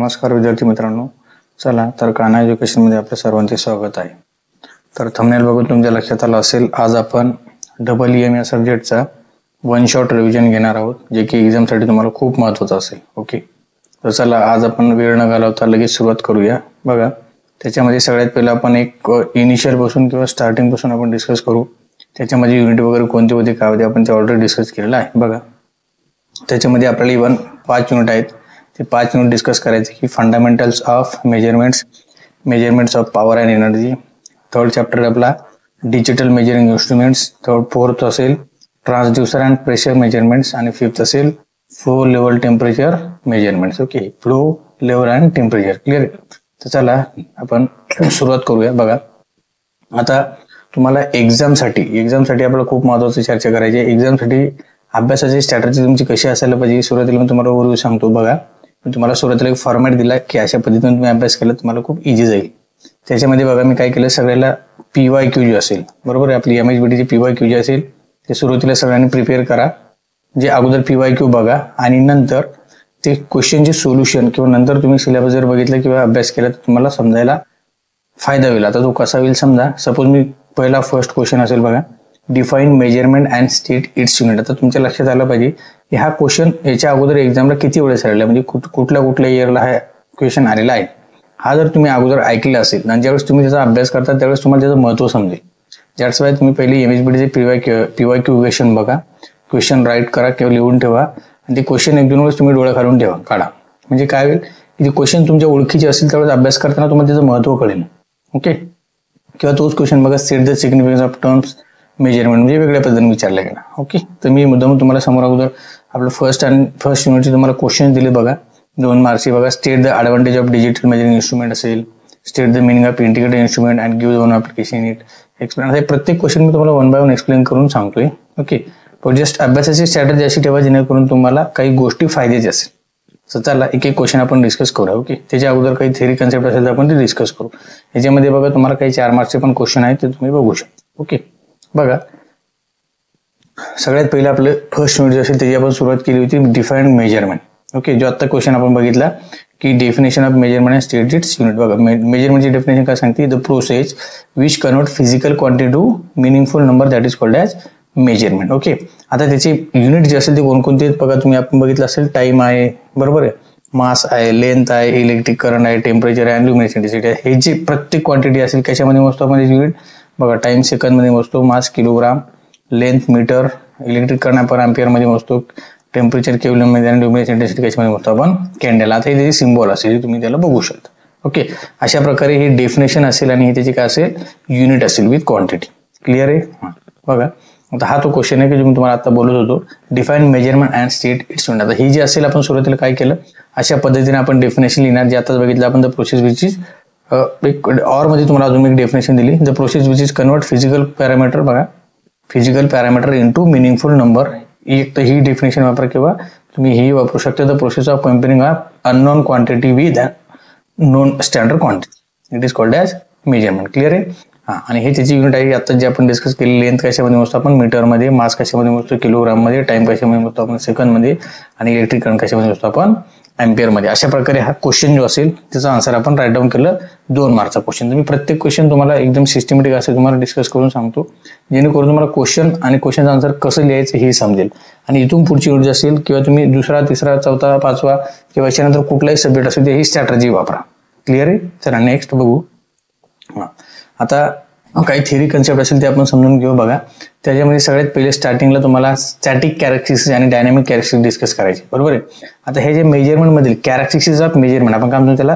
नमस्कार विद्यार्थी मित्रांनो. चला तर कान्हा एज्युकेशनमध्ये आपल्या सर्वांचे स्वागत आहे. तर थंबनेल बघून तुमच्या लक्षात आलं असेल, आज आपण EEM या सब्जेक्टचा वन शॉट रिव्हिजन घेणार आहोत, जे की एक्झामसाठी तुम्हाला खूप महत्त्वाचं असेल. ओके, तर चला आज आपण वेळ न घालवता लगेच सुरुवात करूया. बघा, त्याच्यामध्ये सगळ्यात पहिला आपण एक इनिशियल पासून किंवा स्टार्टिंग पासून आपण डिस्कस करू. त्याच्यामध्ये युनिट वगैरे कोणते होते काय होते आपण ते ऑलरेडी डिस्कस केलेलं आहे. बघा, त्याच्यामध्ये आपल्याला इव्हन 5 युनिट आहेत. ते 5 युनिट डिस्कस करायचे की fundamentals of measurements of power and energy. Third chapter आपला डिजिटल मेजरिंग इन्स्ट्रुमेंट्स. फोर्थ असेल ट्रान्सड्युसर अँड प्रेशर मेजरमेंट्स आणि फिफ्थ असेल flow level temperature measurements. Okay, flow level and temperature. Clear. तर चला आपण सुरुवात करूया. बघा, आता तुम्हाला एक्झामसाठी आपल्याला खूप महत्त्वाची चर्चा करायची आहे. एक्झामसाठी अभ्यासाची स्ट्रॅटेजी तुमची कशी असायला पाहिजे. सुरुवातीला मी तुम्हाला ओव्हरव्ह्यू सांगतो. बघा, मी तुम्हाला सुरुवातीला एक फॉर्मॅट दिला की अशा पद्धतीने तुम्ही अभ्यास केला तुम्हाला खूप इझी जाईल. त्याच्यामध्ये बघा मी काय केलं, सगळ्याला PYQ जे असेल, बरोबर आहे, आपली MHBTची PYQ जे असेल ते सुरुवातीला सगळ्यांनी प्रिपेअर करा. जे अगोदर PYQ बघा आणि नंतर ते क्वेश्चनचे सोल्युशन किंवा नंतर तुम्ही सिलेबस जर बघितलं किंवा अभ्यास केला तर तुम्हाला समजायला फायदा होईल. आता तो कसा होईल समजा, सपोज मी पहिला फर्स्ट क्वेश्चन असेल बघा, define measurement and state its unit. आता तुमच्या लक्षात आलं पाहिजे की हा क्वेश्चन याच्या अगोदर एक्झामला किती वेळेस आलेला, म्हणजे कुठल्या इयरला हा क्वेश्चन आलेला आहे. हा जर तुम्ही अगोदर ऐकला असेल आणि ज्यावेळेस तुम्ही त्याचा अभ्यास करता त्यावेळेस तुम्हाला त्याचं महत्त्व समजेल. ज्याच वेळेस तुम्ही पहिली MHBTचे PYQ क्वेश्चन बघा, क्वेश्चन राईट करा किंवा लिहून ठेवा आणि ते क्वेश्चन 1-2 वेळेस तुम्ही डोळा घालून काढा. म्हणजे काय होईल की ते क्वेश्चन तुमच्या ओळखीचे असेल त्यावेळेस अभ्यास करताना तुम्हाला त्याचं महत्त्व कळेल. ओके, किंवा तोच क्वेश्चन बघा, set the significance of terms measurement, म्हणजे वेगळ्या पद्धतीने विचारला गेला. ओके, तर मी मुद्दाम तुम्हाला समोर अगोदर आपलं फर्स्ट युनिटचे तुम्हाला क्वेश्चन दिले बघा, 2 मार्क्सचे. बघा, state the advantage of digital measuring instrument असेल, state the meaning of integrated instrument and give one application it explain. हे प्रत्येक क्वेश्चन मी तुम्हाला 1 बाय 1 एक्सप्लेन करून सांगतोय. ओके, पण जस्ट अभ्यासाची स्ट्रॅटेजी अशी ठेवा जेणेकरून तुम्हाला काही गोष्टी फायद्याची असेल. तर चला एक क्वेश्चन आपण डिस्कस करूया. ओके, त्याच्या अगोदर काही थेरी कन्सेप्ट असेल तर आपण ते डिस्कस करू. याच्यामध्ये बघा तुम्हाला काही 4 मार्क्सचे पण क्वेश्चन आहेत ते तुम्ही बघू शकता. ओके, बघा, सगळ्यात पहिलं आपलं फर्स्ट युनिट जे असेल त्याची आपण सुरुवात केली होती डिफाईन्ड मेजरमेंट. ओके, जो आता क्वेश्चन आपण बघितला की definition of measurement and state its unit. बघा, मेजरमेंटची डेफिनेशन काय सांगते, the process which convert physical quantity to meaningful number that is called as measurement. Okay, आता त्याचे युनिट जे असेल ते कोणकोणते आहेत बघा, तुम्ही आपण बघितलं असेल, टाइम आहे, बरोबर आहे, मास आहे, लेंथ आहे, इलेक्ट्रिक करंट आहे, टेम्परेचर आहे आणि ल्युमिनेसिटी आहे. हे जे प्रत्येक क्वांटिटी असेल कशामध्ये मोजतो आपण युनिट. बघा, टाइम सेकंदमध्ये मोजतो, mass kilogram, length metre, electric current आपण अँपियरमध्ये मोजतो, टेम्परेचर केव्हलमध्ये आणि ल्युमिनेसिटी कशामध्ये मोजतो आपण कॅन्डल. आता हे त्याचे सिम्बॉल असेल तुम्ही त्याला बघू शकता. ओके, अशा प्रकारे हे डेफिनेशन असेल आणि हे त्याची काय असेल युनिट असेल विथ क्वांटिटी. क्लिअर आहे. बघा, आता हा तो क्वेश्चन आहे की जो मी तुम्हाला आता बोलत होतो, define measurement and state its unit. आता ही जी असेल आपण सुरुवातीला काय केलं, अशा पद्धतीने आपण डेफिनेशन लिहिणार. जे आता बघितलं आपण, द प्रोसेस विच इज एक ऑर मध्ये तुम्हाला अजून एक डेफिनेशन दिली, the process which is convert physical parameter. बघा, physical parameter into meaningful number. एक तर ही डेफिनेशन वापरा किंवा तुम्ही ही वापरू शकता, the process of comparing of unknown quantity with known standard quantity it is called as measurement. Clear आहे. हां, आणि हे त्याची युनिट आहे आता जे आपण डिस्कस केली. लेंथ कशामध्ये मोजतो आपण मीटरमध्ये, मास कशामध्ये मोजतो किलोग्राममध्ये, टाइम कशामध्ये मोजतो आपण सेकंदमध्ये आणि इलेक्ट्रिक करंट कशामध्ये मोजतो आपण अँपियरमध्ये. अशा प्रकारे हा क्वेश्चन जो असेल त्याचा आन्सर आपण राईट डाऊन केलं. 2 मार्कचा क्वेश्चन. तुम्ही प्रत्येक क्वेश्चन तुम्हाला एकदम सिस्टमॅटिक असेल तुम्हाला डिस्कस करून सांगतो, जेणेकरून तुम्हाला क्वेश्चन आणि क्वेश्चनचं आन्सर कसं लिहायचं हे समजेल. आणि इथून पुढची युनिट असेल किंवा तुम्ही 2रा, 3रा, 4था, 5वा किंवा याच्यानंतर कुठलाही सब्जेक्ट असेल ते ही स्ट्रॅटेजी वापरा. क्लिअर आहे. चला नेक्स्ट बघू. हां, आता काही थेरी कन्सेप्ट असेल ते आपण समजून घेऊ. बघा, त्याच्यामध्ये सगळ्यात पहिले स्टार्टिंगला तुम्हाला स्टॅटिक कॅरेक्टरिस्टिक्स आणि डायनॅमिक कॅरेक्टरिस्टिक्स डिस्कस करायचे, बरोबर आहे. आता हे जे मेजरमेंट मधील कॅरेक्टरिस्टिक्स ऑफ मेजरमेंट आपण काय म्हणतो त्याला,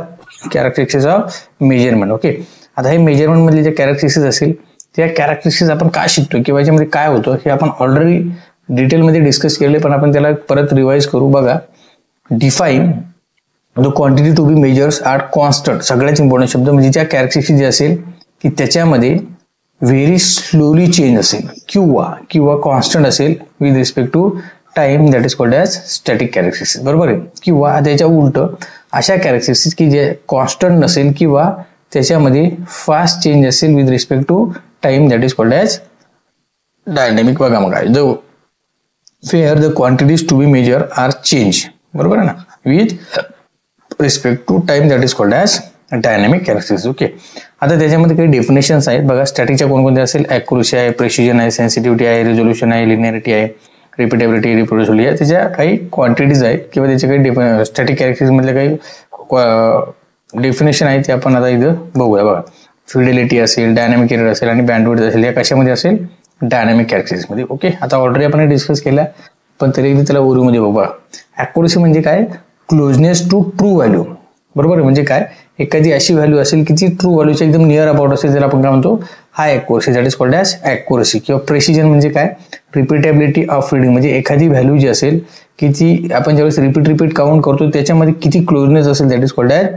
कॅरेक्टरिस्टिक्स ऑफ मेजरमेंट. ओके, आता हे मेजरमेंट मधले जे कॅरेक्टरिस्टिक्स असेल त्या कॅरेक्टरिस्टिक्स आपण काय शिकतो किंवा याच्यामध्ये काय होतं हे आपण ऑलरेडी डिटेलमध्ये डिस्कस केले, पण आपण त्याला परत रिवाइज करू. बघा, define the quantity to be measures are constant. सगळ्यात इम्पॉर्टंट शब्द म्हणजे त्या कॅरेक्टरिस्टिक्स जे असेल की त्याच्यामध्ये व्हेरी स्लोली चेंज असेल किंवा कॉन्स्टंट असेल with respect to time that is called as static characteristics, बरोबर आहे. किंवा त्याच्या उलट अशा कॅरेक्टरिस्टिक्स की जे कॉन्स्टंट नसेल किंवा त्याच्यामध्ये फास्ट चेंज असेल with respect to time that is called as dynamic. बघा मग काय, the fair the quantities to be measure are change, बरोबर आहे ना, with respect to time that is called as dynamic characteristics. Okay, आता त्याच्यामध्ये काही डेफिनेशन्स आहेत बघा. स्टॅटिकच्या कोणकोणते असेल, ॲक्युरसी आहे, प्रेसिजन आहे, सेन्सिटिव्हिटी आहे, रिझोल्युशन आहे, लिनिअरिटी आहे, रिपीटेबिलिटी, रिप्रोड्युसिबिलिटी आहे. त्याच्या काही क्वांटिटीज आहेत किंवा त्याचे काही स्टॅटिक कॅरेक्टरिस्टिक्समधले काही डेफिनेशन आहे ते आपण आता इथं बघूया बघा. फिडेलिटी असेल, डायनॅमिक एरर असेल आणि बँडविड्थ असेल, या कशामध्ये असेल, डायनॅमिक कॅरेक्टरिस्टिक्समध्ये. ओके, आता ऑलरेडी आपण डिस्कस केला पण तरी एकदा त्याला ओरिओमध्ये बघा. ॲक्युरसी म्हणजे काय, क्लोजनेस टू ट्रू व्हॅल्यू. बरोबर, म्हणजे काय, एखादी अशी व्हॅल्यू असेल की ती ट्रू व्हॅल्यूच्या एकदम नियर अबाउट असेल, त्याला आपण काय म्हणतो, high accuracy, that is called as accuracy. किंवा प्रेसिजन म्हणजे काय, रिपीटेबिलिटी ऑफ रीडिंग, म्हणजे एखादी व्हॅल्यू जी असेल की ती आपण ज्यावेळेस रिपीट काउंट करतो त्याच्यामध्ये किती क्लोजनेस असेल, that is called as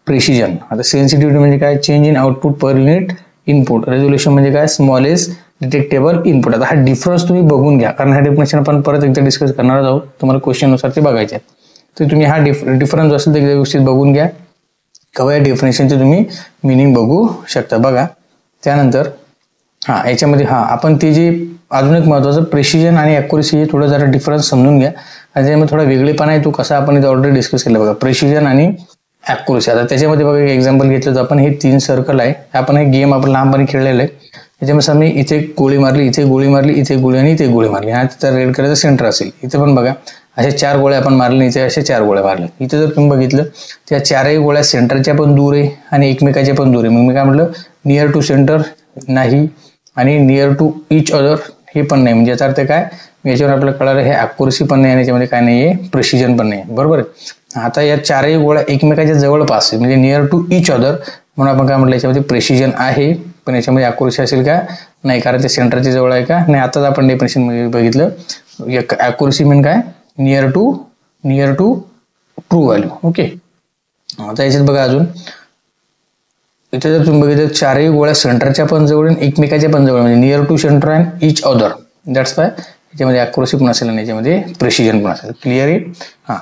precision. आता सेन्सिटिव्हिटी म्हणजे काय, change in output per unit input. Resolution म्हणजे काय, स्मॉलेस्ट डिटेक्टेबल इनपुट. आता हा डिफरन्स तुम्ही बघून घ्या, कारण हा डेफिनेशन आपण परत एकदा डिस्कस करणार आहोत, तुम्हाला क्वेश्चननुसार ते बघायचे आहे. तर तुम्ही हा डिफरन्स असेल तर एकदा व्यवस्थित बघून घ्या, किंवा या डेफिनेशनचे तुम्ही मिनिंग बघू शकता. बघा त्यानंतर याच्यामध्ये आपण ते जे अजून एक महत्त्वाचं प्रेसिजन आणि ॲक्युरसी हे थोडं जरा डिफरन्स समजून घ्या. आणि त्याच्यामध्ये थोडा वेगळेपणा आहे, तो कसा आपण इथे ऑलरेडी डिस्कस केला बघा, प्रेसिजन आणि ॲक्युरसी. आता त्याच्यामध्ये बघा एक एक्झाम्पल घेतलं तर आपण हे 3 सर्कल आहे, आपण हे गेम आपण लहानपणी खेळलेलं आहे. त्याच्यामध्ये मी इथे गोळी मारली, इथे गोळी मारली, इथे गोळी आणि इथे गोळी मारली, हा तिथं रेड कलरचा सेंटर असेल. इथे पण बघा अशा 4 गोळ्या आपण मारल्या, इथे अशा 4 गोळ्या मारल्या. इथे जर तुम्ही बघितलं त्या 4ही गोळ्या सेंटरच्या पण दूर आहे आणि एकमेकाच्या पण दूर आहे. मग मी काय म्हटलं, नियर टू सेंटर नाही आणि नियर टू इच अदर हे पण नाही. म्हणजे याचा अर्थ काय, याच्यावर आपल्याला कळालं हे ॲक्युरसी पण नाही आणि याच्यामध्ये काय नाही आहे, प्रेसिजन पण नाही. बरोबर आहे. आता या 4ही गोळ्या एकमेकाच्या जवळपास आहे, म्हणजे नियर टू इच अदर, म्हणून आपण काय म्हटलं याच्यामध्ये प्रेसिजन आहे, पण याच्यामध्ये ॲक्युरसी असेल का, नाही, कारण ते सेंटरच्या जवळ आहे का नाही. आताच आपण डेफिनेशन मध्ये बघितलं, ॲक्युरसी म्हणजे काय, near to true value. Okay, आता याच्यात बघा अजून इथे जर तुम्ही बघितलं 4ही गोळ्या सेंटरच्या पण जवळ आणि एकमेकाच्या पण जवळ, म्हणजे near to centre and each other, that's why याच्यामध्ये ॲक्युरसी पण असेल आणि याच्यामध्ये प्रेसिजन पण असेल. क्लिअर आहे.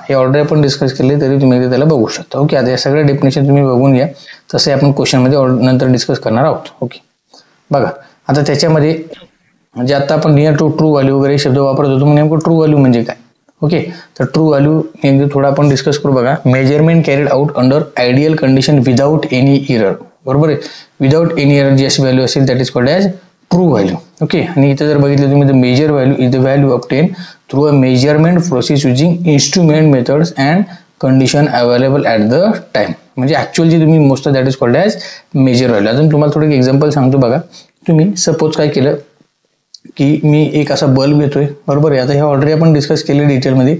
हे ऑलरेडी आपण डिस्कस केले तरी तुम्ही त्याला बघू शकता. ओके, आता या सगळ्या डेफिनेशन तुम्ही बघून घ्या, तसे आपण क्वेश्चनमध्ये नंतर डिस्कस करणार आहोत. ओके, बघा आता त्याच्यामध्ये म्हणजे आता आपण नियर टू ट्रू व्हॅल्यू वगैरे शब्द वापरत होतो, मग नेमकं ट्रू व्हॅल्यू म्हणजे काय. ओके, तर ट्रू व्हॅल्यू नेमकं थोडं आपण डिस्कस करू. बघा, measurement carried out under ideal condition without any error. बरोबर आहे, विदाउट एनी एरर जी अशी व्हॅल्यू असेल that is called as true value. Okay, आणि इथे जर बघितलं तुम्ही, measure value is the value obtain through a measurement process using instrument methods and condition available at the time. म्हणजे ॲक्च्युअल जी तुम्ही मोजता that is called as measure value. अजून तुम्हाला थोडं एक्झाम्पल सांगतो. बघा, तुम्ही सपोज काय केलं की मी एक असा बल्ब घेतोय. बरोबर आहे, आता हे ऑलरेडी आपण डिस्कस केले डिटेलमध्ये,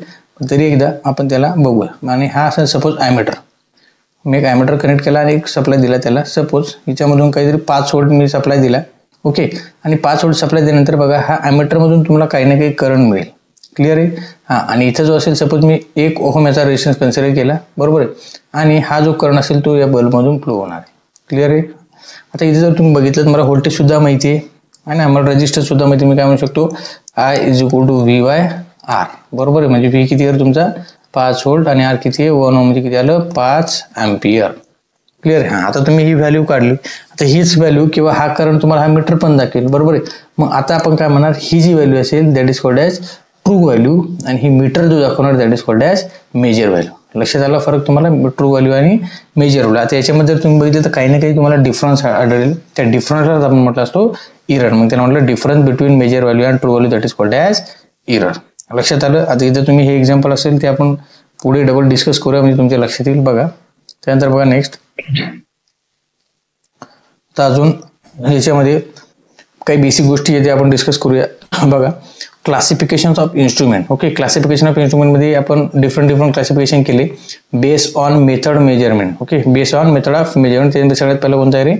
तरी एकदा आपण त्याला बघूया. आणि हा असा सपोज ॲमेटर, मी एक ॲमेटर कनेक्ट केला आणि एक सप्लाय दिला त्याला. सपोज हिच्यामधून काहीतरी 5 व्होल्ट मी सप्लाय दिला. ओके, आणि 5 व्होल्ट सप्लाय दिल्यानंतर बघा हा ॲमेटरमधून तुम्हाला काही ना काही करंट मिळेल. क्लिअर आहे. आणि इथं जो असेल सपोज मी 1 ओहम याचा रेजिस्टन्स कन्सिडर केला. बरोबर आहे, आणि हा जो करंट असेल तो या बल्बमधून फ्लो होणार आहे. क्लिअर आहे. आता इथे जर तुम्ही बघितलं तर मला व्होल्टेज सुद्धा माहिती आहे आणि आम्हाला रेजिस्टन्स सुद्धा माहिती. मी काय म्हणू शकतो, I is equal to VY/R. बरोबर आहे, म्हणजे V किती आहे तुमचा 5 व्होल्ट आणि R किती आहे 1 ओहम, म्हणजे किती आलं 5 अँपियर. क्लिअर आहे. आता तुम्ही ही व्हॅल्यू काढली, आता हीच व्हॅल्यू किंवा हा करंट तुम्हाला हा मीटर पण दाखवेल. बरोबर आहे. मग आता आपण काय म्हणणार, ही जी व्हॅल्यू असेल that is called as true value आणि ही मीटर जो दाखवणार that is called as measure value. लक्षात आला फरक तुम्हाला, ट्रू व्हॅल्यू आणि मेजर व्हॅल्यू. आता याच्यामध्ये जर तुम्ही बघितलं तर काही ना काही तुम्हाला डिफरन्स आढळेल. त्या डिफरन्सला आपण म्हटलं असतो इरर. मग त्याला म्हटलं difference between measure value and true value that is called as error. लक्षात आलं. आता इथं तुम्ही हे एक्झाम्पल असेल ते आपण पुढे डबल डिस्कस करूया, म्हणजे तुमच्या लक्षात येईल. बघा त्यानंतर बघा नेक्स्ट, आता अजून याच्यामध्ये काही बेसिक गोष्टी आहेत आपण डिस्कस करूया. बघा, classification of instrument. Okay, classification of इन्स्ट्रुमेंटमध्ये आपण डिफरंट क्लासिफिकेशन केले based on method measurement. Okay, based on method of measurement. त्याच्यामध्ये सगळ्यात पहिलं कोणतं आहे रे,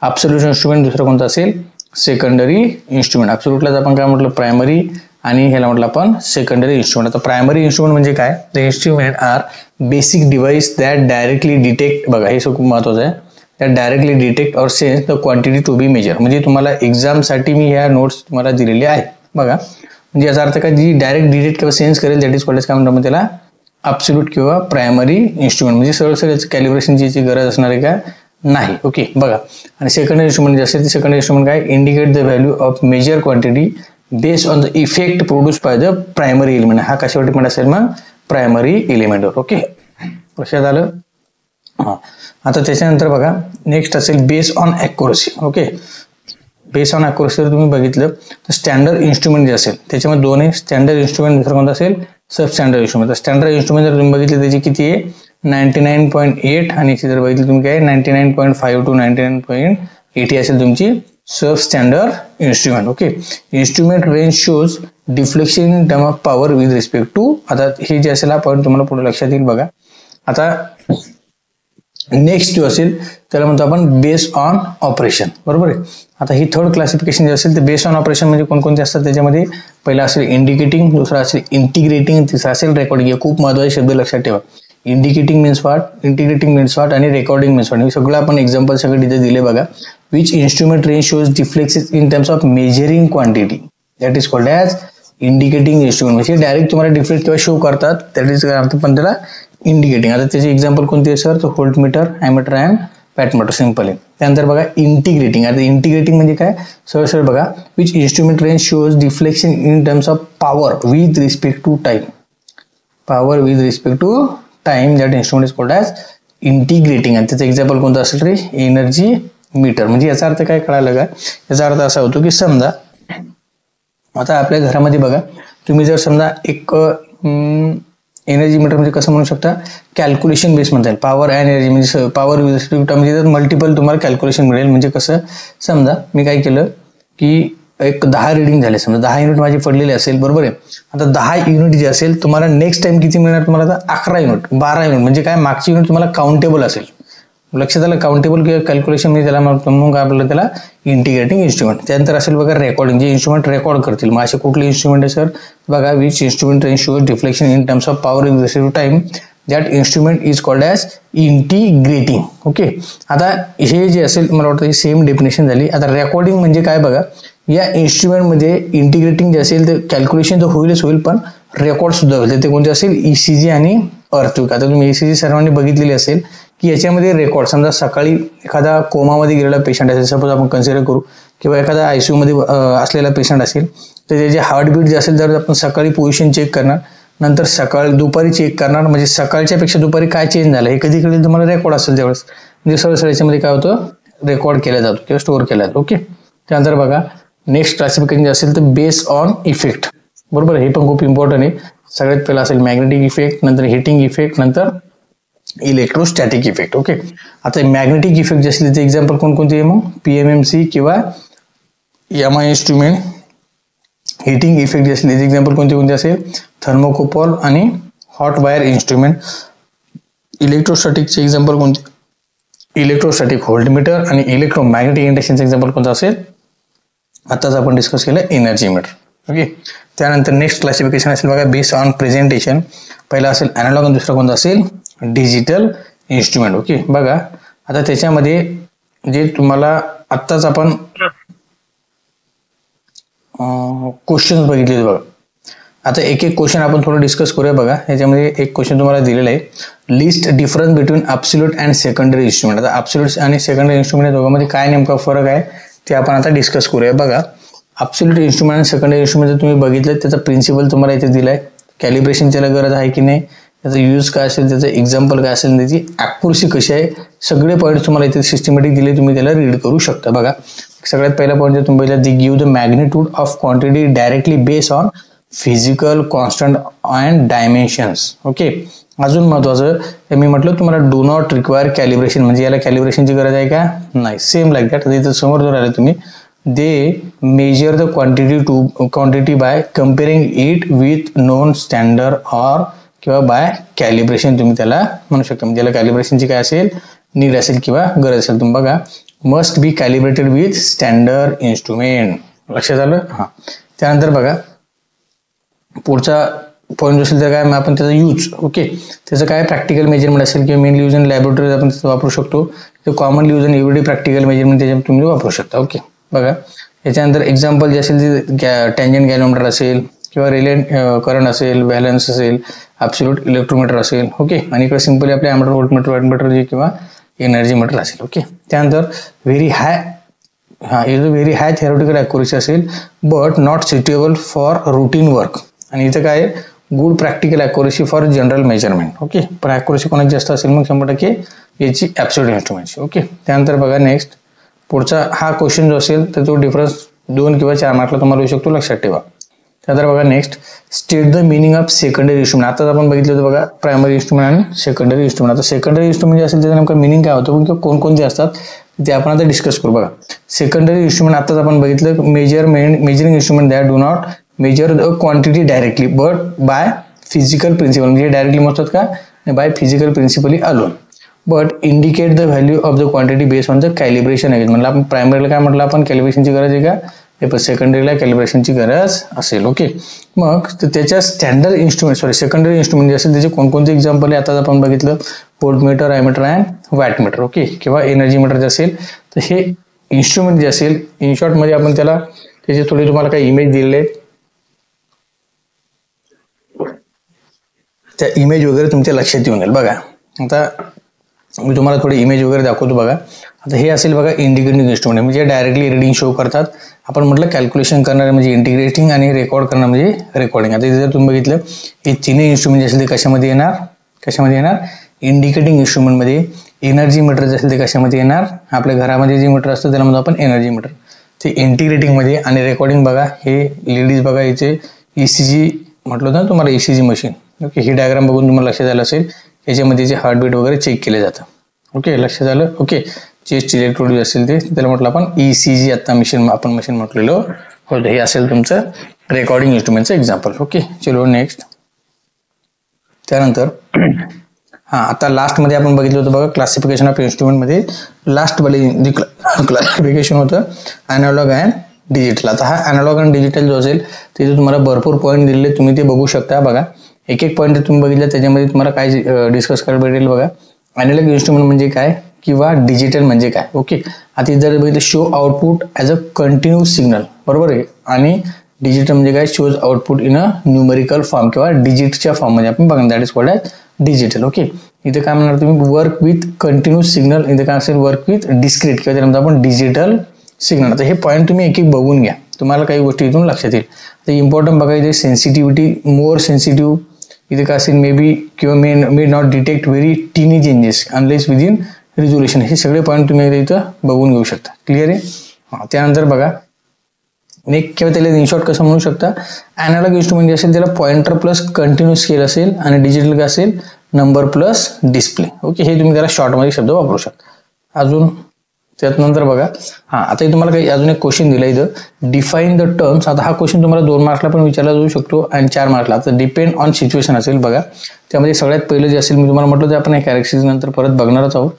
ॲब्सोल्यूट इन्स्ट्रुमेंट. दुसरं कोणतं असेल, सेकंडरी इन्स्ट्रुमेंट. ॲब्सोल्यूटलाच आपण काय म्हटलं, प्रायमरी, आणि ह्याला म्हटलं आपण सेकंडरी इन्स्ट्रुमेंट. आता प्रायमरी इन्स्ट्रुमेंट म्हणजे काय, the instrument are basic device that directly detect. बघा हे खूप महत्त्वाचं आहे, that directly detect or sense the quantity to be measure. म्हणजे तुम्हाला एक्झामसाठी मी ह्या नोट्स तुम्हाला दिलेले आहेत. बघा, म्हणजे याचा अर्थ काय, जी डायरेक्ट डिटेक्ट किंवा सेन्स करेल दॅट इज कॉल्ड काय म्हणतात त्याला ॲब्सोल्यूट किंवा प्रायमरी इन्स्ट्रुमेंट. म्हणजे सरळ याचं कॅलिब्रेशनची गरज असणार आहे का, नाही. ओके, बघा, आणि सेकंडरी इन्स्ट्रुमेंट जे असेल ते सेकंडरी इन्स्ट्रुमेंट काय, indicate the value of measure quantity based on the effect produce by the primary element. हा कशावर डिपेंड असेल, मग प्रायमरी एलिमेंटवर. ओके, लक्षात आलं. हां, आता त्याच्यानंतर बघा नेक्स्ट असेल base on accuracy. Okay, base on ॲक्युरसीवर तुम्ही बघितलं तर स्टँडर्ड इन्स्ट्रुमेंट जे असेल त्याच्यामध्ये दोन आहे. स्टँडर्ड इन्स्ट्रुमेंट दुसरं कोणतं असेल, सब स्टँडर्ड इन्स्ट्रुमेंट. तर स्टँडर्ड इन्स्ट्रुमेंट जर तुम्ही बघितलं त्याची किती आहे 99.8 आणि याची जर बघितली तुम्ही काय 99.5 to 99.80 असेल तुमची sub standard instrument. Okay, instrument range shows deflection in term of power with respect to. आता हे जे असेल हा पॉईंट तुम्हाला पुढे लक्षात येईल बघा. आता नेक्स्ट जो असेल त्याला म्हणतो आपण बेस ऑन ऑपरेशन. बरोबर आहे. आता ही थर्ड क्लासिफिकेशन जे असेल ते बेस ऑन ऑपरेशन म्हणजे कोणकोणते असतात त्याच्यामध्ये पहिला असेल इंडिकेटिंग, दुसरा असेल इंटिग्रेटिंग, तिसरा असेल रेकॉर्डिंग. हे खूप महत्त्वाचे शब्द लक्षात ठेवा. Indicating means what, integrating means what आणि रेकॉर्डिंग मीन्स व्हॉट. हे सगळं आपण एक्झाम्पल सगळे तिथे दिले बघा. Which instrument range shows deflexes in terms of measuring quantity that is called as indicating instrument. म्हणजे डायरेक्ट तुम्हाला डिफ्लेक्ट किंवा शो करतात दॅट इज पण त्याला इंडिकेटिंग. आता त्याचे एक्झाम्पल कोणते आहे सर, तर voltmeter, ammeter and wattmeter. Simple आहे. त्यानंतर बघा इंटिग्रेटिंग. आता इंटिग्रेटिंग म्हणजे काय, सरळ बघा. Which instrument range shows deflection in terms of power with respect to time. Power with respect to time that instrument is called as integrating. आणि त्याचं एक्झाम्पल कोणतं असेल रे, एनर्जी मीटर. म्हणजे याचा अर्थ काय कळालं का, याचा अर्थ असा होतो की समजा आता आपल्या घरामध्ये बघा तुम्ही जर समजा एक एनर्जी मीटर म्हणजे कसं म्हणू शकता, कॅल्क्युलेशन बेस म्हणता येईल. पॉवर अँड एनर्जी म्हणजे पॉवर म्हणजे मल्टिपल तुम्हाला कॅल्क्युलेशन मिळेल. म्हणजे कसं, समजा मी काय केलं की एक 10 रिडिंग झाले, समजा 10 युनिट माझे पडलेले असेल. बरोबर आहे. आता 10 युनिट जे असेल तुम्हाला नेक्स्ट टाइम किती मिळणार, तुम्हाला आता 11 युनिट 12 युनिट म्हणजे काय, मागची युनिट तुम्हाला काउंटेबल असेल. लक्षात आलं, काउंटेबल किंवा कॅल्क्युलेशन म्हणजे त्याला म्हणून काय आपल्याला त्याला इंटिग्रेटिंग इन्स्ट्रुमेंट. त्यानंतर असेल बघा रेकॉर्डिंग, जे इन्स्ट्रुमेंट रेकॉर्ड करतील. मग असे कुठले इन्स्ट्रुमेंट आहे सर, बघा which instrument range shows deflection in terms of power in respect to time that instrument is called as integrating. Okay, आता हे जे असेल मला वाटतं ही सेम डेफिनेशन झाली. आता रेकॉर्डिंग म्हणजे काय बघा, या इन्स्ट्रुमेंटमध्ये इंटिग्रेटिंग जे असेल तर कॅल्क्युलेशन तर होईलच होईल पण रेकॉर्ड सुद्धा होईल. ते कोणते असेल, ईसीजी आणि अर्थक्वेक. आता तुम्ही ईसीजी सर्वांनी बघितलेली असेल की याच्यामध्ये रेकॉर्ड, समजा सकाळी एखादा कोमामध्ये गेलेला पेशंट असेल, सपोज आपण कन्सिडर करू, किंवा एखादा आयसीयू मध्ये असलेला पेशंट असेल तर त्याचे हार्टबीट जे असेल तर आपण सकाळी पोझिशन चेक करणार, नंतर दुपारी चेक करणार. म्हणजे सकाळच्या पेक्षा दुपारी काय चेंज झालं हे कधी कळेल तुम्हाला, रेकॉर्ड असेल त्यावेळेस. म्हणजे सरळ याच्यामध्ये काय होतं, रेकॉर्ड केला जातो किंवा स्टोअर केला जातो. ओके, त्यानंतर बघा नेक्स्ट क्लासिफिकेशन जे असेल तर बेस ऑन इफेक्ट. बरोबर, हे पण खूप इम्पॉर्टंट आहे. सगळ्यात पहिला असेल मॅग्नेटिक इफेक्ट, नंतर हिटिंग इफेक्ट, नंतर इलेक्ट्रोस्टॅटिक इफेक्ट. ओके, आता मॅग्नेटिक इफेक्ट जे असेल त्याचे एक्झाम्पल कोणकोणते आहे मग, पीएमएमसी किंवा एमआय इन्स्ट्रुमेंट. हिटिंग इफेक्ट जे असेल त्याचे एक्झाम्पल कोणते असेल, थर्मोकोपॉल आणि हॉट वायर इन्स्ट्रुमेंट. इलेक्ट्रोस्टॅटिकचे एक्झाम्पल कोणते, इलेक्ट्रोस्टॅटिक व्होल्टमीटर आणि इलेक्ट्रोमॅग्नेटिक इंडक्शनचे एक्झाम्पल कोणतं असेल, आताच आपण डिस्कस केलं एनर्जी मीटर. ओके, त्यानंतर नेक्स्ट क्लासिफिकेशन असेल बघा बेस ऑन प्रेझेंटेशन. पहिला असेल अॅनालॉग आणि दुसरा कोणता असेल डिजिटल इन्स्ट्रुमेंट. ओके, बघा आता त्याच्यामध्ये जे तुम्हाला आत्ताच आपण क्वेश्चन बघितले बघा. आता एक एक क्वेश्चन आपण थोडं डिस्कस करूया बघा. याच्यामध्ये एक क्वेश्चन तुम्हाला दिलेला आहे, list difference between absolute and secondary instrument. आता ॲब्सोल्यूट आणि सेकंडरी इन्स्ट्रुमेंट दोघांमध्ये काय नेमका फरक आहे ते आपण आता डिस्कस करूया बघा. ॲब्सोल्यूट इन्स्ट्रुमेंट आणि सेकंडरी इन्स्ट्रुमेंट जर तुम्ही बघितलं त्याचा प्रिन्सिपल तुम्हाला इथे दिलाय. कॅलिब्रेशन त्याला गरज आहे की नाही, त्याचा यूज काय असेल, त्याचं एक्झाम्पल काय असेल, त्याची ॲक्युरसी कशी आहे, सगळे पॉईंट्स तुम्हाला इथे सिस्टमॅटिक दिले, तुम्ही त्याला रीड करू शकता बघा. सगळ्यात पहिला पॉईंट जर तुम्ही बघितला, they give the magnitude of quantity directly based on physical constant and dimensions. Okay, अजून महत्वाचं मी म्हटलं तुम्हाला डू नॉट रिक्वायर कॅलिब्रेशन, म्हणजे याला कॅलिब्रेशनची गरज आहे का नाही. Same like that. इथं समोर जर आले तुम्ही, they measure the quantity by comparing it with known standard or किंवा बाय कॅलिब्रेशन तुम्ही त्याला म्हणू शकता. म्हणजे याला कॅलिब्रेशनची काय असेल, नीड असेल किंवा गरज असेल. तुम्ही बघा must be calibrated with standard instrument. लक्षात आलं. हां, त्यानंतर बघा पुढचा पॉईंट असेल तर काय, मग आपण त्याचा यूज. ओके, त्याचं काय प्रॅक्टिकल मेजरमेंट असेल किंवा मेनली यूज इन लॅबोरेटरीज आपण त्याचं वापरू शकतो. ते commonly use in everyday practical measurement त्याच्यात तुम्ही वापरू शकता. ओके, बघा याच्यानंतर एक्झाम्पल जे असेल ते टँजंट गॅलोमीटर असेल किंवा रिलेंट करंट असेल, बॅलन्स असेल, ॲब्सोल्यूट इलेक्ट्रोमीटर असेल. ओके, आणि इकडे सिम्पली आपले ॲमीटर, व्होल्टमीटर, वॅटमीटर जे किंवा एनर्जी मीटर असेल. ओके, त्यानंतर व्हेरी हाय थेरोटिकल ॲक्युरसी असेल but not suitable for routine work. आणि इथं काय good practical accuracy for general measurement. Okay, पण ॲक्युरेसी कोणाची जास्त असेल मग 100% याची ॲब्सोल्यूट इन्स्ट्रुमेंटची. ओके, त्यानंतर बघा नेक्स्ट पुढचा हा क्वेश्चन जो असेल तर तो डिफरन्स 2 किंवा 4 मार्कला तुम्हाला येऊ शकतो, लक्षात ठेवा. त्यानंतर बघा next state the meaning of secondary instrument. आताच आपण बघितलं होतं बघा प्रायमरी इन्स्ट्रुमेंट आणि सेकंडरी इन्स्ट्रुमेंट. आता सेकंडरी इन्स्ट्रुमेंट जे असेल त्याचं नेमकं मिनिंग काय होतं किंवा कोणकोणते असतात ते आपण आता डिस्कस करू. बघा सेकंडरी इन्स्ट्रुमेंट आताच आपण बघितलं measuring instrument that do not measure the quantity directly but by physical principle. म्हणजे डायरेक्टली मोजतात का, by physical principally alone, but indicate the value of the quantity based on the calibration आहे. म्हणलं आपण प्रायमरीला काय म्हटलं आपण कॅलिब्रेशनची गरज आहे का, हे पण सेकंडरीला कॅलिब्रेशनची गरज असेल. ओके, मग त्याच्या स्टँडर्ड इन्स्ट्रुमेंट सेकंडरी इन्स्ट्रुमेंट जे असेल त्याचे कोणकोणते एक्झाम्पल आहे आता आपण बघितलं, voltmeter, ammeter and wattmeter. Okay, किंवा एनर्जी मीटर जे असेल तर हे इन्स्ट्रुमेंट जे असेल इन शॉर्ट मध्ये आपण त्याला त्याचे थोडे तुम्हाला काही इमेज दिलेले आहेत, त्या इमेज वगैरे तुमच्या लक्षात येऊन जाईल. बघा आता मी तुम्हाला थोडे इमेज वगैरे दाखवतो. बघा आता हे असेल बघा इंडिकेटिंग इन्स्ट्रुमेंट, म्हणजे डायरेक्टली रीडिंग शो करतात. आपण म्हटलं कॅल्क्युलेशन करणारे म्हणजे इंटिग्रेटिंग आणि रेकॉर्ड करणं म्हणजे रेकॉर्डिंग. आता जर तुम्ही बघितलं हे तिन्ही इन्स्ट्रुमेंट जे असेल ते कशामध्ये येणार इंडिकेटिंग इन्स्ट्रुमेंटमध्ये. एनर्जी मीटर जे असेल ते कशामध्ये येणार, आपल्या घरामध्ये जे मीटर असतं त्याला म्हणतो आपण एनर्जी मीटर, ते इंटिग्रेटिंग मध्ये. आणि रेकॉर्डिंग बघा हे लेडीज बघा इथे ECG म्हटलं होतं ना तुम्हाला, ECG मशीन. ओके, ही डायग्राम बघून तुम्हाला लक्षात आलं असेल याच्यामध्ये जे हार्टबीट वगैरे चेक केले जातं. ओके, लक्षात आलं. ओके, चेस्ट इलेक्ट्रोड जे असेल ते त्याला म्हटलं आपण ECG आता आपण मशीन म्हटलेलो होतं. हे असेल तुमचं रेकॉर्डिंग इन्स्ट्रुमेंटचं एक्झाम्पल. ओके, चलो नेक्स्ट. त्यानंतर आता लास्टमध्ये आपण बघितलं होतं बघा क्लासिफिकेशन ऑफ इन्स्ट्रुमेंटमध्ये लास्टवाले जे क्लासिफिकेशन होतं अॅनालॉग अँड डिजिटल. आता हा अॅनालॉग अँड डिजिटल जो असेल तिथे तुम्हाला भरपूर पॉईंट दिलेले, तुम्ही ते बघू शकता. बघा एक एक पॉईंट तुम्ही बघितलं त्याच्यामध्ये तुम्हाला काय डिस्कस करायला भेटेल. बघा अॅनालॉग इन्स्ट्रुमेंट म्हणजे काय किंवा डिजिटल म्हणजे काय. ओके, आता जर बघितलं show output as a continuous signal, बरोबर आहे, आणि डिजिटल म्हणजे काय, shows output in a numerical form किंवा डिजिटच्या फॉर्ममध्ये आपण बघा, that is called as digital. Okay, इथे काय म्हणणार तुम्ही वर्क विथ कंटिन्यूस सिग्नल, इथे काय असेल वर्क विथ डिस्क्रीट किंवा त्यानंतर आपण डिजिटल सिग्नल. आता हे पॉईंट तुम्ही एक एक बघून घ्या, तुम्हाला काही गोष्टी इथून लक्षात येईल. तर इम्पॉर्टंट बघा इथे सेन्सिटिव्हिटी, मोर सेन्सिटिव्ह, इथे काय असेल मे बी किंवा may not detect very tiny changes unless within resolution. हे सगळे पॉईंट तुम्ही इथं बघून घेऊ शकता. क्लिअर आहे. त्यानंतर बघा नेक्स्ट किंवा त्याला इन शॉर्ट कसं म्हणू शकता, अॅनालॉग इन्स्ट्रुमेंट जे असेल त्याला पॉइंटर प्लस कंटिन्यूस स्केल असेल आणि डिजिटल काय असेल नंबर प्लस डिस्प्ले. ओके, हे तुम्ही त्याला शॉर्टमध्ये शब्द वापरू शकता. अजून त्यानंतर बघा आता तुम्हाला काही अजून एक क्वेश्चन दिला इथं, डिफाईन द टर्म्स. आता हा क्वेश्चन तुम्हाला 2 मार्क्सला पण विचारला जाऊ शकतो आणि 4 मार्क्सला. आता डिपेंड ऑन सिच्युएशन असेल. बघा त्यामध्ये सगळ्यात पहिलं जे असेल मी तुम्हाला म्हटलं ते आपण एक ॲक्सिस नंतर परत बघणारच आहोत,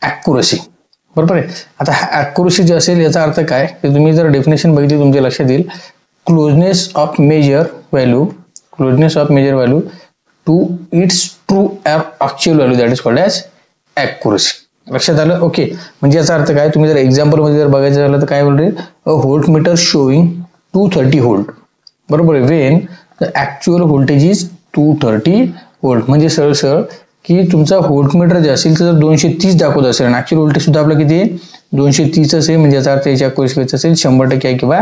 ॲक्युरसी. बरोबर आहे. आता ॲक्युरसी जे असेल याचा अर्थ काय ते तुम्ही जर डेफिनेशन बघितली तुमच्या लक्षात येईल, closeness of measure value to its true actual value, that is called as accuracy. लक्षात आलं. ओके, म्हणजे याचा अर्थ काय, तुम्ही जर एक्झाम्पलमध्ये जर बघायचं झालं तर काय बोलते, अ व्होल्ट मीटर शोईंग 230 व्होल्ट, बरोबर आहे, Wien the actual voltage is 230 volt. म्हणजे सरळ की तुमचा व्होल्ट मीटर जे असेल तर 230 दाखवत असेल आणि ॲक्च्युअल व्होल्टेज सुद्धा आपलं किती आहे 230 असेल, म्हणजे याचा अर्थ याची ॲक्युरसी किती असेल 100% आहे किंवा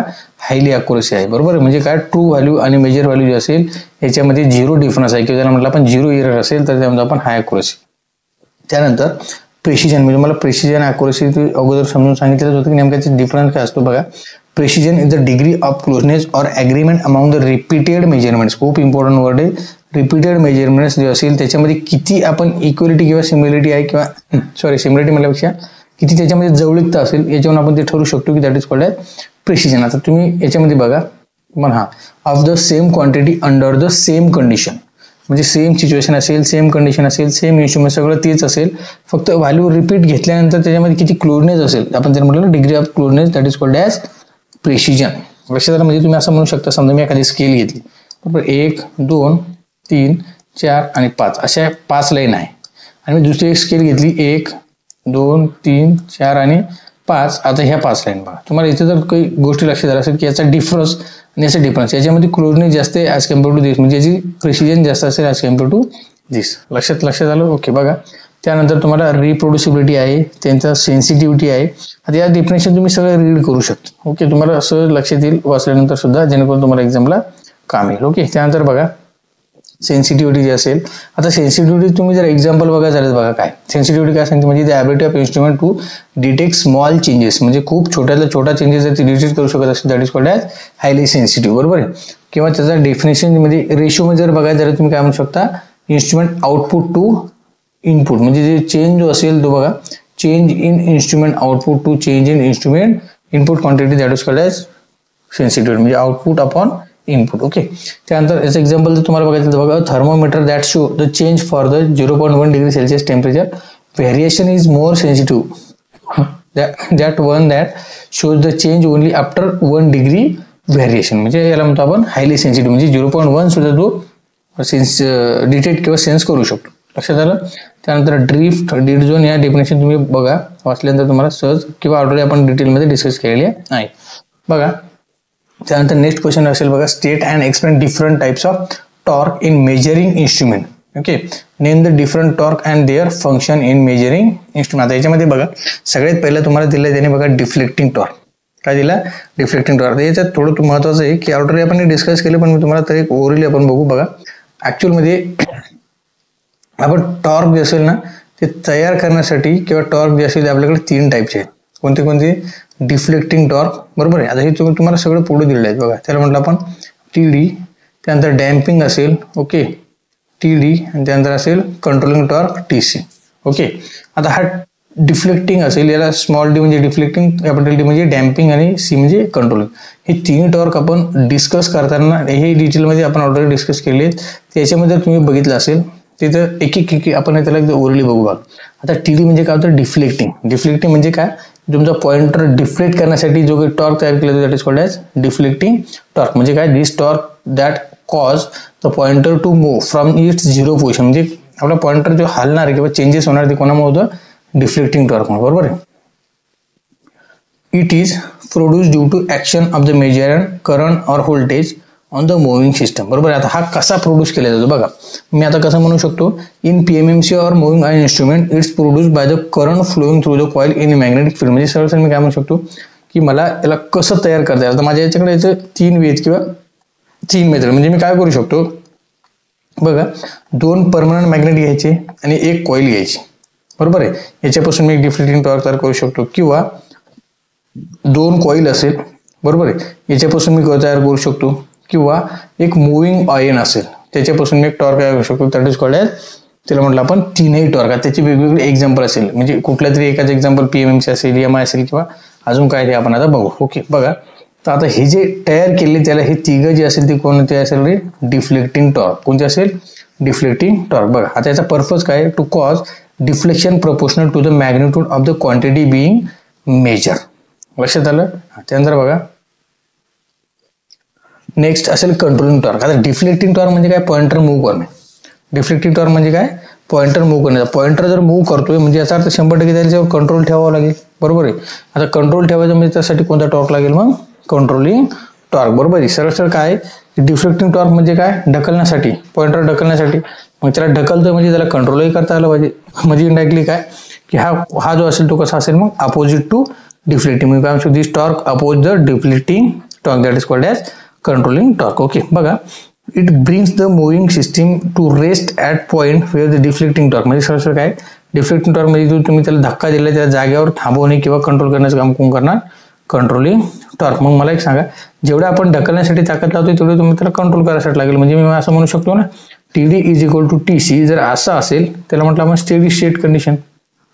हायली ॲक्युरसी आहे. बरोबर आहे. म्हणजे काय ट्रू व्हॅल्यू आणि मेजर व्हॅल्यू जे असेल याच्यामध्ये 0 डिफरन्स आहे किंवा त्याला म्हटलं आपण 0 एरर असेल तर त्यामध्ये आपण हाय ॲक्युरसी. त्यानंतर प्रेसिजन, म्हणजे मला प्रेसिजन ॲक्युरसी अगोदर समजून सांगितलं होतं की नेमक्याचे डिफरन्स काय असतो. बघा precision is the degree of closeness or agreement among the repeated measurements. खूप इम्पॉर्टंट वर्ड आहे. रिपीटेड मेजरमेंट्स जे असेल त्याच्यामध्ये किती आपण इक्वलिटी किंवा सिमिलरिटी आहे किंवा सिमिलरिटी म्हणल्यापेक्षा किती त्याच्यामध्ये जवळीकता असेल याच्यावरून आपण ते ठरवू शकतो की that is called as precision. आता तुम्ही याच्यामध्ये बघा पण of the same quantity under the same condition, म्हणजे सेम सिच्युएशन असेल, सेम कंडिशन असेल, सेम इन्स्ट्रुमेंट सगळं तेच असेल, फक्त व्हॅल्यू रिपीट घेतल्यानंतर त्याच्यामध्ये किती क्लोजनेस असेल आपण जर म्हटलं degree of closeness that is called as precision. लक्षात आलं. म्हणजे तुम्ही असं म्हणू शकता, समजा मी एखादी स्केल घेतली, बरोबर 1 2 3 4 आणि 5 अशा 5 लाईन आहे आणि मी दुसरी एक स्केल घेतली 1 2 3 4 आणि 5. आता ह्या 5 लाईन बघा, तुम्हाला इथे जर काही गोष्टी लक्षात आल्या असेल की याचा डिफरन्स आणि याचा डिफरन्स याच्यामध्ये क्लोजनेस जास्त आहे ॲज कम्पेअर टू दिस, म्हणजे याची प्रेसिजन जास्त असेल ॲज कम्पेअर टू दिस. लक्षात आलं. ओके, बघा त्यानंतर तुम्हाला रिप्रोड्युसिबिलिटी आहे, त्यांचा सेन्सिटिव्हिटी आहे. आता या डेफिनेशन तुम्ही सगळं रीड करू शकता. ओके, तुम्हाला असं लक्षात येईल वाचल्यानंतर सुद्धा, जेणेकरून तुम्हाला एक्झामला काम येईल. ओके, त्यानंतर बघा सेन्सिटिव्हिटी जी असेल, आता सेन्सिटिव्हिटी तुम्ही जर एक्झाम्पल बघा झालं बघा काय सेन्सिटिव्हिटी काय सांगते, म्हणजे the ability of instrument to detect small changes, म्हणजे खूप छोट्यातला छोटा चेंजेस जर ती डिटेक्ट करू शकत असेल that is called as highly sensitive, बरोबर आहे. किंवा त्याचा डेफिनेशन म्हणजे रेशोमध्ये जर बघायचं झालं तुम्ही काय म्हणू शकता, इन्स्ट्रुमेंट आउटपुट टू इनपुट, म्हणजे जे चेंज जो असेल तो बघा change in instrument output to change in instrument input quantity that is called as sensitivity, म्हणजे आउटपुट अपॉन इनपुट. ओके, त्यानंतर याचं एक्झाम्पल जर तुम्हाला बघायचं तर बघा thermometer that show the change for the 0.1 degree celsius temperature variation is more sensitive that one that shows the change only after 1 degree variation, म्हणजे याला म्हणतो आपण हायली सेन्सिटिव्ह, म्हणजे 0.1 सुद्धा तो डिटेक्ट किंवा सेन्स करू शकतो. लक्षात आलं. त्यानंतर ड्रिफ्ट डेड झोन या डेफिनेशन तुम्ही बघा वाचल्यानंतर तुम्हाला सहज किंवा ऑलरेडी आपण डिटेलमध्ये डिस्कस केलेली आहे बघा. त्यानंतर नेक्स्ट क्वेश्चन असेल बघा, state and explain different types of torque in measuring instrument. Okay, name the different torque and their function in measuring instrument. आता याच्यामध्ये बघा सगळ्यात पहिलं तुम्हाला दिलं त्याने बघा डिफ्लेक्टिंग टॉर्क. काय दिला, डिफ्लेक्टिंग टॉर्क. याच्यात थोडं महत्वाचं आहे की ऑलरेडी आपण डिस्कस केलं, पण मी तुम्हाला तरी ओव्हरऑल आपण बघू बघा. ऍक्च्युअलमध्ये आपण टॉर्क जे असेल ना ते तयार करण्यासाठी किंवा टॉर्क जे असेल आपल्याकडे 3 टाईपचे आहेत. कोणते कोणते, डिफ्लेक्टिंग टॉर्क, बरोबर आहे. आता हे तुम्हाला सगळं पुढे दिलेलं आहे बघा. त्याला म्हटलं आपण TD, त्यानंतर डॅम्पिंग असेल, ओके TD, आणि त्यानंतर असेल कंट्रोलिंग टॉर्क TC. ओके, आता हा डिफ्लेक्टिंग असेल, याला स्मॉल डी म्हणजे डिफ्लेक्टिंग, कॅपिटल डी म्हणजे डॅम्पिंग आणि C म्हणजे कंट्रोलिंग. हे 3 टॉर्क आपण डिस्कस करताना हे डिटेलमध्ये आपण ऑलरेडी डिस्कस केले. त्याच्यामध्ये तुम्ही बघितलं असेल तिथं एक एक आपण त्याला एकदा ओरली बघू बघा. आता TD म्हणजे काय होतं, डिफ्लेक्टिंग. डिफ्लेक्टिंग म्हणजे काय, तुमचा पॉइंटर डिफ्लेक्ट करण्यासाठी जो काही टॉर्क तयार केला जातो that is called as deflecting torque. म्हणजे काय, this torque that cause the pointer to move from its 0 position, म्हणजे आपला पॉइंटर जो हलणार किंवा चेंजेस होणार ते कोणामुळे होतं, डिफ्लेक्टिंग टॉर्क म्हणून, बरोबर आहे. It is produce due to action of the measure current or voltage on the moving system. बरोबर आहे. आता हा कसा प्रोड्यूस केला जातो बघा, मी आता कसं म्हणू शकतो, in PMMC or moving iron instrument its produce by the current flowing through the coil in magnetic field. म्हणजे सरळ मी काय म्हणू शकतो की मला याला कसं तयार करता येईल. तर माझ्या याच्याकडे याचं 3 वेज किंवा 3 मेथड. म्हणजे मी काय करू शकतो बघा, 2 परमनंट मॅग्नेट घ्यायचे आणि 1 कॉइल घ्यायची, बरोबर आहे. याच्यापासून मी एक डिफ्लेक्टिंग टॉर्क तयार करू शकतो, किंवा 2 कॉइल असेल, बरोबर आहे, याच्यापासून मी तयार करू शकतो, किंवा एक मुव्हिंग आयर्न असेल त्याच्यापासून मी एक टॉर्क तयार करू शकतो दॅट इज कॉल्ड ॲज, त्याला म्हटलं आपण 3ही टॉर्क. त्याचे वेगवेगळे एक्झाम्पल असेल, म्हणजे कुठल्या तरी एकाच एक्झाम्पल PMMC असेल, EMI असेल, किंवा अजून काय ते आपण आता बघू. ओके बघा, तर आता हे जे तयार केले त्याला हे 3 जे असेल ते कोणते असेल रे, डिफ्लेक्टिंग टॉर्क. कोणते असेल, डिफ्लेक्टिंग टॉर्क. बघा आता याचा पर्पज काय, to cause deflection proportional to the magnitude of the quantity being measure. लक्षात आलं. त्यानंतर बघा नेक्स्ट असेल कंट्रोलिंग टॉर्क. आता डिफ्लेक्टिंग टॉर्क म्हणजे काय, पॉइंटर मूव्ह करणे. डिफ्लेक्टिंग टॉर्क म्हणजे काय, पॉइंटर मूव्ह करणे. पॉइंटर जर मूव्ह करतोय म्हणजे याचा अर्थ 100% त्याच्यावर कंट्रोल ठेवावा लागेल, बरोबर आहे. आता कंट्रोल ठेवायचं म्हणजे त्यासाठी कोणता टॉर्क लागेल, मग कंट्रोलिंग टॉर्क, बरोबर आहे. सरळ काय डिफ्लेक्टिंग टॉर्क म्हणजे काय, ढकलण्यासाठी, पॉइंटर ढकलण्यासाठी. मग त्याला ढकलतोय म्हणजे त्याला कंट्रोलही करता आलं पाहिजे. म्हणजे इनडायरेक्टली काय की हा जो असेल तो कसा असेल, मग अपोजिट टू डिफ्लेक्टिंग. म्हणजे काय म्हणतो, this torque oppose the deflecting torque that is called as controlling torque. Okay बघा, it brings the moving system to rest at point where the deflecting torque. म्हणजे सरळ काय, डिफ्लेक्टिंग टॉर्क म्हणजे तुम्ही त्याला धक्का दिला त्याला जागेवर थांबवणे किंवा कंट्रोल करण्याचं काम कोण करणार, कंट्रोलिंग टॉर्क. मग मला एक सांगा, जेवढं आपण ढकलण्यासाठी ताकद लावतो तेवढे तुम्ही त्याला कंट्रोल करायसाठी लागेल. म्हणजे मी असं म्हणू शकतो ना, TD is equal to TC. जर असं असेल त्याला म्हटलं आपण steady state condition.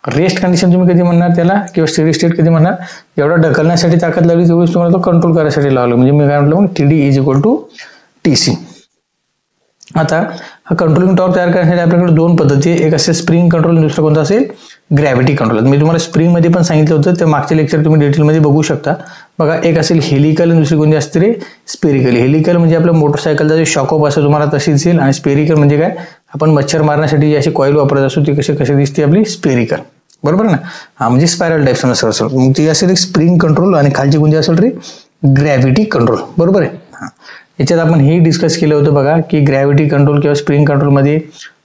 Rest condition तुम्ही कधी म्हणणार त्याला, किंवा स्टेडी स्टेट कधी म्हणणार, जेवढा ढकलण्यासाठी ताकद लावली तेवढीच तुम्हाला तो कंट्रोल करायसाठी लावलं. म्हणजे मी काय म्हटलं, मग TD is equal to TC. आता हा कंट्रोलिंग टॉर्क तयार करण्यासाठी आपल्याकडे 2 पद्धती, एक असेल स्प्रिंग कंट्रोल, दुसरं कोणतं असेल ग्रॅव्हिटी कंट्रोल. मी तुम्हाला स्प्रिंग मध्ये पण सांगितलं होतं, ते मागचे लेक्चर तुम्ही डिटेलमध्ये बघू शकता. बघा, एक असेल हेलिकल आणि दुसरी कोणती असते रे, स्पेरिकल. हेलिकल म्हणजे आपल्या मोटरसायकलचा जे शॉकअप असतो तुम्हाला तशीच येईल, आणि स्पेरिकल म्हणजे काय, आपण मच्छर मारण्यासाठी अशी कॉईल वापरत असतो ती कशी दिसते आपली, स्पेरिकल, बरोबर ना. हा म्हणजे स्पायरल टाईप समजा असेल. मग ती असेल स्प्रिंग कंट्रोल, आणि खालची कोणती असेल रे, ग्रॅव्हिटी कंट्रोल, बरोबर आहे. हा, याच्यात आपण हे डिस्कस केलं होतं बघा की ग्रॅव्हिटी कंट्रोल किंवा स्प्रिंग कंट्रोलमध्ये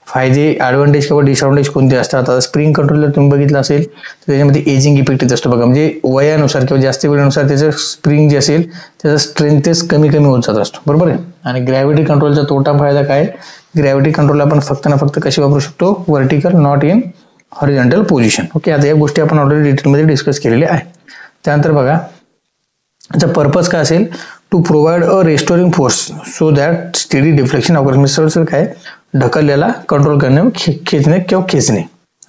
फायदे, ॲडव्हान्टेज किंवा डिसएडव्हान्टेज कोणते असतात. आता स्प्रिंग कंट्रोल जर तुम्ही बघितलं असेल तर त्याच्यामध्ये एजिंग इफेक्ट येत असतो बघा. म्हणजे वयानुसार किंवा जास्त वेळेनुसार त्याचं स्प्रिंग जे असेल त्याचा स्ट्रेंथच कमी होत जात असतो, बरोबर आहे. आणि ग्रॅव्हिटी कंट्रोलचा तोटा फायदा काय, ग्रॅव्हिटी कंट्रोल आपण फक्त ना फक्त कशी वापरू शकतो, vertical, not in horizontal position. Okay, आता या गोष्टी आपण ऑलरेडी डिटेलमध्ये डिस्कस केलेल्या आहे. त्यानंतर बघा याचा पर्पज काय असेल, to provide a restoring force so that steady deflection occurs. Sir काय, ढकललेला कंट्रोल करणे, खेचणे किंवा खेचणे.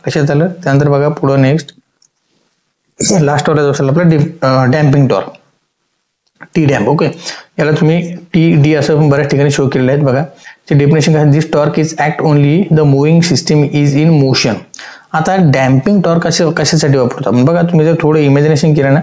लक्षात आलं. त्यानंतर बघा पुढं नेक्स्ट लास्ट वाला जो असेल आपला damping torque, T damp. Okay, याला तुम्ही टी डी असं बऱ्याच ठिकाणी शो केलेले आहेत. बघा ते डेफिनेशन काय, this torque is act only the moving system is in motion. आता डॅम्पिंग टॉर्क कशासाठी वापरतो आपण बघा, तुम्ही जर थोडं इमॅजिनेशन केलं ना,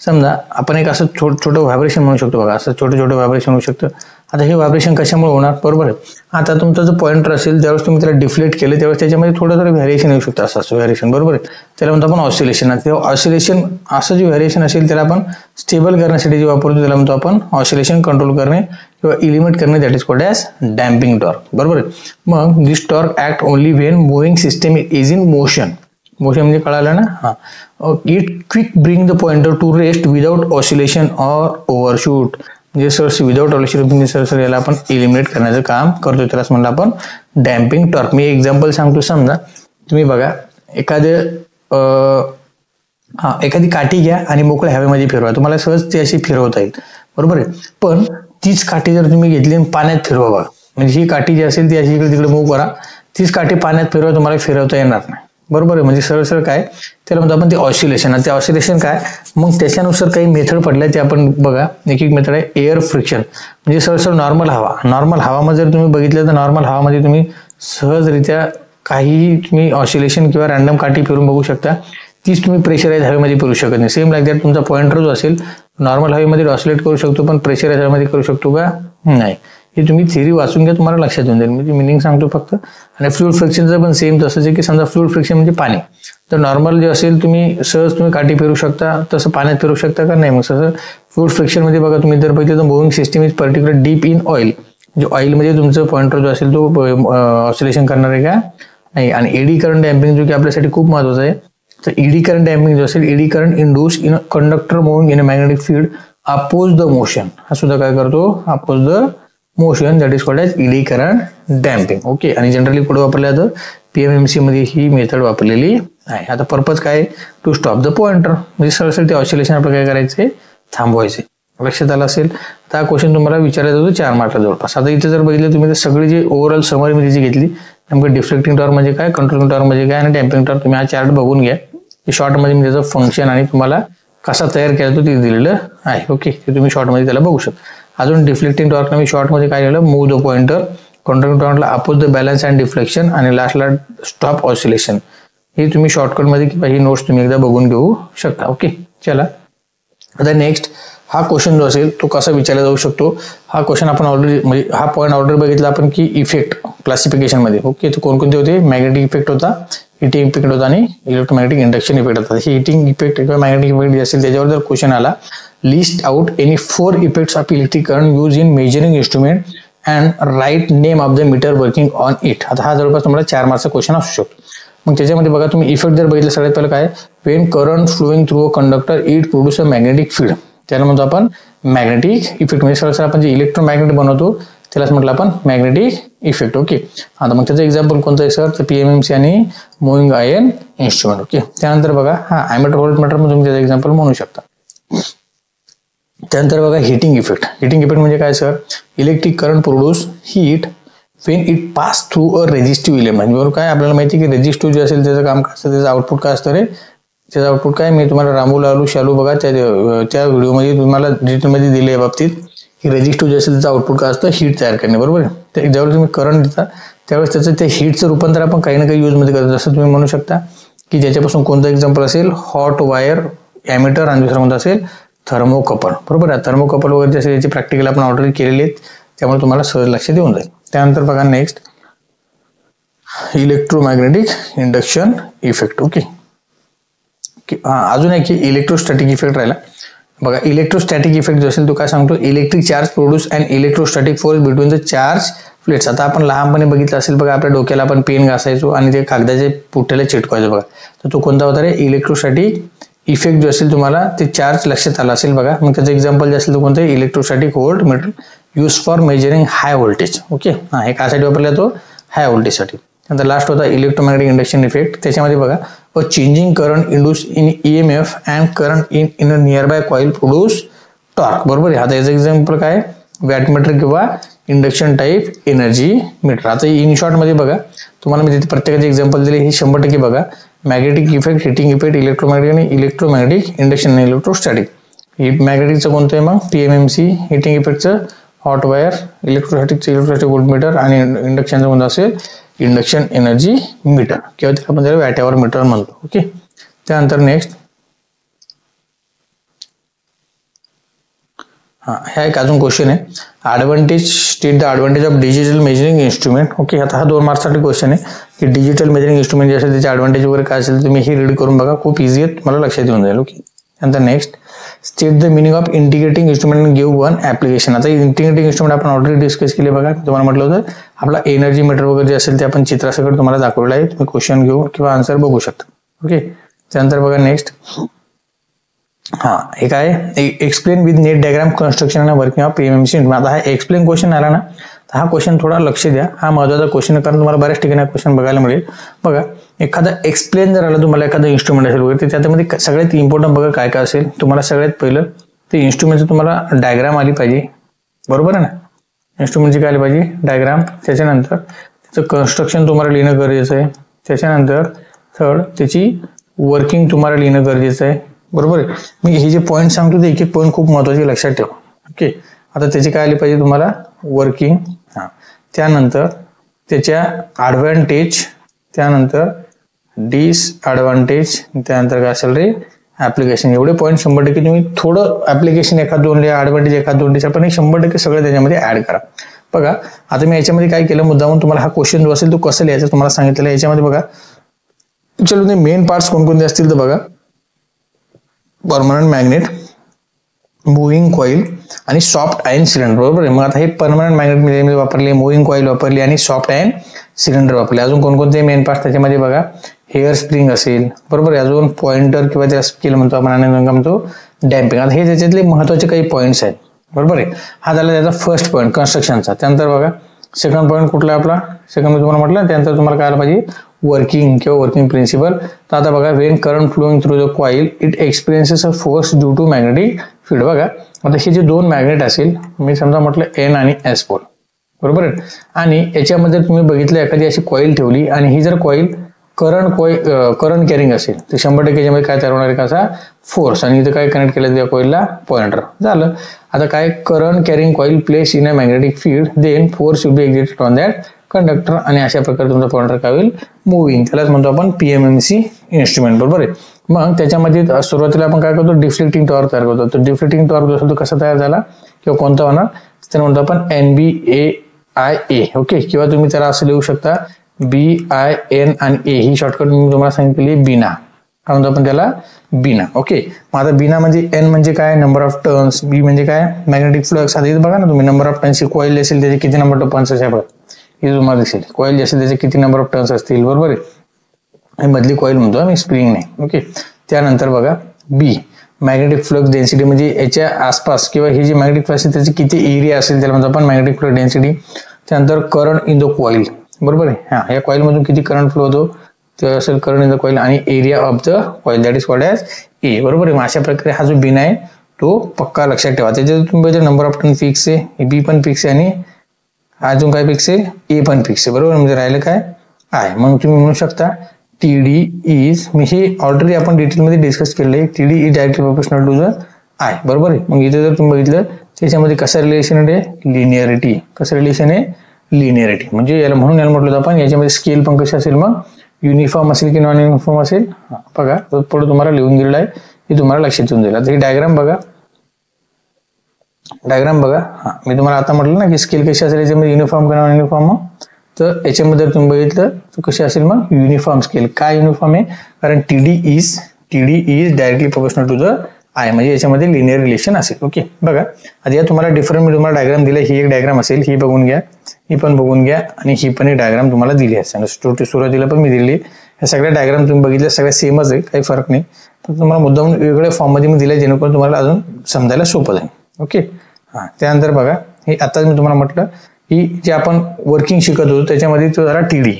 समजा आपण एक असं छोटं व्हायब्रेशन म्हणू शकतो. बघा असं छोटं व्हायब्रेशन होऊ शकतं. आता हे व्हायब्रेशन कशामुळे होणार, बरोबर आहे. आता तुमचा जो पॉइंटर असेल त्यावेळेस तुम्ही त्याला डिफ्लेक्ट केले त्यावेळेस त्याच्यामध्ये थोडं व्हॅरिएशन येऊ शकतं. असं व्हॅरिएशन, बरोबर आहे. त्याला म्हणतो आपण ऑसिलेशन. तेव्हा ऑसिलेशन असं जे व्हॅरिएशन असेल त्याला आपण स्टेबल करण्यासाठी जे वापरतो त्याला म्हणतो आपण ऑसिलेशन कंट्रोल करणे किंवा इलिमिट करणे, that is called as damping torque, बरोबर आहे. मग this torque act only when moving system is in motion. Motion म्हणजे कळालं ना. हां, it quick bring the pointer to rest without oscillation or overshoot. म्हणजे सर विदाउट ऑसिलेशन सर याला आपण इलिमिनेट करण्याचं काम करतो, त्यालाच म्हणलं आपण डॅम्पिंग टॉर्क. मी एक्झाम्पल सांगतो. समजा तुम्ही बघा एखादी काठी घ्या आणि मोकळ्या हवेमध्ये फिरवा, तुम्हाला सहज ती अशी फिरवता येईल, बरोबर आहे. पण तीच काठी जर तुम्ही घेतली आणि पाण्यात फिरवा बघा, म्हणजे ही काठी जी असेल ती अशी इकडे तिकडे मूव्ह करा, तीच काठी पाण्यात फिरवा, तुम्हाला फिरवता येणार नाही, बरोबर आहे. म्हणजे सरळ काय त्याला म्हणतो आपण ते ऑसिलेशन. ते ऑसिलेशन काय, मग त्याच्यानुसार काही मेथड पडल्या ते आपण बघा. एक मेथड आहे एअर फ्रिक्शन, म्हणजे सरळ नॉर्मल हवामध्ये जर तुम्ही बघितलं तर नॉर्मल हवामध्ये तुम्ही सहजरित्या काही तुम्ही ऑसिलेशन किंवा रॅन्डम काठी फिरून बघू शकता. तीच तुम्ही प्रेशराइज हवेमध्ये फिरू शकत नाही. सेम लाईक दॅट तुमचा पॉइंटर जो असेल नॉर्मल हवेमध्ये ऑसिलेट करू शकतो, पण प्रेशराइज हवेमध्ये करू शकतो का, नाही. हे तुम्ही थिअरी वाचून घ्या, तुम्हाला लक्षात येऊन जाईल. म्हणजे मिनिंग सांगतो फक्त. आणि फ्लुइड फ्रिक्शनचं पण सेम तसंच आहे की समजा फ्लुइड फ्रिक्शन म्हणजे पाणी, तर नॉर्मल जे असेल तुम्ही काठी फिरू शकता, तसं पाण्यात फिरू शकता का, नाही. मग तसं फ्लुइड फ्रिक्शन मध्ये बघा तुम्ही जर बघितलं तर moving system is particular deep in oil, म्हणजे ऑइलमध्ये तुमचं पॉइंटर जो असेल तो ऑसिलेशन करणार आहे का, नाही. आणि एडी करंट डॅम्पिंग जो की आपल्यासाठी खूप महत्वाचं आहे, तर एडी करंट डॅम्पिंग जो असेल, eddy current induce in conductor moving in a magnetic field oppose the motion. हा सुद्धा काय करतो, oppose the motion, that is called as eddy current damping. Okay, आणि जनरली पुढे वापरल्या जातं PMMC मध्ये ही मेथड वापरलेली आहे. आता पर्पज काय, टू स्टॉप द पॉइंटर, म्हणजे सरळ ते ऑसिलेशन आपल्याला काय करायचे, थांबवायचे. लक्षात आलं असेल. तर हा क्वेश्चन तुम्हाला विचारायचा होतो 4 मार्कला जवळपास. आता इथे जर बघितलं तुम्ही तर सगळी जी ओव्हरऑल समरीमध्ये जी घेतली, नेमकं डिफ्लेक्टिंग टॉर्क म्हणजे काय, कंट्रोलिंग टॉर्क म्हणजे काय, आणि डॅम्पिंग टॉर्क, तुम्ही हा चार्ट बघून घ्या. शॉर्टमध्ये त्याचं फंक्शन आणि तुम्हाला कसा तयार केला तो ते दिलेलं आहे. ओके, ते तुम्ही शॉर्टमध्ये त्याला बघू शकता. अजून डिफ्लेक्टिंग टॉर्कला मी शॉर्टमध्ये काय केलं, मूव्ह द पॉइंटर, कंट्रोलिंग टॉर्कला oppose the balance and deflection, आणि लास्टला स्टॉप ऑसिलेशन. हे तुम्ही शॉर्टकटमध्ये किंवा ही नोट्स तुम्ही एकदा बघून घेऊ शकता. ओके, चला आता नेक्स्ट हा क्वेश्चन जो असेल तो कसा विचारला जाऊ शकतो. हा क्वेश्चन आपण ऑलरेडी म्हणजे हा पॉईंट ऑलरेडी बघितला आपण की इफेक्ट क्लासिफिकेशन मध्ये. ओके, तर कोणकोणते होते, मॅग्नेटिक इफेक्ट होता, हिटिंग इफेक्ट होता आणि इलेक्ट्रोमॅग्नेटिक इंडक्शन इफेक्ट होता. ही हिटिंग इफेक्ट किंवा मॅग्नेटिक इफेक्ट जे असेल त्याच्यावर जर क्वेश्चन आला, list out any 4 effects of electric current use in measuring instrument and write name of the meter working on it. आता हा जवळपास तुम्हाला 4 मार्क्सचा क्वेश्चन असू शकतो. मग त्याच्यामध्ये बघा तुम्ही इफेक्ट जर बघितलं सगळ्यात पहिलं काय, Wien current flowing through a conductor it produce a magnetic field, त्याला म्हणतो आपण मॅग्नेटिक इफेक्ट. म्हणजे सरळ आपण जे इलेक्ट्रोमॅग्नेट बनवतो त्यालाच म्हटलं आपण मॅग्नेटिक इफेक्ट. ओके, आता मग त्याचं एक्झाम्पल कोणतं आहे सर, तर PMMC आणि मुव्हिंग आयर्न इन्स्ट्रुमेंट. ओके, त्यानंतर बघा ॲमीटर व्होल्टमीटर म्हणून तुम्ही त्याचं एक्झाम्पल म्हणू शकता. त्यानंतर बघा हिटिंग इफेक्ट. हिटिंग इफेक्ट म्हणजे काय sir, electric current produce heat Wien it pass through a resistive element. बरोबर, काय आपल्याला माहिती की रेजिस्टिव्ह जे असेल त्याचं काम काय असतं, त्याचं आउटपुट काय असतं रे, त्याचं आउटपुट काय, मी तुम्हाला रामू लालू शालू बघा त्या व्हिडिओमध्ये तुम्हाला डिटेलमध्ये दिले आहे बाबतीत की रेजिस्टिव्ह जे असेल त्याचं आउटपुट काय असतं, हीट तयार करणे. बरोबर, तर ज्यावेळेस तुम्ही करंट देता त्यावेळेस त्याचं त्या हीटचं रूपांतर आपण काही ना काही यूजमध्ये करतो. जसं तुम्ही म्हणू शकता की ज्याच्यापासून कोणतं एक्झाम्पल असेल, हॉट वायर ॲमीटर, आणि दुसरं कोणतं असेल, थर्मोकपल. बरोबर आहे, थर्मोकपल वगैरे जसे याची प्रॅक्टिकल आपण ऑलरेडी केलेली आहेत, त्यामुळे तुम्हाला सहज लक्षात येऊन जाईल. त्यानंतर बघा next electromagnetic induction effect. Okay, अजून एक इलेक्ट्रोस्टॅटिक इफेक्ट राहिला. बघा इलेक्ट्रोस्टॅटिक इफेक्ट जो असेल तो काय सांगतो, electric charge produce and electrostatic force between the charge plates. आता आपण लहानपणी बघितलं असेल बघा, आपल्या डोक्याला आपण पेन घासायचो आणि ते कागदाचे पुठ्याला चिटकवायचो बघा, तर तो कोणता होता रे, इलेक्ट्रोस्टॅटिक इफेक्ट जो असेल तुम्हाला ते चार्ज लक्षात आला असेल बघा. मग त्याचं एक्झाम्पल जे असेल तो कोणतं, electrostatic volt meter use for measuring high voltage. Okay, हां हे कासाठी वापरला तो हाय व्होल्टेजसाठी. नंतर लास्ट होता इलेक्ट्रोमॅग्नेटिक इंडक्शन इफेक्ट. त्याच्यामध्ये बघा अ changing current induce in EMF and current in a near by coil produce torque. बरोबर आहे. आता याचं एक्झाम्पल काय, वॅटमीटर किंवा इंडक्शन टाईप एनर्जी मीटर. आता इन शॉर्ट मध्ये बघा तुम्हाला मी तिथे प्रत्येकाचे एक्झाम्पल दिले, हे 100% बघा. Magnetic effect, heating effect, electromagnetic आणि इलेक्ट्रोमॅग्नेटिक इंडक्शन आणि इलेक्ट्रोस्टॅटिक. मॅग्नेटिकचं कोणतं आहे मग TMMC, हिटिंग इफेक्टचं हॉट वायर, इलेक्ट्रोस्टॅटिकचं इलेक्ट्रोस्टॅटिक व्होल्टमीटर आणि इंडक्शनचं कोणतं असेल इंडक्शन एनर्जी मीटर किंवा आपण त्याला वॅटॅवर मीटर म्हणतो. ओके, त्यानंतर नेक्स्ट हा एक अजून क्वेश्चन आहे. Advantage, state the advantage of digital measuring instrument. Okay, आता हा 2 मार्क्ससाठी क्वेश्चन आहे की डिजिटल मेजरिंग इन्स्ट्रुमेंट जे असेल त्याचे ॲडव्हान्टेज वगैरे काय असेल तुम्ही हे रीड करून बघा, खूप इझी आहे, तुम्हाला लक्षात येऊन जाईल. ओके, त्यानंतर next state the meaning of integrating instrument and give one application. आता इंटिग्रेटिंग इन्स्ट्रुमेंट आपण ऑलरेडी डिस्कस केले बघा. तुम्हाला म्हटलं होतं आपला एनर्जी मीटर वगैरे जे असेल ते आपण चित्रासकट तुम्हाला दाखवलं आहे, तुम्ही क्वेश्चन घेऊ किंवा आन्सर बघू शकता. ओके, त्यानंतर बघा नेक्स्ट हा हे काय explain with net diagram construction आणि वर्किंग ऑफ PMMC. आता हा एक्सप्लेन क्वेश्चन आला ना, तर हा क्वेश्चन थोडा लक्ष द्या, हा महत्वाचा क्वेश्चन आहे, कारण तुम्हाला बऱ्याच ठिकाणी क्वेश्चन बघायला मिळेल. बघा एखादा एक्सप्लेन जर आला तुम्हाला एखादं इन्स्ट्रुमेंट असेल वगैरे, तर त्यामध्ये सगळ्यात इम्पॉर्टंट बघा काय काय असेल. तुम्हाला सगळ्यात पहिलं ते इन्स्ट्रुमेंटचं तुम्हाला डायग्राम आली पाहिजे. बरोबर आहे ना, इन्स्ट्रुमेंटची काय आली पाहिजे डायग्राम. त्याच्यानंतर त्याचं कन्स्ट्रक्शन तुम्हाला लिहिणं गरजेचं आहे. त्याच्यानंतर थर्ड त्याची वर्किंग तुम्हाला लिहिणं गरजेचं आहे. बरोबर आहे. मी हे जे पॉईंट सांगतो ते एक एक पॉईंट खूप महत्वाचे लक्षात ठेवा. ओके, आता त्याची काय आली पाहिजे तुम्हाला वर्किंग, त्यानंतर त्याच्या ॲडव्हान्टेज, त्यानंतर डिसॲडव्हान्टेज, त्यानंतर काय असेल रे ॲप्लिकेशन. एवढे पॉईंट 100% तुम्ही थोडं ॲप्लिकेशन एखाद दोन लिहा, ॲडव्हान्टेज एखाद दोन लिहा, पण हे 100% सगळं त्याच्यामध्ये ऍड करा. बघा आता मी याच्यामध्ये काय केलं, मुद्दामून तुम्हाला हा क्वेश्चन जो असेल तो कसं लिहायचा तुम्हाला सांगितलेलं. याच्यामध्ये बघा चलो ते मेन पार्ट्स कोणकोणते असतील तर बघा परमनंट मॅग्नेट, मुव्हिंग कॉईल आणि सॉफ्ट आयर्न सिलेंडर. बरोबर आहे. मग आता हे परमनंट मॅग्नेट वापरले, मुव्हिंग कॉईल वापरली आणि सॉफ्ट आयर्न सिलेंडर वापरले. अजून कोणकोणते मेन पार्ट त्याच्यामध्ये बघा हेअर स्प्रिंग असेल. बरोबर आहे. अजून पॉइंटर किंवा त्याला स्केल म्हणतो आपण आणि म्हणतो डॅम्पिंग. आता हे त्याच्यातले महत्वाचे काही पॉईंट्स आहेत. बरोबर आहे. हा झाला त्याचा फर्स्ट पॉईंट कन्स्ट्रक्शनचा. त्यानंतर बघा सेकंड पॉईंट कुठला आपला, सेकंड तुम्हाला म्हटलं, त्यानंतर तुम्हाला काय आलं पाहिजे वर्किंग किंवा वर्किंग प्रिन्सिपल. तर आता बघा when current flowing through the coil it experiences a force due to magnetic field. बघा आता हे जे दोन मॅग्नेट असेल, मी समजा म्हटलं N आणि S पोल. बरोबर आहे. आणि याच्यामध्ये तुम्ही बघितलं एखादी अशी कॉईल ठेवली आणि ही जर कॉईल करंट कॅरिंग असेल तर 100% याच्यामध्ये काय तयार होणार आहे कसा फोर्स. आणि इथं काय कनेक्ट केलं त्या कॉईलला पॉइंटर झालं. आता काय current carrying coil place in a magnetic field then force will be excited on that conductor. आणि अशा प्रकारे तुमचा पॉइंटर काय होईल मुव्हिंग. त्यालाच म्हणतो आपण PMMC इन्स्ट्रुमेंट. बरोबर आहे. मग त्याच्यामध्ये सुरुवातीला आपण काय करतो डिफ्लेक्टिंग टॉर्क तयार करतो. तर डिफ्लेक्टिंग टॉर्क जो असतो तो कसा तयार झाला किंवा कोणता होणार त्याला म्हणतो आपण NBAIA. ओके, किंवा तुम्ही त्याला असं लिहू शकता BIN आणि A ही शॉर्टकट मी तुम्हाला सांगितलेली बीना. काय म्हणतो आपण त्याला बीना. ओके, मग आता बीना म्हणजे N म्हणजे काय नंबर ऑफ टर्न्स, B म्हणजे काय मॅग्नेटिक फ्लक्स. आता इथे बघा ना तुम्ही नंबर ऑफ टर्न्स कॉईल असेल त्याचे किती नंबर ऑफ टर्न्स असेल हे तुम्हाला दिसेल. कॉईल असेल त्याचे किती नंबर ऑफ टर्न्स असतील. बरोबर आहे. मधली कॉईल म्हणतो मी स्प्रिंग नाही. ओके, त्यानंतर बघा B मॅग्नेटिक फ्लक्स डेन्सिटी म्हणजे याच्या आसपास किंवा हे जे मॅग्नेटिक फ्लक्स त्याची किती एरिया असेल त्याला म्हणतो आपण मॅग्नेटिक फ्लक्स डेन्सिटी. त्यानंतर करंट इन द कॉईल. बरोबर आहे. हा या कॉईल मधून किती करंट फ्लो होतो ते असेल करंट इन द कॉईल आणि area of the coil that is called as A. बरोबर आहे. अशा प्रकारे हा जो बीन आहे तो पक्का लक्षात ठेवा. त्याच्यात तुम्ही नंबर ऑफ टर्न फिक्स आहे, B पण फिक्स आहे आणि अजून काय फिक्स आहे A पण फिक्स आहे. बरोबर. म्हणजे राहिलं काय आहे. मग तुम्ही म्हणू शकता TD इज, मी हे ऑलरेडी आपण डिटेलमध्ये डिस्कस केलं आहे, TD is directly proportional to the I. बरोबर आहे. मग इथे जर तुम्ही बघितलं त्याच्यामध्ये कसं रिलेशन आहे लिनियरिटी. कसं रिलेशन आहे लिनियरिटी. म्हणजे याला म्हणून याला म्हटलं आपण याच्यामध्ये स्केल पण कशी असेल मग युनिफॉर्म असेल की नॉन युनिफॉर्म असेल. बघा पुढे तुम्हाला लिहून दिलेलं आहे हे तुम्हाला लक्षात येऊन जाईल. आता ही डायग्राम बघा, डायग्राम बघा. मी तुम्हाला आता म्हटलं ना की स्केल कशी असेल याच्यामध्ये युनिफॉर्म का नॉन युनिफॉर्म. तर याच्यामध्ये तुम्ही बघितलं तर कशी असेल मग युनिफॉर्म स्केल. काय युनिफॉर्म आहे कारण TD is directly proportional to the I म्हणजे याच्यामध्ये लिनियर रिलेशन असेल. ओके, बघा आता या तुम्हाला डिफरंट मी तुम्हाला डायग्राम दिला. ही एक डायग्राम असेल, ही बघून घ्या, ही पण बघून घ्या आणि ही पण एक डायग्राम तुम्हाला दिली आहे. सुरुवातीला पण मी दिली. या सगळ्या डायग्राम तुम्ही बघितल्या सगळ्या सेमच आहे, काही फरक नाही. पण तुम्हाला मुद्दाम वेगवेगळ्या फॉर्म मध्ये मी दिले जेणेकरून तुम्हाला अजून समजायला सोपं जाईल. ओके, त्यानंतर बघा हे आता मी तुम्हाला म्हटलं की जे आपण वर्किंग शिकत होतो त्याच्यामध्ये तो झाला टीडी.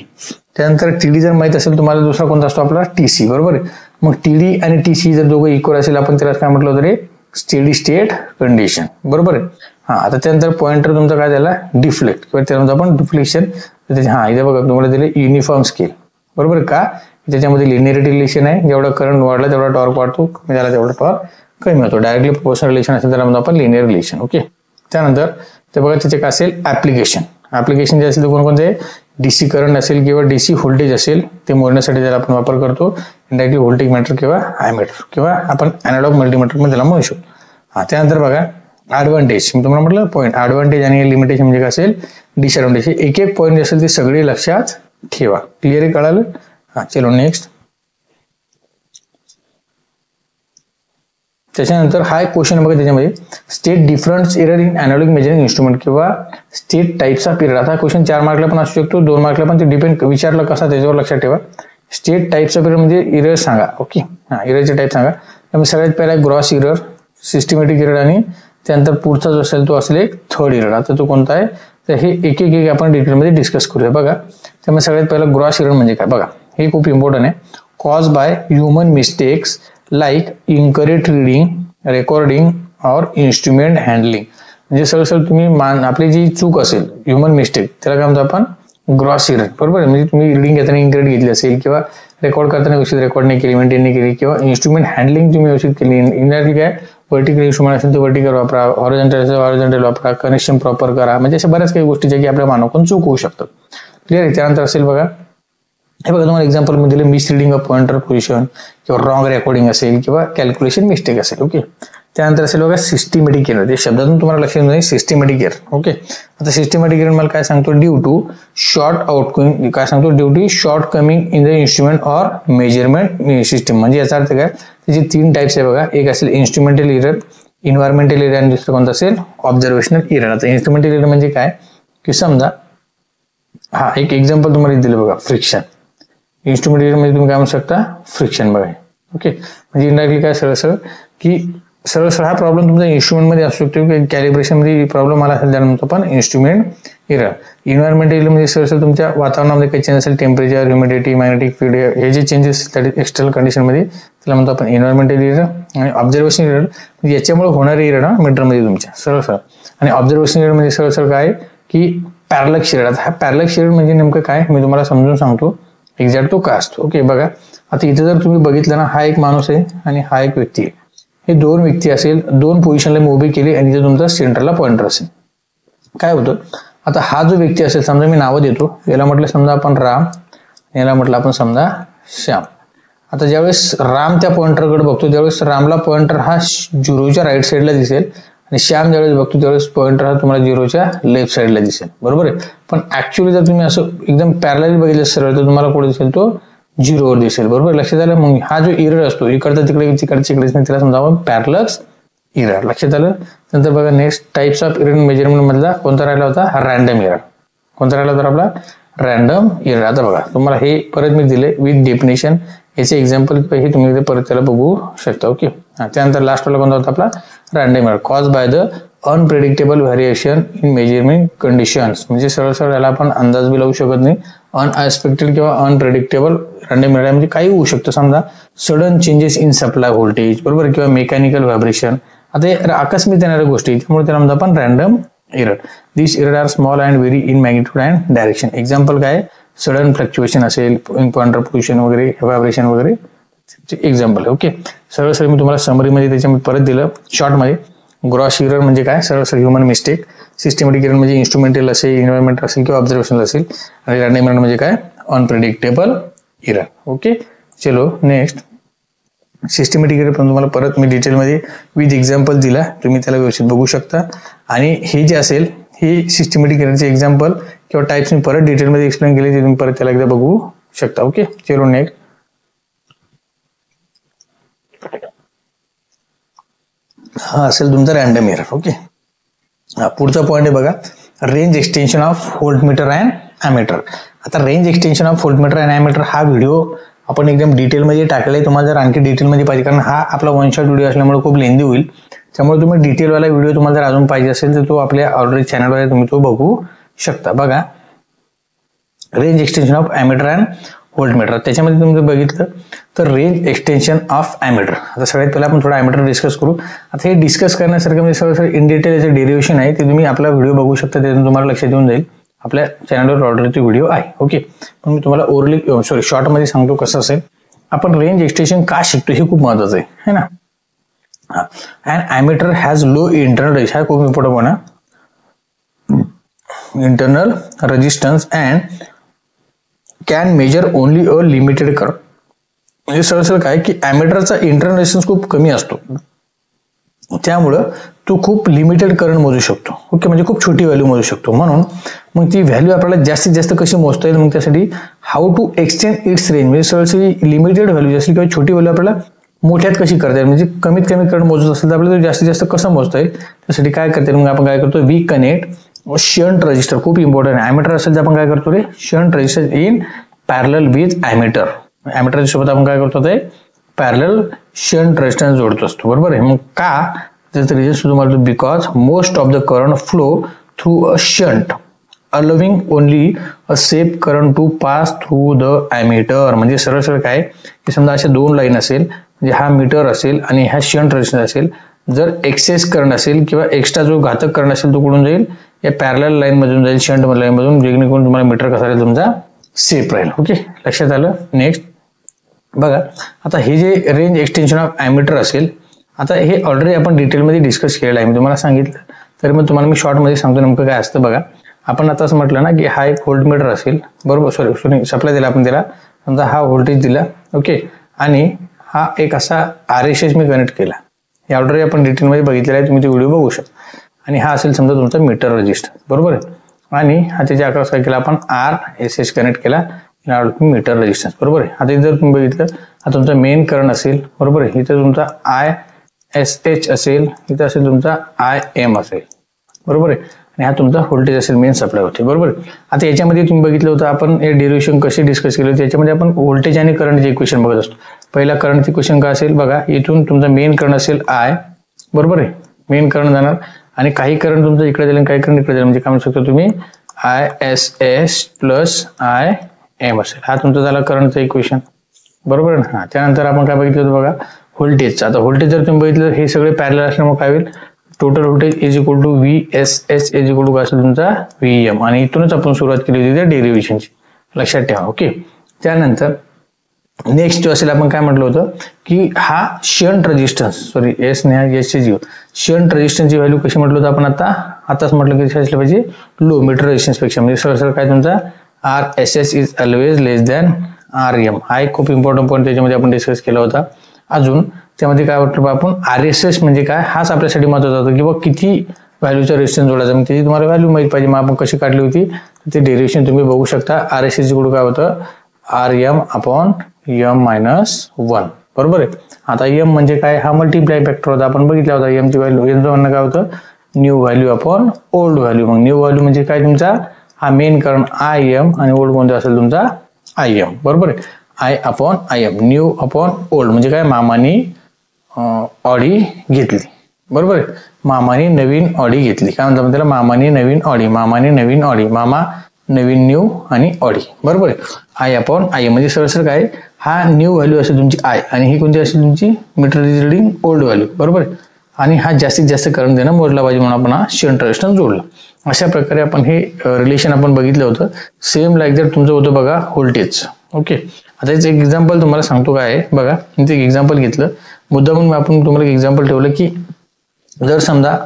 त्यानंतर टीडी जर माहित असेल तुम्हाला दुसरा कोणता असतो आपला टीसी, बरोबर आहे. मग टीडी आणि टीसी जर दोघं इक्वल असेल आपण त्याला काय म्हटलं होतं, स्टेडी स्टेट कंडिशन, बरोबर आहे. आता त्यानंतर पॉइंटर तुमचा काय झाला डिफ्लेक्ट किंवा त्यानंतर आपण डिफ्लेक्शन. इथे बघा तुम्हाला दिले युनिफॉर्म स्केल, बरोबर का. त्याच्यामध्ये लिनिअरिटी रिलेशन आहे, जेवढा करंट वाढला तेवढा टॉर्क वाढतो, कमी झाला तेवढा टॉर्क कमी होतो. डायरेक्टली प्रोपोर्शनल रिलेशन असेल त्याला म्हणतो आपण लिनिअर रिलेशन. ओके. त्यानंतर ते बघा त्याचे काय असेल ऍप्लिकेशन जे असेल ते कोणकोणते, डीसी करंट असेल किंवा डीसी व्होल्टेज असेल ते मोजण्यासाठी त्याला आपण वापर करतो इंडायरेक्टली व्होल्टेज मीटर किंवा आयमीटर किंवा आपण अॅनालॉग मल्टीमीटर मध्ये त्याला म्हणू शकतो. त्यानंतर बघा ऍडव्हान्टेज, मी तुम्हाला म्हटलं पॉईंट ऍडव्हान्टेज आणि लिमिटेशन म्हणजे काय असेल डिसएडव्हान्टेज. एक एक पॉईंट जे असेल ते सगळे लक्षात ठेवा. क्लिअर आहे, कळालं. चलो नेक्स्ट. त्याच्यानंतर हा एक क्वेश्चन बघा त्याच्यामध्ये state difference error in analog measuring instrument किंवा स्टेट टाइप्स ऑफ एरर. आता क्वेश्चन 4 मार्कला पण असू शकतो, 2 मार्कला पण, ते डिपेंड विचारलं कसा त्याच्यावर लक्षात ठेवा. स्टेट टाइप्स ऑफ एरर म्हणजे एरर सांगा. ओके. एररचे टाइप सांगा. त्यामुळे सगळ्यात पहिला ग्रॉस एरर, सिस्टमॅटिक एरर आणि त्यानंतर पुढचा जो असेल तो असेल एक थर्ड एरर. आता तो कोणता आहे तर हे एक एक आपण डिटेलमध्ये डिस्कस करूया. बघा त्यामुळे सगळ्यात पहिला ग्रॉस एरर म्हणजे काय बघा, हे खूप इम्पॉर्टंट आहे. Cause by human mistakes like incorrect reading, recording और इन्स्ट्रुमेंट हँडलिंग. म्हणजे सरळ तुम्ही आपली जी चूक असेल ह्युमन मिस्टेक त्याला काय म्हणतो आपण ग्रॉस एरर, बरोबर. म्हणजे तुम्ही रीडिंग घेताना इनकरेक्ट घेतली असेल किंवा रेकॉर्ड करताना व्यवस्थित रेकॉर्ड नाही केली, मेंटेन नाही केली किंवा इन्स्ट्रुमेंट हँडलिंग तुम्ही व्यवस्थित केली. इनडायरेक्टली काय व्हर्टिकल इन्स्ट्रुमेंट असेल तर व्हर्टिकल वापरा, हॉरिझॉन्टल असेल हॉरिझॉन्टल वापरा, कनेक्शन प्रॉपर करा. म्हणजे अशा बऱ्याच काही गोष्टी ज्या की आपल्या मानवाकडून चूक होऊ शकतात. क्लिअर आहे. त्यानंतर असेल बघा हे बघा तुम्हाला एक्झाम्पल मी दिले miss reading of pointer position किंवा रॉंग रेकॉर्डिंग असेल किंवा कॅल्क्युलेशन मिस्टेक असेल. ओके. त्यानंतर असेल बघा सिस्टमॅटिक एरर. ते शब्दातून तुम्हाला लक्षात येईल सिस्टमॅटिक एरर. ओके. आता सिस्टमॅटिक एरर मला काय सांगतो ड्यू टू शॉर्ट आउटगोइंग, काय सांगतो due to shortcoming in the instrument or measurement system. म्हणजे याचा अर्थ काय त्याचे 3 टाइप्स आहे बघा. एक असेल इन्स्ट्रुमेंटल एरर, इन्व्हायरमेंटल एरर आणि दुसरं कोणतं असेल ऑब्झर्वेशनल एरर. आता इन्स्ट्रुमेंटल एरर म्हणजे काय की समजा एक एक्झाम्पल तुम्हाला दिलं बघा फ्रिक्शन. इन्स्ट्रुमेंट एरर म्हणजे तुम्ही काय म्हणू शकता फ्रिक्शन बघा. ओके. म्हणजे इनडायरेक्टली काय सरळ हा प्रॉब्लेम तुमचा इन्स्ट्रुमेंट मध्ये असू शकतो की कॅलिब्रेशन मध्ये प्रॉब्लेम आला असेल त्यानंतर पण इन्स्ट्रुमेंट एरर. इन्व्हायरमेंट एरर म्हणजे सरळ तुमच्या वातावरणामध्ये काही चेंज असेल, टेम्परेचर, ह्युमिडिटी, मॅग्नेटिक फील्ड हे जे चेंजेस एक्सटर्नल कंडिशन मध्ये त्याला म्हणतो आपण इन्व्हायरमेंटल एरर. आणि ऑब्झर्वेशन एरर म्हणजे याच्यामुळे होणारे एरर मीटरमध्ये तुमच्या सरळ. आणि ऑब्झर्वेशन एरर म्हणजे सरळ काय की पॅरलक्स एरर. हा पॅरलक्स एरर म्हणजे नेमकं काय मी तुम्हाला समजून सांगतो एक्झॅक्ट तो काय असतो. ओके. बघा आता इथे जर तुम्ही बघितलं ना हा एक माणूस आहे आणि हा एक व्यक्ती आहे. हे 2 व्यक्ती असेल, 2 पोझिशनला मी उभी केली आणि इथे तुमचा सेंटरला पॉइंटर असेल. काय होतं आता हा जो व्यक्ती असेल समजा मी नावं देतो, याला म्हटलं समजा आपण राम, याला म्हटलं आपण समजा श्याम. आता ज्यावेळेस राम त्या पॉइंटरकडे बघतो त्यावेळेस रामला पॉइंटर हा 0च्या राईट साईडला दिसेल आणि श्याम ज्यावेळेस बघतो त्यावेळेस पॉइंटर हा तुम्हाला 0च्या लेफ्ट साईडला दिसेल, बरोबर आहे. पण ऍक्च्युअली जर तुम्ही असं एकदम पॅरलल बघितलं सरळ तर तुम्हाला कुठे दिसेल तो 0वर दिसेल, बरोबर. लक्षात आलं. मग हा जो एरर असतो इकडचा तिकडे तिकडे इकडे त्याला समजा आपण पॅरलक्स एरर. लक्षात आलं. नंतर बघा next types of error measurement मधला कोणता राहिला होता हा रॅन्डम एरर. कोणता राहिला होता आपला रॅन्डम एरर. आता बघा तुम्हाला हे परत मी दिले विथ डेफिनेशन, याचे एक्झाम्पल हे तुम्ही परत त्याला बघू शकता. ओके. त्यानंतर लास्ट वाला कोणता होता आपला random error cause by the unpredictable variation in measurement conditions. म्हणजे सरळ याला आपण अंदाज बी लावू शकत नाही. अनएक्सपेक्टेड किंवा अनप्रेडिक्टेबल रॅन्डम एरर म्हणजे काही होऊ शकतं. समजा sudden changes in supply voltage, बरोबर, किंवा मेकॅनिकल व्हायब्रेशन. आता हे आकस्मिक येणाऱ्या गोष्टी त्यामुळे त्याला म्हणतो आपण random error. This error are small and vary in magnitude and direction. Example काय सडन फ्लक्च्युएशन असेल, पॉइंटर पोझिशन वगैरे, व्हायब्रेशन वगैरे एक्झाम्पल. ओके. सरळ मी तुम्हाला समरीमध्ये त्याच्यामध्ये परत दिलं शॉर्टमध्ये. ग्रॉस एरर म्हणजे काय सरळ ह्युमन मिस्टेक, सिस्टमॅटिक एरर म्हणजे इन्स्ट्रुमेंटल असेल, इन्व्हायरमेंट असेल किंवा ऑब्झर्वेशनल असेल, आणि रॅन्डम एरर म्हणजे काय अनप्रेडिक्टेबल एरर. ओके. चलो नेक्स्ट सिस्टमॅटिक एरर पण तुम्हाला परत मी डिटेलमध्ये विथ एक्झाम्पल दिला, तुम्ही त्याला व्यवस्थित बघू शकता. आणि हे जे असेल हे सिस्टमॅटिक एररचे एक्झाम्पल किंवा टाइप्स मी परत डिटेलमध्ये एक्सप्लेन केले, ते तुम्ही परत त्याला एकदा बघू शकता. ओके. चलो नेक्स्ट हा असेल तुमचा रॅन्डम एरर. ओके. पुढचा पॉईंट आहे बघा range extension of voltmeter and ammeter. आता range extension of voltmeter and ammeter हा व्हिडिओ आपण एकदम डिटेलमध्ये टाकलाय. तुम्हाला जर आणखी डिटेलमध्ये पाहिजे कारण हा आपला वन शॉट व्हिडिओ असल्यामुळे खूप लेंदी होईल, त्यामुळे तुम्ही डिटेलवाला व्हिडिओ तुम्हाला जर अजून पाहिजे असेल तर तो आपल्या ऑलरेडी चॅनलवर तुम्ही तो बघू शकता. बघा, range extension of ammeter and voltmeter. त्याच्यामध्ये तुम्ही बघितलं तर रेंज एक्सटेन्शन ऑफ ॲमीटर. आता सगळ्यात पहिला आपण थोडा ॲमीटर डिस्कस करू. आता हे डिस्कस करण्यासारखं म्हणजे सगळं इन डिटेल याचं डेरिव्हेशन आहे, ते तुम्ही आपला व्हिडिओ बघू शकता, त्यातून तुम्हाला लक्षात येऊन जाईल. आपल्या चॅनलवर ऑलरेडी व्हिडिओ आहे. ओके, पण मी तुम्हाला ओरली शॉर्टमध्ये सांगतो कसं असेल. आपण रेंज एक्सटेन्शन का शिकतो हे खूप महत्वाचं आहे ना. And ammeter has low internal resistance, हा खूप इम्पॉर्टंट पण आहे. Internal resistance and can major only a limited current. म्हणजे सरळ काय की ॲमीटरचा इंटरनल रेजिस्टन्स खूप कमी असतो, त्यामुळं तो खूप लिमिटेड करंट मोजू शकतो. ओके, म्हणजे खूप छोटी व्हॅल्यू मोजू शकतो. म्हणून मग ती व्हॅल्यू आपल्याला जास्तीत जास्त कशी मोजता येईल, मग त्यासाठी how to extend its range. म्हणजे सरळ लिमिटेड व्हॅल्यू असेल किंवा छोटी व्हॅल्यू आपल्याला मोठ्यात कशी करता येईल, म्हणजे कमीत कमी करंट मोजत असेल तर आपल्याला जास्तीत जास्त कसं मोजता येईल, त्यासाठी काय करता येईल. मग आपण काय करतो, वी कनेक्ट शंट रजिस्टर. खूप इम्पॉर्टंट आहे. ॲमीटर असेल तर आपण काय करतो रे, shunt register in parallel with ammeter. Ammeter सोबत आपण काय करतो, ते पॅरलल शंट रेजिस्टन्स जोडतो असतो. बरोबर आहे. मग का, त्याचं रिझन तुम्हाला, because most of the current flow through a shunt allowing only a safe current to pass through the ammeter. म्हणजे सरळ काय की समजा अशा दोन लाईन असेल, म्हणजे हा मीटर असेल आणि हा शंट रेजिस्टन्स असेल. जर एक्सेस करंट असेल किंवा एक्स्ट्रा जो घातक करंट असेल तो कुठून जाईल, या पॅरलल लाईन मधून जाईल, शंट लाईन मधून, जेणेकरून तुम्हाला मीटर कसा राहील, तुमचा सेफ राहील. ओके, लक्षात आलं. नेक्स्ट बघा, आता हे जे रेंज एक्सटेन्शन ऑफ ॲमीटर असेल, आता हे ऑलरेडी आपण डिटेलमध्ये डिस्कस केलेलं आहे, मी तुम्हाला सांगितलं. तर मग तुम्हाला मी शॉर्टमध्ये सांगतो नेमकं काय असतं. बघा, आपण आता असं म्हटलं ना की हा एक व्होल्टमीटर असेल, बरोबर, सॉरी सप्लाय दिला आपण त्याला, समजा हा व्होल्टेज दिला. ओके, आणि हा एक असा RSS मी कनेक्ट केला. हे ऑलरेडी आपण डिटेलमध्ये बघितलेलं आहे, तुम्ही ते व्हिडिओ बघू शकता. आणि हा असेल समजा तुमचा मीटर रजिस्टर, बरोबर आहे. आणि हा त्याच्या अक्रॉस काय केला आपण, RSS कनेक्ट केला, मीटर रेजिस्टन्स, बरोबर आहे. आता जर तुम्ही बघितलं, हा तुमचा मेन करंट असेल, बरोबर आहे. इथं तुमचा ISH असेल, इथं असेल तुमचा IM असेल, बरोबर आहे. आणि हा तुमचा व्होल्टेज असेल, मेन सप्लाय होते, बरोबर आहे. आता याच्यामध्ये तुम्ही बघितलं होतं आपण हे डेरिव्हेशन कसे डिस्कस केले होते. याच्यामध्ये आपण व्होल्टेज आणि करंटचे इक्वेशन बघत असतो. पहिला करंटचे इक्वेशन काय असेल बघा, इथून तुमचा मेन करंट असेल I, बरोबर आहे. मेन करंट जाणार आणि काही करंट तुमचं इकडे जाईल आणि काही करंट इकडे जाईल, म्हणजे काय म्हणू शकतो तुम्ही, ISS प्लस IM असेल. हा तुमचा झाला करंटचा इक्वेशन, बरोबर आहे ना. त्यानंतर आपण काय बघितलं होतं बघा, व्होल्टेजचा. आता व्होल्टेज जर तुम्ही बघितलं, हे सगळे पॅरलल असल्यामुळे काय होईल, total voltage is equal to VSH is equal to काय असेल तुमचा VM. आणि इथूनच आपण सुरुवात केली होती त्या डेरिव्हेशनची, लक्षात ठेवा. ओके, त्यानंतर नेक्स्ट जो असेल, आपण काय म्हटलं होतं की हा शंट रेजिस्टन्स, सॉरी एस नाही एसचे जीव, शंट रेजिस्टन्सची व्हॅल्यू कशी म्हटलं होतं आपण आताच म्हटलं की असलं पाहिजे, लो मीटर रेजिस्टन्स पेक्षा. म्हणजे सरळ काय तुमचा RSS is always less than RM. हा एक खूप इम्पॉर्टंट पॉईंट त्याच्यामध्ये आपण डिस्कस केला होता. अजून त्यामध्ये काय वाटतं आपण, RSS म्हणजे काय, हाच आपल्यासाठी महत्वाचा होता, किंवा किती व्हॅल्यूचा रेजिस्टन्स जोडायचा, मग त्याची तुम्हाला व्हॅल्यू माहित पाहिजे. मग आपण कशी काढली होती ते डेरिव्हेशन तुम्ही बघू शकता. RSS कडून काय होतं, RM अपॉन M-1, बरोबर आहे. आता M म्हणजे काय, हा मल्टिप्लाय फॅक्टर होता, आपण बघितला होता. M ची व्हॅल्यू, यांचं म्हणणं काय होतं, new value upon old value. मग न्यू व्हॅल्यू म्हणजे काय, तुमचा हा मेन करंट IM आणि ओल्ड कोणता असेल तुमचा IM, बरोबर आहे. I upon IM, new upon old म्हणजे काय, मामानी ऑडी घेतली, बरोबर आहे. मामाने नवीन ऑडी घेतली, काय म्हणतात त्याला, मामाने नवीन ऑडी, मामाने नवीन ऑडी, मामा नवीन न्यू आणि ऑडी, बरोबर आहे. I अपॉन IM म्हणजे सरळ काय, हा न्यू व्हॅल्यू असेल तुमची I, आणि ही कोणती असेल तुमची मीटर रिडिंग ओल्ड व्हॅल्यू, बरोबर आहे. आणि हा जास्तीत जास्त करंट देणं मोजला पाहिजे, म्हणून आपण हा शंट रेजिस्टन्स जोडला. अशा प्रकारे आपण हे रिलेशन आपण बघितलं होतं. सेम लाईक जर तुमचं होतं बघा व्होल्टेज. ओके, आता याचं एक एक्झाम्पल तुम्हाला सांगतो काय आहे बघा. मी एक एक्झाम्पल घेतलं, मुद्दा म्हणून आपण तुम्हाला एक एक्झाम्पल ठेवलं की जर समजा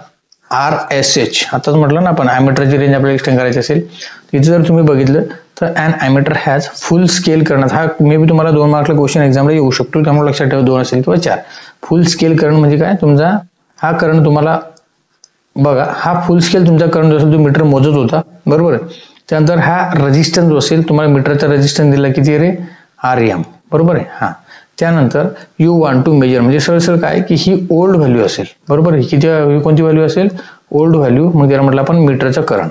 RSH, आताच म्हटलं ना आपण ॲमीटरची रेंज आपल्याला एक्सटेंड करायची असेल, तिथे जर तुम्ही बघितलं तर an ammeter has full scale current. हा मे बी तुम्हाला 2 मार्कला क्वेश्चन एक्झामला येऊ शकतो, त्यामुळे लक्षात ठेवा 2 असेल किंवा 4. फुल स्केल करंट म्हणजे काय, तुमचा हा करंट तुम्हाला बघा, हा फुल स्केल तुमचा करंट जो असेल तो मीटर मोजत होता, बरोबर आहे. त्यानंतर हा रेजिस्टन्स जो असेल, तुम्हाला मीटरचा रेजिस्टन्स दिला किती रे, RM, बरोबर आहे. हा त्यानंतर यू वॉन्ट टू मेजर म्हणजे सरळ काय की ही ओल्ड व्हॅल्यू असेल, बरोबर आहे. किती कोणती व्हॅल्यू असेल, ओल्ड व्हॅल्यू, मग त्याला म्हटलं आपण मीटरचा करंट.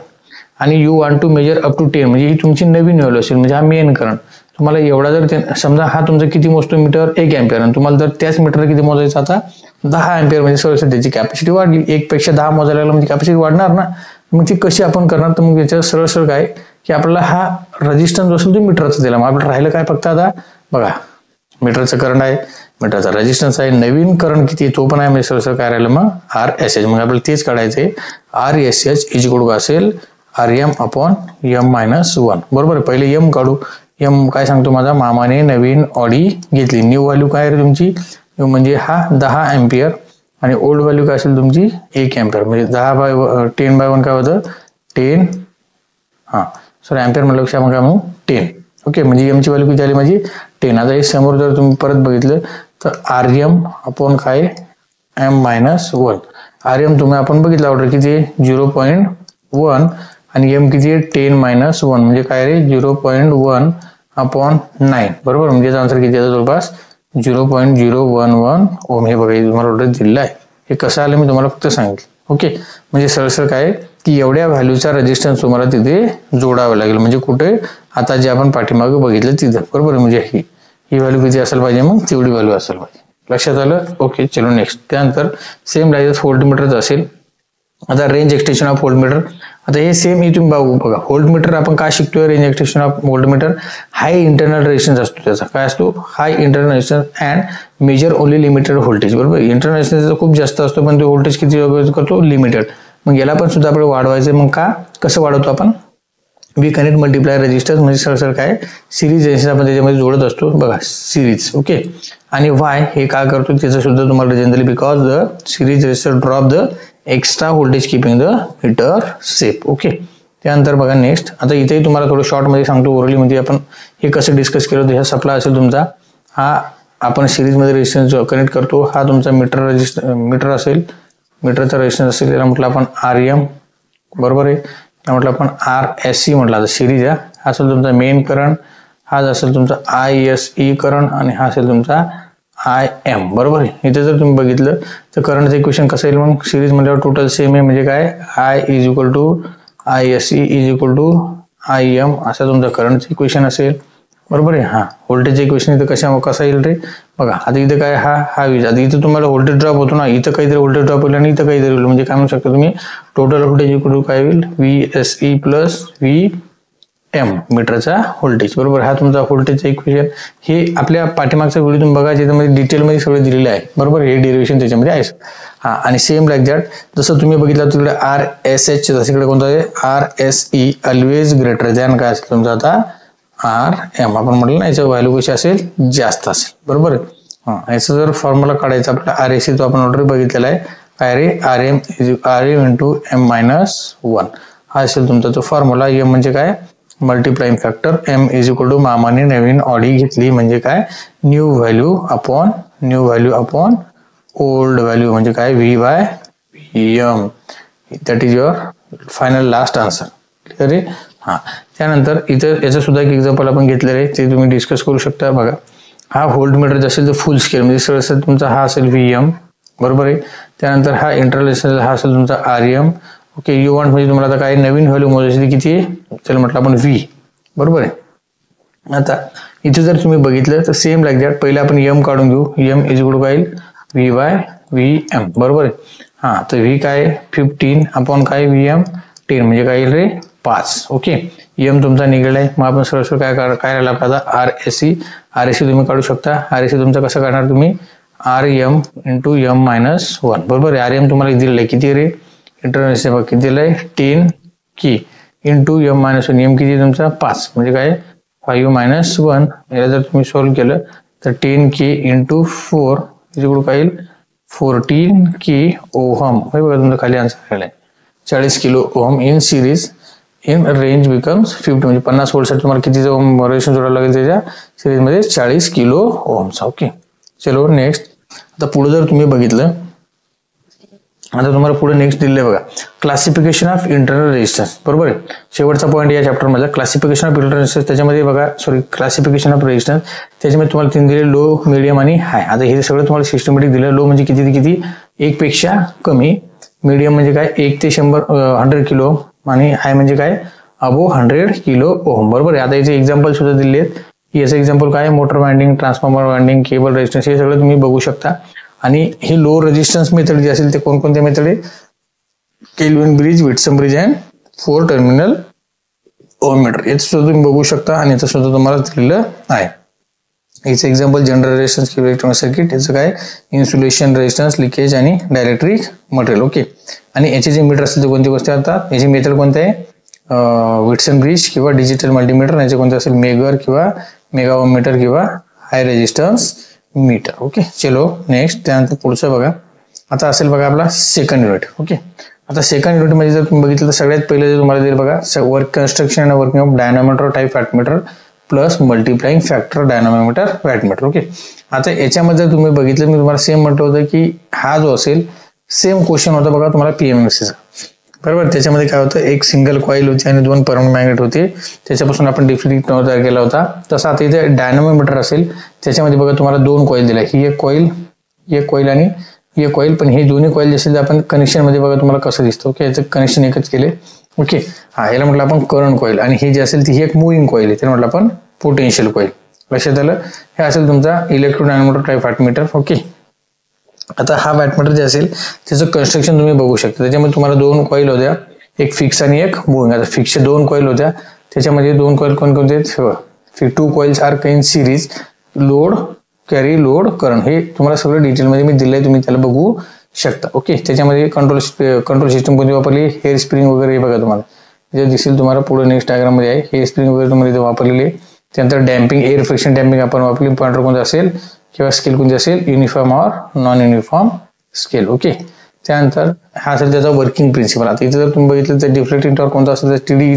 आणि you want to measure up to 10 म्हणजे ही तुमची नवीन व्हॅल्यू असेल, म्हणजे हा मेन करंट. तुम्हाला एवढा जर समजा हा तुमचा किती मोजतो मीटर 1 अँपिअर, आणि तुम्हाला जर त्याच मीटर किती मोजायचा आता 10 अँपिअर म्हणजे सरळ त्याची कॅपॅसिटी वाढली, 1 पेक्षा 10 मोजायला लागलं म्हणजे कॅपॅसिटी वाढणार ना. मग ती कशी आपण करणार, तर मग याच्यावर सरळ काय की आपल्याला हा रेजिस्टन्स असेल तो मीटरचा दिला, मग आपल्याला राहिलं काय फक्त आता बघा, मीटरचं करंट आहे, मीटरचा रेजिस्टन्स आहे, नवीन करंट किती तो पण आहे, म्हणजे सरळ काय राहिलं मग RSH. मग आपल्याला तेच काढायचे, RSH इज इक्वल टू असेल RM अपॉन M-1. बरोबर आहे. पहिले M काढू. M काय सांगतो माझा, मामाने नवीन ऑडी घेतली. न्यू व्हॅल्यू काय रे तुमची, न्यू म्हणजे हा 10 अँपिअर आणि ओल्ड व्हॅल्यू काय असेल तुमची 1 अँपिअर, म्हणजे 10/10/1 काय होतं 10 सॉरी अँपिअर म्हणल्यापेक्षा आपण काय म्हणू 10. ओके, म्हणजे एम ची व्हॅल्यू किती आली माझी 10. आता हे समोर जर तुम्ही परत बघितलं तर RM अपॉन काय M-1. RM तुम्ही आपण बघितलं ऑर्डर किती 0.1 आणि M किती आहे 10-1 म्हणजे काय रे 0.1 अपॉन 9. बरोबर, म्हणजे आन्सर किती आहे जवळपास 0.011 ओम. हे बघा तुम्हाला ऑर्डर दिलेलं आहे. हे कसं आलं मी तुम्हाला फक्त सांगितलं. ओके, म्हणजे सरळ काय की एवढ्या व्हॅल्यूचा रेजिस्टन्स तुम्हाला तिथे जोडावं लागेल, म्हणजे कुठे आता जे आपण पाठीमागे बघितलं तिथे. बरोबर, म्हणजे ही व्हॅल्यू किती असेल पाहिजे, मग तेवढी व्हॅल्यू असेल पाहिजे. लक्षात आलं. ओके, चलो नेक्स्ट. त्यानंतर सेम लाईज व्होल्टमीटरच असेल. आता रेंज एक्सटेन्शन ऑफ व्होल्टमीटर, आता हे सेम हे तुम्ही बघा व्होल्टमीटर आपण काय शिकतोय, range extension of voltmeter high internal resistance असतो, त्याचा काय असतो high internal resistance and measure only limited voltage. बरोबर, इंटरनल रेजिस्टन्स खूप जास्त असतो पण तो व्होल्टेज किती करतो लिमिटेड. मग याला पण सुद्धा आपल्याला वाढवायचं, मग का कसं वाढवतो आपण, वी कनेक्ट मल्टिप्लाय रेजिस्टन्स, म्हणजे सरळ काय सिरीज रेजिस्टन्स आपण त्याच्यामध्ये जोडत असतो बघा सिरीज. ओके, आणि वाय हे काय करतो त्याचं सुद्धा तुम्हाला generally because the series resistor drop the extra voltage keeping the meter safe. Okay, त्यानंतर बघा नेक्स्ट. आता इथेही तुम्हाला थोडं शॉर्टमध्ये सांगतो ओरली, म्हणजे आपण हे कसं डिस्कस केलं होतं. ह्या सप्लाय असेल तुमचा, हा आपण सिरीजमध्ये रेजिस्टन्स कनेक्ट करतो, हा तुमचा मीटर असेल, मीटरचा रेजिस्टन्स असेल, त्याला म्हटलं आपण RM. बरोबर आहे, त्या म्हटलं आपण RSC म्हटलं. आता सिरीज हा असेल तुमचा मेन करंट, हा असेल तुमचा ISE करंट आणि हा असेल तुमचा IM. बरोबर आहे. इथे जर तुम्ही बघितलं तर करंटचं इक्वेशन कसं येईल, मग सिरीज म्हणल्यावर टोटल सेम आहे, म्हणजे काय I is equal to ISE is equal to IM असं तुमचं करंटचं इक्वेशन असेल. बरोबर आहे. हा व्होल्टेज इक्वेशन इथं कसं येईल रे बघा, आता इथं काय हा वीज, आता इथं तुम्हाला व्होल्टेज ड्रॉप होतो ना, इथं काहीतरी व्होल्टेज ड्रॉप होईल आणि इथं काहीतरी होईल, म्हणजे काय म्हणू शकता तुम्ही टोटल व्होल्टेज इक्वल टू काय होईल VSE प्लस VM मीटरचा व्होल्टेज. बरोबर, हा तुमचा व्होल्टेजचा इक्वेशन. हे आपल्या पाठीमागचा व्हिडिओ तुम्ही बघा, ज्याच्यामध्ये डिटेलमध्ये सगळं दिलेलं आहे. बरोबर, हे डेरिव्हेशन त्याच्यामध्ये आहे. हा, आणि सेम लाईक दॅट जसं तुम्ही बघितलं तिकडे RSH, जसं इकडे कोणतं आहे RSE ऑलवेज ग्रेटर दॅन काय असेल तुमचा आता RM. आपण म्हटलं ना याचं व्हॅल्यू कशी असेल जास्त असेल. बरोबर आहे. हा, याचा जर फॉर्म्युला काढायचा आपला RSE तो आपण ऑलरेडी बघितलेला आहे, काय रे RM इंटू M-1 हा असेल तुमचा तो फॉर्म्युला. M म्हणजे काय multiplying factor, M is equal to मामाने नवीन ऑडी घेतली म्हणजे काय new value upon old value, म्हणजे काय V/VM. That is your final last answer. Clear आहे. हा, त्यानंतर इथं याचं सुद्धा एक एक्झाम्पल आपण घेतलेलं आहे, ते तुम्ही डिस्कस करू शकता. बघा, हा व्होल्ट मीटर असेल तर फुल स्केल, म्हणजे सरळ तुमचा हा असेल VM. बरोबर आहे. त्यानंतर हा इंटरनल हा असेल तुमचा RM. ओके, यू वॉन्ट म्हणजे तुम्हाला आता काय नवीन व्हॅल्यू मोजायची किती आहे, चला म्हटलं आपण V. बरोबर आहे. आता इथे जर तुम्ही बघितलं तर सेम लाईक दॅट पहिले आपण M काढून घेऊ. M इज इक्वल टू काय V/VM. बरोबर आहे. हा, तर V काय 15 अपॉन काय VM 10 म्हणजे काय येईल रे 5. ओके, M तुमचा निघालाय, मग आपण सरळ काय राहिला आपला RSE तुम्ही काढू शकता. RSE तुमचा कसं काढणार तुम्ही RM इंटू M-1. बरोबर आहे. RM तुम्हाला दिलेलं आहे किती रे इंटरनल किती दिलंय 10 की इंटू M-1. M किती तुमचा 5 म्हणजे काय 5-1. याला जर तुम्ही सॉल्व्ह केलं तर 10 की इंटू 4 इज काय येईल 14 की ओहम. बघा तुमचा खाली आन्सर आलाय 40 kilo ohm in series in range becomes 50, म्हणजे 50 व्होल्टसाठी तुम्हाला किती ओम रेशन जोडायला लागेल त्याच्या सिरीजमध्ये 40 किलो ओहमचा. ओके, चलो नेक्स्ट. आता पुढे जर तुम्ही बघितलं, आता तुम्हाला पुढे नेक्स्ट दिले बघा क्लासिफिकेशन ऑफ इंटरनल रेजिस्टन्स. बरोबर आहे. शेवटचा पॉईंट या चॅप्टर मध्ये क्लासिफिकेशन ऑफ इंटरनल रेजिस्टन्स. त्याच्यामध्ये बघा क्लासिफिकेशन ऑफ रेजिस्टन्स, त्याच्यामध्ये तुम्हाला 3 दिले लो, मिडियम आणि हाय. आता हे सगळं तुम्हाला सिस्टमॅटिक दिलं. लो म्हणजे किती 1 पेक्षा कमी, मिडियम म्हणजे काय 1 ते 100 किलो आणि हाय म्हणजे काय अबो 100 किलो ओहम. बरोबर आहे. आता याचे एक्झाम्पल सुद्धा दिले आहेत. याचं एक्झाम्पल काय motor winding, transformer winding, cable resistance, हे सगळं तुम्ही बघू शकता. आणि हे लो रेजिस्टन्स मेथड जे असेल ते कोणकोणते मेथड आहे, kelvin bridge, Whitson bridge and 4 terminal ohmmeter. याचं सुद्धा तुम्ही बघू शकता आणि याचं सुद्धा तुम्हाला दिलेलं आहे. याचं एक्झाम्पल जनरल रेजिस्टन्स किंवा इलेक्ट्रॉनिक सर्किट, याचं काय इन्सुलेशन, रेजिस्टन्स, लिकेज आणि डायलेक्ट्रिक मटेरियल. ओके. आणि याचे जे मीटर असतील ते कोणती गोष्टी असतात, याचे मेथड कोणते आहे, विटसन ब्रिज किंवा डिजिटल मल्टीमीटर, याचे कोणते असेल मेगर किंवा मेगा ओहममीटर किंवा हाय रेजिस्टन्स मीटर. ओके. चलो नेक्स्ट. त्यानंतर पुढचं बघा, आता असेल बघा आपला सेकंड युनिट. ओके. आता सेकंड युनिट मध्ये जर तुम्ही बघितलं तर सगळ्यात पहिले जे तुम्हाला दिलं बघा, वर्क कन्स्ट्रक्शन आणि working of dynamometer type wattmeter plus multiplying factor dynamometer wattmeter. Okay. आता याच्यामध्ये तुम्ही बघितलं, मी तुम्हाला सेम म्हटलं होतं की हा जो असेल सेम क्वेश्चन होता बघा तुम्हाला पीएमएमसीचा, बरोबर. त्याच्यामध्ये काय होतं, एक सिंगल कॉईल होती आणि 2 परमनंट मॅग्नेट होते, त्याच्यापासून आपण डिफरंट तयार केला होता. तसं आता इथे डायनामोमीटर असेल, त्याच्यामध्ये बघा तुम्हाला 2 कॉईल दिल्या, ही एक कॉईल आणि एक कॉईल. पण हे दोन्ही कॉईल जे असेल आपण कनेक्शन मध्ये बघा तुम्हाला कसं दिसतं. ओके. याचं कनेक्शन एकच केले. ओके. हा, याला म्हटलं आपण करंट कॉईल आणि हे जे असेल ती एक मुव्हिंग कॉईल आहे, त्याला म्हटलं आपण पोटेन्शियल कॉईल. लक्षात आलं. हे असेल तुमचा इलेक्ट्रोडायनामोमीटर टाइप वॅटमीटर. ओके. आता हा वॅटमीटर जे असेल त्याचं कन्स्ट्रक्शन तुम्ही बघू शकता. त्याच्यामध्ये तुम्हाला 2 कॉईल होत्या, एक फिक्स आणि एक मुव्हिंग. आता फिक्सचे 2 कॉईल होत्या, त्याच्यामध्ये 2 कॉईल कोणकोणते आहेत, 2 coils are in series, load carry load current, हे तुम्हाला सगळं डिटेलमध्ये मी दिलंय, तुम्ही त्याला बघू शकता. ओके. त्याच्यामध्ये कंट्रोल सिस्टम कोणती वापरली, हेअर स्प्रिंग वगैरे बघा तुम्हाला जे दिसेल तुम्हाला पुढे नेक्स्ट डायग्राम मध्ये आहे. हेअर स्प्रिंग वगैरे तुम्हाला इथे वापरलेली आहे. त्यानंतर डॅम्पिंग, एअर फ्रिक्शन डॅम्पिंग आपण वापरली. पॉइंटर कोणतं असेल किंवा स्केल कोणती असेल, uniform or non uniform scale. Okay. त्यानंतर हा असेल त्याचा वर्किंग प्रिन्सिपल. आता इथे जर तुम्ही बघितलं तर डिफ्लेक्टिंग टॉर्क कोणता असेल तर TD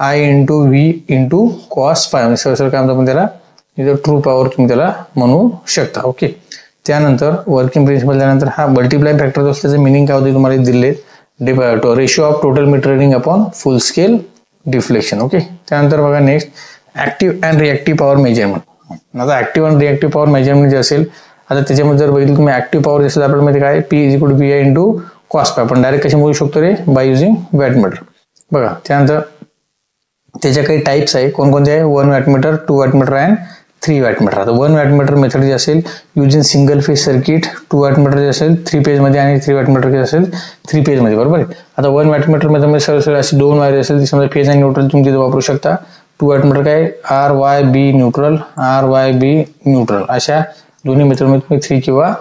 I × V × cos phi, sir काय म्हणतो आपण त्याला, इथं ट्रू पॉवर तुम्ही त्याला म्हणू शकता. ओके. त्यानंतर वर्किंग प्रिन्सिपल त्यानंतर हा मल्टिप्लाय फॅक्टर असतो, त्याचं मिनिंग काय होते तुम्हाला दिले, ratio of total meter reading upon full scale deflection. Okay. त्यानंतर बघा next active and reactive power measurement. आता active and reactive power measurement जे असेल, आता त्याच्यामध्ये जर बघितलं तुम्ही ऍक्टिव्ह पॉवर असेल आपल्याला माहिती काय, P = VI × cos phi. आपण डायरेक्ट कशी मोजू शकतो रे, बाय युजिंग वॅटमीटर. बघा त्यानंतर त्याच्या काही टाइप्स आहे, कोणकोणते आहे, 1 वॅटमीटर, 2 वॅटमीटर अँड 3 वॅटमीटर. आता 1 वॅटमीटर मेथड जे असेल using single phase circuit, 2 wattmeter जे असेल 3 फेज मध्ये आणि 3 वॅटमीटर जे असेल 3 फेज मध्ये, बरोबर आहे. आता 1 वॅटमीटर मध्ये सरळ अशी 2 वायर असेल, त्याच्यामध्ये फेज आणि न्यूट्रल तुम्ही तिथे वापरू शकता. 2 वॅटमीटर काय, RYB न्यूट्रल, RYB न्यूट्रल, अशा दोन्ही मेथड मध्ये तुम्ही 3 किंवा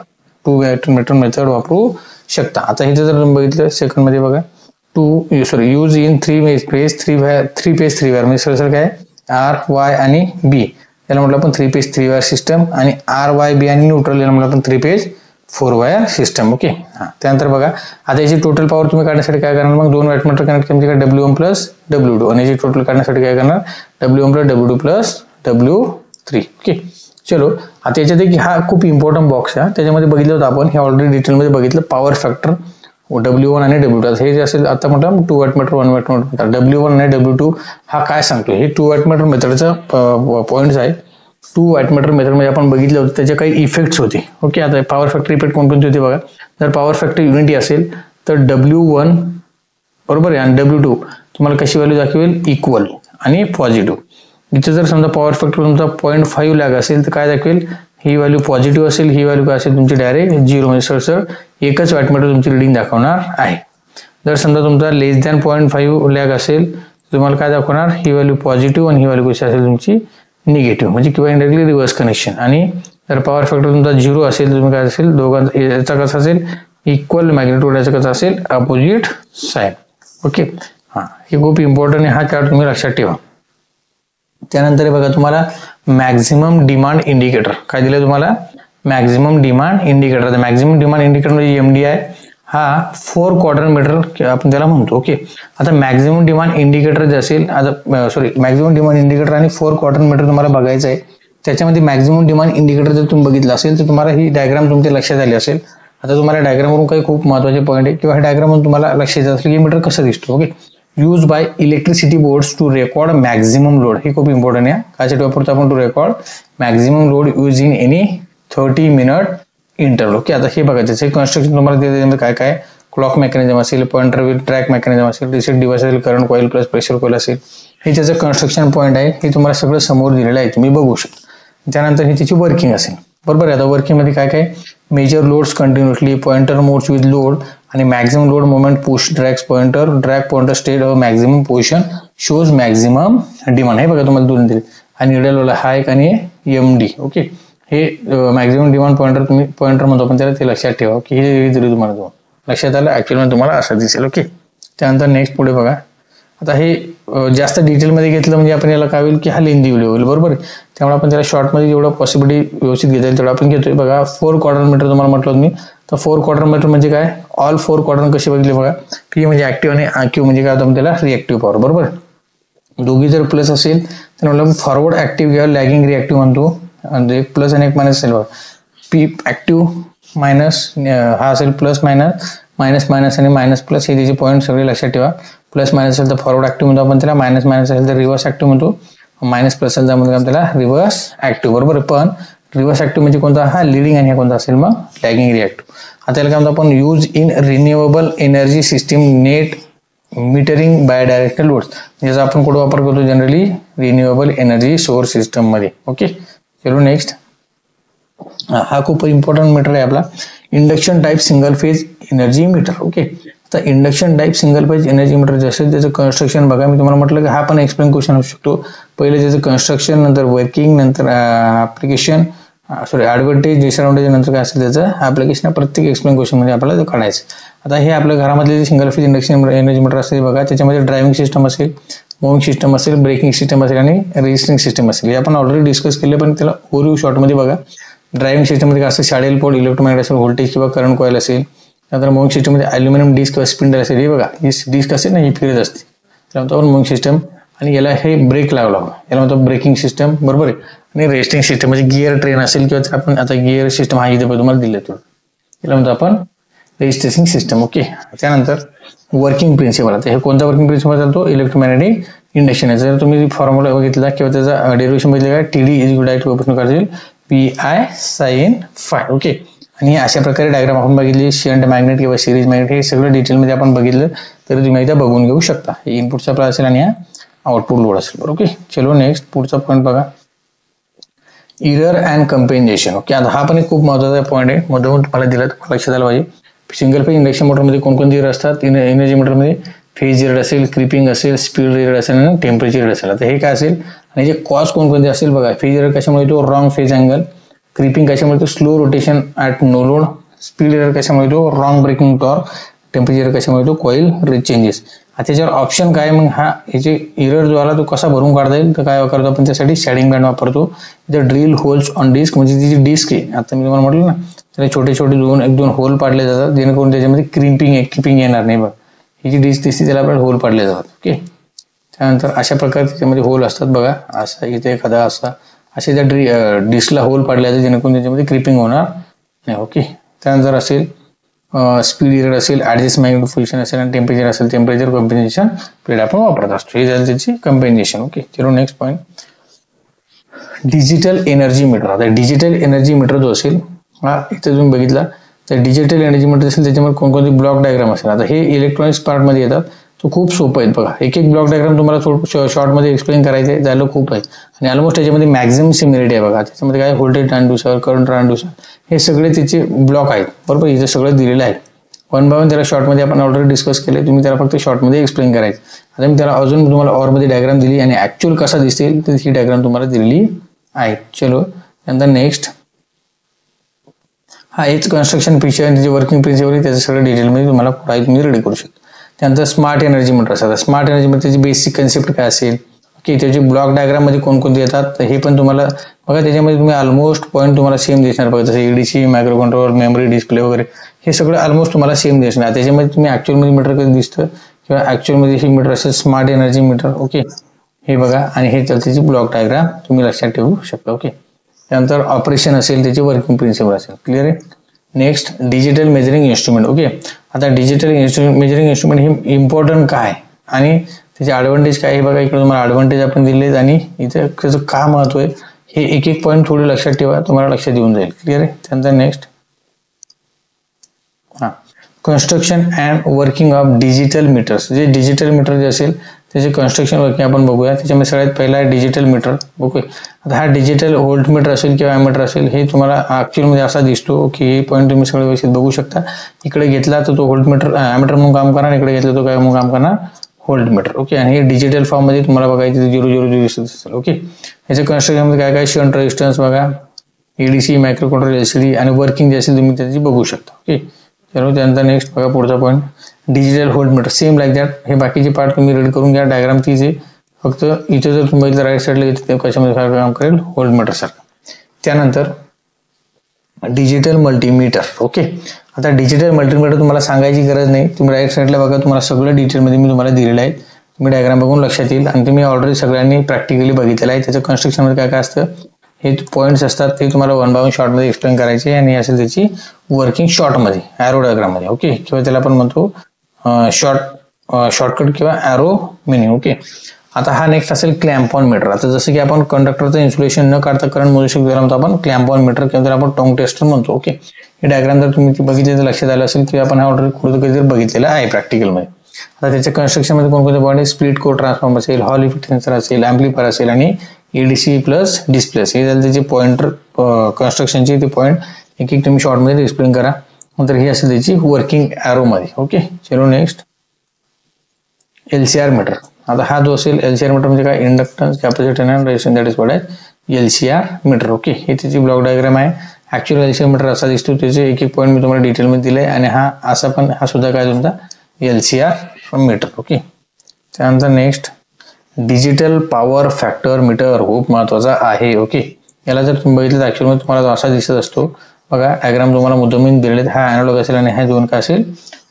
2 वॅटमीटर मेथड वापरू शकता. आता इथे जर तुम्ही बघितलं सेकंड मध्ये बघा, यूज इन 3 फेज 3 वायर, म्हणजे सरळ काय RY आणि B, याला म्हटलं आपण 3 फेज 3 वायर सिस्टम, आणि RYB आणि न्यूट्रल याला म्हटलं आपण 3 फेज 4 वायर सिस्टम. ओके. हा, त्यानंतर बघा आता याची टोटल पॉवर तुम्ही काढण्यासाठी काय करणार, मग 2 वॅटमीटर कनेक्ट केले W1 + W2, आणि याची टोटल काढण्यासाठी काय करणार, W1 + W2 + W3. ओके. चलो आता याच्यात एक हा खूप इम्पॉर्टंट बॉक्स आहे, त्याच्यामध्ये बघितलं होतं आपण, हे ऑलरेडी डिटेलमध्ये बघितलं, पॉवर फॅक्टर W1 आणि W2. हे जे असेल आता म्हटलं 2 वॅटमीटर 1 वॅटमीटर, W1 आणि W2 हा काय सांगतो, हे 2 वॅटमीटर मेथडचा पॉइंट्स आहे. 2 वॅटमीटर मेथड मध्ये आपण बघितलं होतं, त्याचे काही इफेक्ट्स होते. ओके. आता पॉवर फॅक्टर इफेक्ट कोणकोणते होते बघा, जर पॉवर फॅक्टर युनिटी असेल तर W1 बरोबर आहे आणि W2 तुम्हाला कशी व्हॅल्यू दाखवेल, इक्वल आणि पॉझिटिव्ह. इथे जर समजा पॉवर फॅक्टर तुमचा 0.5 लॅग असेल तर काय दाखवेल, ही व्हॅल्यू पॉझिटिव्ह असेल, ही व्हॅल्यू काय असेल तुमची डायरेक्ट 0, म्हणजे सरसर एकच वॅटमीटर तुमची रिडिंग दाखवणार आहे. जर समजा तुमचा लेस दॅन 0.5 लॅग असेल तुम्हाला काय दाखवणार, ही व्हॅल्यू पॉझिटिव्ह आणि ही व्हॅल्यू कशी असेल तुमची निगेटिव्ह, म्हणजे किंवा इंडायरेक्टली रिव्हर्स कनेक्शन. आणि जर पॉवर फॅक्टर तुमचा 0 असेल तर तुम्ही काय असेल, दोघांचा याचा कसा असेल, इक्वल मॅग्निट्यूड, याचा कसा असेल, अपोजिट साईड. ओके. हा, हे खूप इम्पॉर्टंट आहे, हा चार्ट तुम्ही लक्षात ठेवा. त्यानंतर बघा तुम्हाला मॅक्झिमम डिमांड इंडिकेटर काय दिलं तुम्हाला, maximum demand indicator. Maximum demand indicator म्हणजे MDI, हा 4 क्वाड्रंट मीटर आपण त्याला म्हणतो. ओके. आता मॅक्झिमम डिमांड इंडिकेटर जे असेल, आता मॅक्झिमम डिमांड इंडिकेटर आणि 4 क्वाड्रंट मीटर तुम्हाला बघायचं आहे. त्याच्यामध्ये मॅक्झिमम डिमांड इंडिकेटर जर तुम्ही बघितलं असेल तर तुम्हाला ही डायग्राम तुमच्या लक्षात आली असेल. आता तुम्हाला डायग्रामवरून काही खूप महत्त्वाचे पॉईंट आहे किंवा डायग्रामवरून तुम्हाला लक्षात येत असेल की मीटर कसं दिसतो. ओके. Use by electricity boards to record maximum load, हे खूप इम्पॉर्टंट आहे. कायसाठी वापरतो आपण, to record maximum load use in any 30 minute interval. Okay. आता हे बघा त्याचे कन्स्ट्रक्शन तुम्हाला त्याच्यामध्ये काय काय, क्लॉक मेकॅनिझम असेल, पॉइंटर व्हील ट्रॅक मेकॅनिझम असेल, रिसेट डिव्हाइस असेल, current coil plus pressure coil असेल, हे त्याचं कन्स्ट्रक्शन पॉईंट आहे, हे तुम्हाला सगळं समोर दिलेलं आहे, तुम्ही बघू शकता. त्यानंतर हे त्याची वर्किंग असेल, बरोबर आहे. आता वर्किंग मध्ये काय काय, measure loads continuously, pointer moves with load आणि maximum load moment push drag pointer state of maximum position shows maximum demand. हे बघा तुम्हाला दोन दिले आणि निडलवाला हा एक आणि MD. ओके, हे मॅक्झिमम डिमांड पॉइंटर तुम्ही पॉइंटर म्हणतो पण त्याला ते लक्षात ठेवा की हे दिले तुम्हाला दोन लक्षात आलं. ऍक्च्युअली तुम्हाला असं दिसेल. ओके, त्यानंतर नेक्स्ट पुढे बघा. आता हे जास्त डिटेलमध्ये घेतलं म्हणजे आपण याला काय होईल की हा लेंदी व्हिडिओ होईल. बरोबर, त्यामुळे आपण त्याला शॉर्टमध्ये जेवढं पॉसिबिलिटी व्यवस्थित घेता येईल तेवढं आपण घेतोय. बघा 4 क्वाड्रंट मीटर तुम्हाला म्हटलं मी, तर 4 क्वाड्रंट मीटर म्हणजे काय, ऑल 4 क्वाड्रंट कसे बघितले बघा. P म्हणजे ऍक्टिव्ह आणि Q म्हणजे काय होतं त्याला रिएक्टिव्ह पॉवर. बरोबर, दोघी जर प्लस असेल तर म्हटलं फॉरवर्ड ऍक्टिव्ह किंवा लॅगिंग रिएक्टिव्ह म्हणतो, आणि एक प्लस आणि एक मायनस असेल बघा. P ऍक्टिव्ह मायनस हा असेल प्लस मायनस आणि मायनस प्लस, हे त्याचे पॉईंट सगळे लक्षात ठेवा. प्लस मायनस असेल तर फॉरवर्ड ऍक्टिव्ह म्हणतो आपण त्याला, मायनस असेल तर रिव्हर्स ऍक्टिव्ह म्हणतो, मायनस प्लस असेल तर आपण त्याला रिव्हर्स ऍक्टिव्ह. बरोबर, पण रिव्हर्स ऍक्टिव्ह म्हणजे कोणता, हा लिडिंग आणि हा कोणता असेल मग लॅगिंग रिएक्टिव्ह. आता याला काय म्हणतो आपण, use in renewable energy system net metering bidirectional loads. याचा आपण कुठे वापर करतो generally, renewable energy source system मध्ये. ओके, चलो नेक्स्ट. हा खूप इम्पॉर्टंट मीटर आहे आपला, induction type single phase energy meter. Okay, आता induction type single phase energy meter जसं त्याचं कन्स्ट्रक्शन बघा, मी तुम्हाला म्हटलं की हा पण एक्सप्लेन क्वेश्चन असू शकतो. पहिले त्याचं कन्स्ट्रक्शन, नंतर वर्किंग, नंतर ऍप्लिकेशन, ऍडव्हान्टेज डिसएडव्हान्टेज, नंतर काय असेल त्याचं ऍप्लिकेशन. प्रत्येक एक्सप्लेन क्वेश्चन मध्ये आपल्याला काढायचं. आता हे आपल्या घरामधले जे single phase induction energy meter असेल बघा, त्याच्यामध्ये ड्रायव्हिंग सिस्टम असेल, मूव्हिंग सिस्टम असेल, ब्रेकिंग सिस्टम असेल आणि रेजिस्टिंग सिस्टम असेल. हे आपण ऑलरेडी डिस्कस केले, पण त्याला ओव्हरव्ह्यू शॉर्टमध्ये बघा. ड्रायव्हिंग सिस्टममध्ये काय असतं, शॅडेल पोल, इलेक्ट्रोमॅग्नेटिक असेल, व्होल्टेज किंवा करंट कॉईल असेल. नंतर मूव्हिंग सिस्टममध्ये अल्युमिनियम डिस्क किंवा स्पिंडल असेल. हे बघा, ही डिस्क असेल ना, ही फिरत असते, त्याला म्हणतो आपण मूव्हिंग सिस्टम. आणि याला हे ब्रेक लावला, याला म्हणतो ब्रेकिंग सिस्टम. बरोबर आहे. आणि रेस्टिंग सिस्टम म्हणजे गिअर ट्रेन असेल किंवा आपण आता गिअर सिस्टम हा इथे तुम्हाला दिले, याला म्हणतो आपण रेजिस्टिंग सिस्टम. ओके, त्यानंतर वर्किंग प्रिन्सिपल. आता हे कोणता वर्किंग प्रिन्सिपल चालतो, इलेक्ट्रोमॅग्नेटिक इंडक्शन. जर तुम्ही फॉर्म्युला बघितला किंवा त्याचा डेरिव्हेशन बघितलं काय, TD इज डायरेक्ट वापरून काढतील PI sin phi. ओके, आणि अशा प्रकारे डायग्राम आपण बघितली, शंट मॅग्नेट किंवा सिरीज मॅग्नेट, हे सगळं डिटेलमध्ये आपण बघितलं तरी तुम्ही एकदा बघून घेऊ शकता. हे इनपुट सप्लाय असेल आणि हा आउटपुट लोड असेल. ओके, चलो नेक्स्ट पुढचा पॉईंट बघा, इरर अँड कंपेन्सेशन. ओके, आता हा पण एक खूप महत्त्वाचा पॉईंट आहे, मुद्दामून तुम्हाला दिला, तुम्हाला लक्षात आलं पाहिजे. सिंगल फेज इंडक्शन मोटरमध्ये कोणकोणते इरर असतात, एनर्जी मीटरमध्ये फेज इरर असेल, क्रिपिंग असेल, स्पीड इरर असेल आणि टेम्परेचर इरर असेल. आता हे काय असेल आणि जे कॉज कोणकोणते असेल बघा. फेज इरर कशामुळे तो रॉंग फेज अँगल, क्रिपिंग कशामुळे तो slow rotation at no load, speed error कशामुळे तो रॉंग ब्रेकिंग टॉर्क, टेम्परेचर कशामुळे तो कॉईल चेंजेस. आता त्याच्यावर ऑप्शन काय मग, हा याचे इरर जो आला तो कसा भरून काढता येईल, तर काय करतो आपण त्यासाठी शॅडिंग बँड वापरतो. इथं ड्रिल होल्स ऑन डिस्क, म्हणजे ती जी डिस्क आहे, आता मी तुम्हाला म्हटलं ना, त्याला छोटे छोटे एक दोन होल पाडले जातात, जेणेकरून त्याच्यामध्ये क्रिपिंग येणार नाही. बघ, ही जी डिस्क दिसते त्याला आपल्याला होल पाडले जातात. ओके, त्यानंतर अशा प्रकारे त्याच्यामध्ये होल असतात बघा, असा इथे एखादा असे त्या डिस्कला होल पाडले जातात, जेणेकरून त्याच्यामध्ये क्रिपिंग होणार नाही. ओके, त्यानंतर असेल स्पीड इरर असेल, ऍडजस्ट मॅग्नेटिक पोझिशन असेल आणि टेम्परेचर असेल, टेम्परेचर कंपेन्सेशन पिरियड आपण वापरत असतो. हे झालं त्याची कंपेन्सेशन. ओके, चलो next point, digital energy meter. आता डिजिटल एनर्जी मीटर जो असेल, हा इथे तुम्ही बघितला तर डिजिटल एनर्जी मीटर असेल, त्याच्यामध्ये कोणकोणते ब्लॉक डायग्राम असेल. आता हे इलेक्ट्रॉनिक्स पार्टमध्ये येतात, तो खूप सोपं आहे बघा. एक ब्लॉक डायग्राम तुम्हाला शॉर्टमध्ये एक्सप्लेन करायचं आहे, झालं खूप आहे. आणि ऑलमोस्ट त्याच्यामध्ये मॅक्झिमम सिमिलरिटी आहे बघा. त्याच्यामध्ये काय व्होल्टेज ट्रान्सड्यूसर, करंट ट्रान्सड्यूसर, हे सगळे त्याचे ब्लॉक आहेत. बरोबर, इथे सगळं दिलेलं आहे. 1 by 1 त्याला शॉर्टमध्ये आपण ऑलरेडी डिस्कस केले, तुम्ही त्याला फक्त शॉर्टमध्ये एक्सप्लेन करायचं. आता मी त्याला अजून तुम्हाला ऑरमध्ये डायग्राम दिली आणि ऍक्च्युअल कसा दिसेल तर ही डायग्राम तुम्हाला दिलेली आहे. चलो, त्यानंतर नेक्स्ट, हा हेच कन्स्ट्रक्शन फीचर आणि त्याची वर्किंग प्रिन्सिपल, त्याचं सगळं डिटेलमध्ये तुम्हाला तुम्ही रेडी करू शकता. त्यानंतर स्मार्ट एनर्जी मीटर असतात. स्मार्ट एनर्जी मीटरची बेसिक कन्सेप्ट काय असेल, की त्याचे ब्लॉक डायग्राम मध्ये कोणकोणते येतात, तर हे पण तुम्हाला बघा. त्याच्यामध्ये तुम्ही ऑलमोस्ट पॉईंट तुम्हाला सेम दिसणार बघा, जसं EDC, micro controller, memory, display वगैरे, हे सगळं ऑलमोस्ट तुम्हाला सेम दिसणार. त्याच्यामध्ये तुम्ही ऍक्च्युअलमध्ये मीटर कधी दिसतं किंवा ऍक्च्युअलमध्ये हे मीटर असेल स्मार्ट एनर्जी मीटर. ओके, हे बघा, आणि हे त्याची ब्लॉक डायग्राम तुम्ही लक्षात ठेवू शकता. ओके, त्यानंतर ऑपरेशन असेल, त्याची वर्किंग प्रिन्सिपल असेल. क्लिअर आहे. Next, digital measuring instrument. Okay, आता डिजिटल मेजरिंग इन्स्ट्रुमेंट हे इम्पॉर्टंट काय आणि त्याचे ॲडव्हान्टेज काय हे बघा. इकडे तुम्हाला ॲडव्हान्टेज आपण दिलेत आणि इथे त्याचं का महत्व आहे हे एक पॉईंट थोडे लक्षात ठेवा, तुम्हाला लक्षात येऊन जाईल. क्लिअर आहे. त्यानंतर next, construction and working of digital meters. जे डिजिटल मीटर जे असेल त्याचे कन्स्ट्रक्शन वर्किंग आपण बघूया. त्याच्यामध्ये सगळ्यात पहिला आहे डिजिटल मीटर. ओके, आता हा डिजिटल व्होल्ट मीटर असेल किंवा ॲमीटर असेल, हे तुम्हाला ॲक्च्युअलमध्ये असा दिसतो की हे पॉईंट तुम्ही सगळे व्यवस्थित बघू शकता. इकडे घेतला तर तो व्होल्ट मीटर ॲमीटर म्हणून काम करणार, इकडे घेतला तो काय म्हणून काम करणार, व्होल्ट मीटर. ओके, आणि हे डिजिटल फॉर्ममध्ये तुम्हाला बघायचं 000 दिसत असेल. ओके, याच्या कन्स्ट्रक्शनमध्ये काय काय शंट रेजिस्टन्स बघा, एडीसी, मायक्रो कंट्रोलर, एलसीडी आणि वर्किंग जे असेल तुम्ही त्याची बघू शकता. ओके, चलो त्यानंतर नेक्स्ट बघा पुढचा point digital volt meter. Same like that, हे बाकीचे पार्ट तुम्ही रीड करून घ्या. डायग्राम तीच आहे, फक्त इथे जर तुम्ही राईट साईडला घेतलं ते कशामध्ये काम करेल, व्होल्ट मीटर सारखं. त्यानंतर डिजिटल मल्टीमीटर. ओके, आता डिजिटल मल्टीमीटर तुम्हाला सांगायची गरज नाही, तुम्ही राईट साईडला बघा, तुम्हाला सगळं डिटेलमध्ये मी तुम्हाला दिलेलं आहे. तुम्ही डायग्राम बघून लक्षात येईल आणि तुम्ही ऑलरेडी सगळ्यांनी प्रॅक्टिकली बघितलेलं आहे. त्याचं कन्स्ट्रक्शनमध्ये काय काय असतं, हे पॉईंट्स असतात ते तुम्हाला 1 बाय 1 शॉर्टमध्ये एक्सप्लेन करायचे आणि असेल त्याची वर्किंग शॉर्टमध्ये ॲरो डायग्राममध्ये. ओके, किंवा त्याला आपण म्हणतो शॉर्टकट किंवा ॲरो मिनिंग. ओके, आता हा नेक्स्ट असेल क्लॅम्प ऑन मीटर. आता जसं की आपण कंडक्टरचं इन्सुलेशन न काढता करंट मोजू शकतो, त्याला म्हणतो आपण क्लॅम्प ऑन मीटर किंवा त्याला आपण टोंग टेस्टर म्हणतो. ओके, हे डायग्राम जर तुम्ही बघितले तर लक्षात आलं असेल की आपण हा ऑर्डर कधीतरी बघितलेला आहे प्रॅक्टिकलमध्ये. आता त्याच्या कन्स्ट्रक्शनमध्ये कोणकोणते पॉईंट आहे, स्प्लिट कोड ट्रान्सफॉर्मर असेल, हॉल इफेक्ट सेन्सर असेल, ॲम्प्लिफायर असेल आणि एडीसी प्लस डिस्प्ले. हे झाले त्याचे पॉइंटर कन्स्ट्रक्शनचे ते पॉईंट एक एक तुम्ही शॉर्टमध्ये एक्सप्लेन करा. नंतर ही असेल त्याची वर्किंग ॲरोमध्ये. ओके, चलो नेक्स्ट एलसीआर मीटर. आता हा जो असेल एलसीआर मीटर म्हणजे काय, inductance, capacitance and resistance, that is called as LCR meter. Okay, हे त्याची ब्लॉक डायग्राम आहे. ॲक्च्युअल एलसीआर मीटर असा दिसतो, त्याचे एक एक पॉईंट मी तुम्हाला डिटेलमध्ये दिले आहे आणि हा असा पण हा सुद्धा काय तुमचा एलसीआर मीटर. ओके, त्यानंतर next digital power factor meter खूप महत्त्वाचा आहे. ओके, याला जर तुम्ही बघितलं तर ॲक्च्युअलमध्ये तुम्हाला असा दिसत असतो बघा. डायग्राम तुम्हाला मुद्दामून दिलेले, हा ॲनालॉग असेल आणि हा दोन काय असेल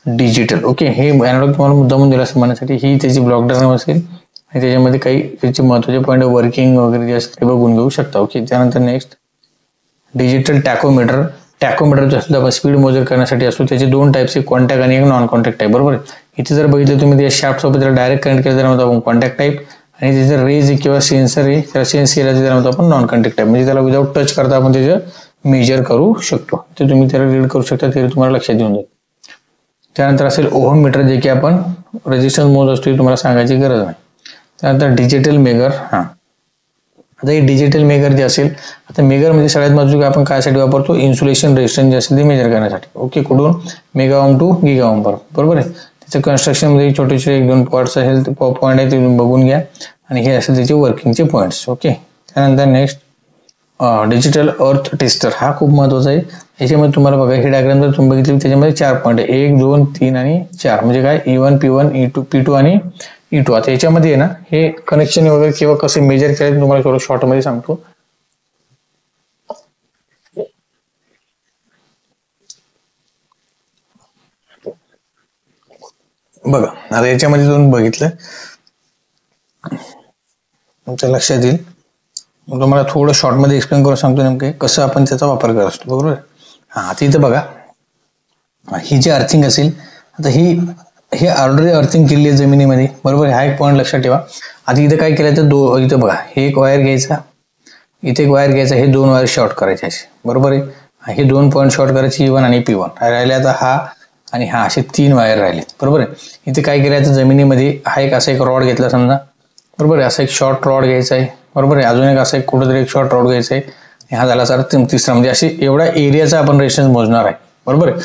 डिजिटल. ओके, हे ॲनालॉग तुम्हाला मुद्दामून दिला असेल म्हणण्यासाठी ही त्याची ब्लॉक डायग्राम असेल आणि त्याच्यामध्ये काही त्याचे महत्त्वाचे पॉईंट वर्किंग वगैरे जे असते ते बघून घेऊ शकता. ओके, त्यानंतर नेक्स्ट डिजिटल टॅकोमीटर. टॅकोमीटरचा सुद्धा आपण स्पीड मोजर करण्यासाठी असतो. त्याचे 2 टाईप्स, कॉन्टॅक्ट आणि एक नॉन कॉन्टॅक्ट टाईप. बरोबर, इथे जर बघितलं तुम्ही त्या शाफ्ट सोबत त्याला डायरेक्ट कनेक्ट केलं तर म्हणतो आपण कॉन्टॅक्ट टाईप आणि त्याचं रेज किंवा सेन्सर आहे त्याला सेन्स केला तर म्हणतो आपण नॉन कॉन्टॅक्ट टाईप. म्हणजे त्याला विदाउट टच करता आपण त्याचं मेजर करू शकतो. ते तुम्ही त्याला रीड करू शकता, ते तुम्हाला लक्षात येऊन जाईल. त्यानंतर असेल ओहम मीटर, जे की आपण रेजिस्टन्स मोज असतो, तुम्हाला सांगायची गरज नाही. त्यानंतर डिजिटल मेगर. आता हे डिजिटल मेगर जे असेल, आता मेगर म्हणजे सगळ्यात महत्त्वाचं आपण कायसाठी वापरतो, इन्सुलेशन रेजिस्टन्स जे असेल ते मेजर करण्यासाठी. ओके, कुठून मेगा ओम टू गिगा ओम पर्यंत. बरोबर आहे. त्याचं कन्स्ट्रक्शनमध्ये छोटे छोटे 1-2 पॉईंट्स असेल, पॉईंट आहे ते तुम्ही बघून घ्या आणि हे असेल त्याचे वर्किंगचे पॉईंट्स. ओके, त्यानंतर नेक्स्ट डिजिटल अर्थ टेस्टर. हा खूप महत्त्वाचा आहे. याच्यामध्ये तुम्हाला बघा हे डायग्राम जर तुम्ही बघितली त्याच्यामध्ये 4 पॉईंट आहे, 1, 2, 3 आणि 4. म्हणजे काय E1, P1, E2, P2 आणि E2. आता याच्यामध्ये आहे ना हे कनेक्शन वगैरे किंवा कसे मेजर करायचे तुम्हाला थोडं शॉर्टमध्ये सांगतो. बघा आता याच्यामध्ये तुम्ही बघितलं तुमच्या लक्षात येईल. तुम्हाला थोडं शॉर्टमध्ये एक्सप्लेन करून सांगतो नेमकं कसं आपण त्याचा वापर करत असतो. बरोबर, आता इथं बघा ही जी अर्थिंग असेल, आता ही ऑलरेडी अर्थिंग केलेली आहे जमिनीमध्ये. बरोबर, हा एक पॉईंट लक्षात ठेवा. आता इथं काय केलं तर इथं बघा हे एक वायर घ्यायचा, इथे एक वायर घ्यायचा, हे 2 वायर शॉर्ट करायचे असे. बरोबर आहे, हे 2 पॉईंट शॉर्ट करायचे E1 आणि P1 राहिले. आता हा आणि हा असे 3 वायर राहिले. बरोबर आहे, इथे काय केलं तर जमिनीमध्ये हा एक असा एक रॉड घेतला समजा. बरोबर आहे, असा एक शॉर्ट रॉड घ्यायचा आहे. बरोबर आहे, अजून एक असा एक कुठेतरी एक शॉर्ट रॉड घ्यायचा आहे. हा झाला सर तिसरा. म्हणजे असे एवढा एरियाचा आपण रेजिस्टन्स मोजणार आहे. बरोबर आहे,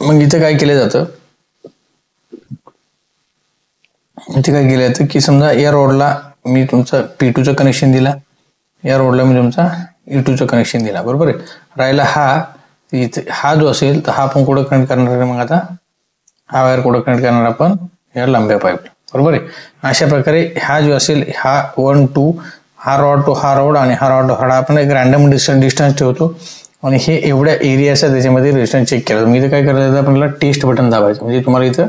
मग इथे काय केलं जातं, इथे काय केलं जातं की समजा या रोडला मी तुमचा P2चं कनेक्शन दिला, या रोडला मी तुमचा E2चं कनेक्शन दिला. बरोबर आहे, राहिला हा इथे हा जो असेल तर हा आपण कुठं कनेक्ट करणार आहे, मग आता हा वायर कुठं कनेक्ट करणार आपण या लांब्या पाईपला. बरोबर आहे, अशा प्रकारे हा जो असेल हा 1, 2 हा रॉड टू हा रॉड आणि हा रॉड टू हा आपण एक रॅन्डम डिस्टन्स ठेवतो आणि हे एवढ्या एरियाचा त्याच्यामध्ये रेजिस्टन्स चेक केला. मग इथे काय करायचं आपल्याला टेस्ट बटन दाबायचं, म्हणजे तुम्हाला इथं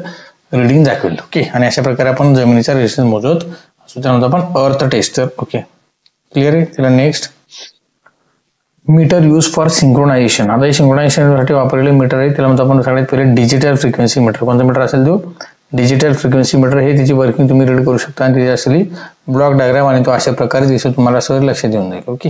रीडिंग दाखवेल. ओके, आणि अशा प्रकारे आपण जमिनीचा रेजिस्टन्स मोजत असतो, त्यानंतर आपण अर्थ टेस्टर. ओके, क्लिअर आहे. त्याला next meter use for synchronization. आता हे सिंक्रोनायझेशनसाठी वापरलेले मीटर आहे, त्याला म्हणतो आपण सगळ्यात पहिले डिजिटल फ्रिक्वेन्सी मीटर. कोणता मीटर असेल तो डिजिटल फ्रिक्वेन्सी मीटर. हे त्याची वर्किंग तुम्ही रीड करू शकता आणि त्याची असलेली ब्लॉक डायग्राम आणि तो अशा प्रकारे दिसतो, तुम्हाला सगळं लक्षात येऊन जाईल. ओके,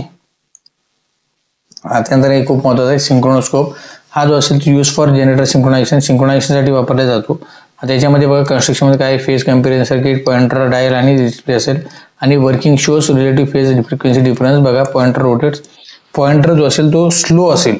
त्यानंतर हे खूप महत्त्वाचं आहे सिंक्रोनोस्कोप. हा जो असेल तो यूज फॉर जनरेटर सिंक्रोनायझेशनसाठी वापरला जातो. आता याच्यामध्ये बघा कन्स्ट्रक्शनमध्ये काय phase comparison circuit, pointer dial आणि डिस्प्ले असेल आणि working shows relative phase frequency difference. बघा पॉइंटर रोटेट्स, पॉइंटर जो असेल तो स्लो असेल,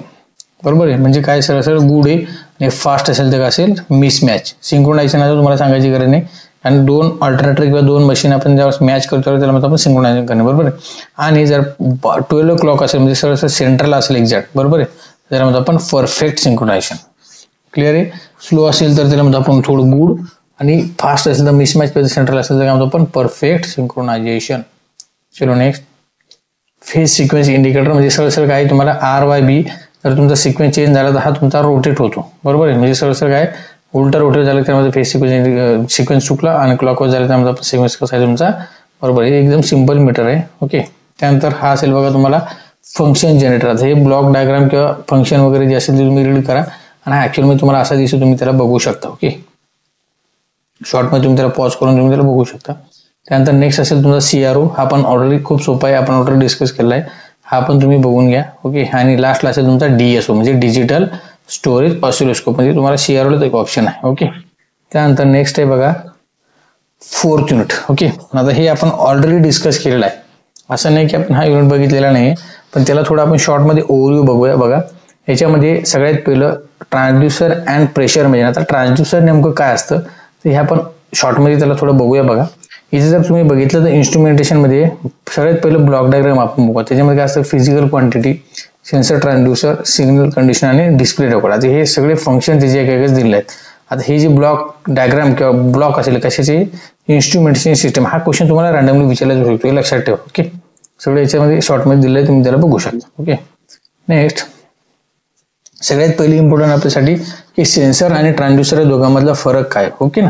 बरोबर आहे, म्हणजे काय सरळ गुड आहे, आणि फास्ट असेल तर काय असेल मिसमॅच. सिंक्रोनायझेशन आता तुम्हाला सांगायची गरज नाही, आणि दोन अल्टरनेटर किंवा दोन मशीन आपण ज्यावेळेस मॅच करतो त्याला म्हणतो आपण सिंक्रोनायझेशन करणे, बरोबर आहे. आणि जर 12 o'clock असेल म्हणजे सरळ सेंट्रल असेल एक्झॅक्ट, बरोबर आहे, त्याला म्हणतो आपण परफेक्ट सिंक्रोनायझेशन. क्लिअर आहे. स्लो असेल तर त्याला म्हणतो आपण थोडं गुड, आणि फास्ट असेल तर मिसमॅच सेंट्रल असेल तर काय म्हणतो आपण परफेक्ट सिंक्रोनायझेशन. चलो नेक्स्ट. फेज सिक्वेन्स इंडिकेटर म्हणजे सरळ काय तुम्हाला RYB जर तुमचा सिक्वेन्स चेंज झाला तर हा तुमचा रोटेट होतो, बरोबर आहे, म्हणजे सरळ काय उलटा रोटेट झालं त्यामध्ये फेज सिक्वेन्स चुकला आणि क्लॉकवाईज झालं त्यामध्ये आपण सिक्वेन्स कसा आहे तुमचा, बरोबर आहे. एकदम सिंपल मीटर आहे. ओके. त्यानंतर हा असेल बघा तुम्हाला फंक्शन जनरेटर. हे ब्लॉक डायग्राम किंवा फंक्शन वगैरे जे असेल ते तुम्ही रीड करा, आणि ऍक्च्युअल मध्ये तुम्हाला असा दिसतो, तुम्ही त्याला बघू शकता. ओके. शॉर्टमध्ये तुम्ही त्याला पॉज करून तुम्ही त्याला बघू शकता. त्यानंतर नेक्स्ट असेल तुमचा CRO. हा पण ऑलरेडी खूप सोपा आहे, आपण ऑलरेडी डिस्कस केला आहे, हा पण तुम्ही बघून घ्या. ओके. आणि लास्टला असेल तुमचा DSO म्हणजे डिजिटल स्टोरेज ऑसिलोस्कोप, म्हणजे तुम्हाला CROला एक ऑप्शन आहे. ओके. त्यानंतर नेक्स्ट आहे बघा 4th युनिट. ओके. आता हे आपण ऑलरेडी डिस्कस केलेलं आहे, असं नाही की आपण हा युनिट बघितलेला नाही, पण त्याला थोडं आपण शॉर्टमध्ये ओव्हरव्ह्यू बघूया. बघा याच्यामध्ये सगळ्यात पहिलं ट्रान्सड्युसर अँड प्रेशर मेजर. आता ट्रान्सड्युसर नेमकं काय असतं तर हे आपण शॉर्टमध्ये त्याला थोडं बघूया. बघा इथे जर तुम्ही बघितलं तर इन्स्ट्रुमेंटेशनमध्ये सगळ्यात पहिलं ब्लॉक डायग्राम आपण बघू. त्याच्यामध्ये काय असतं physical quantity, sensor, transducer, signal condition आणि डिस्प्ले रेकॉर्ड. आता हे सगळे फंक्शन त्याचे एक दिले आहेत. आता हे जे ब्लॉक डायग्राम किंवा ब्लॉक असेल कशाचे इन्स्ट्रुमेंटेशन सिस्टम, हा क्वेश्चन तुम्हाला रँडमली विचारला जाऊ शकतो, हे लक्षात ठेवा. ओके. सगळं याच्यामध्ये शॉर्टमध्ये दिलं आहे, तुम्ही त्याला बघू शकता. ओके. नेक्स्ट सगळ्यात पहिली इम्पॉर्टंट आपल्यासाठी की सेन्सर आणि ट्रान्सड्युसर या दोघांमधला फरक काय. ओके ना.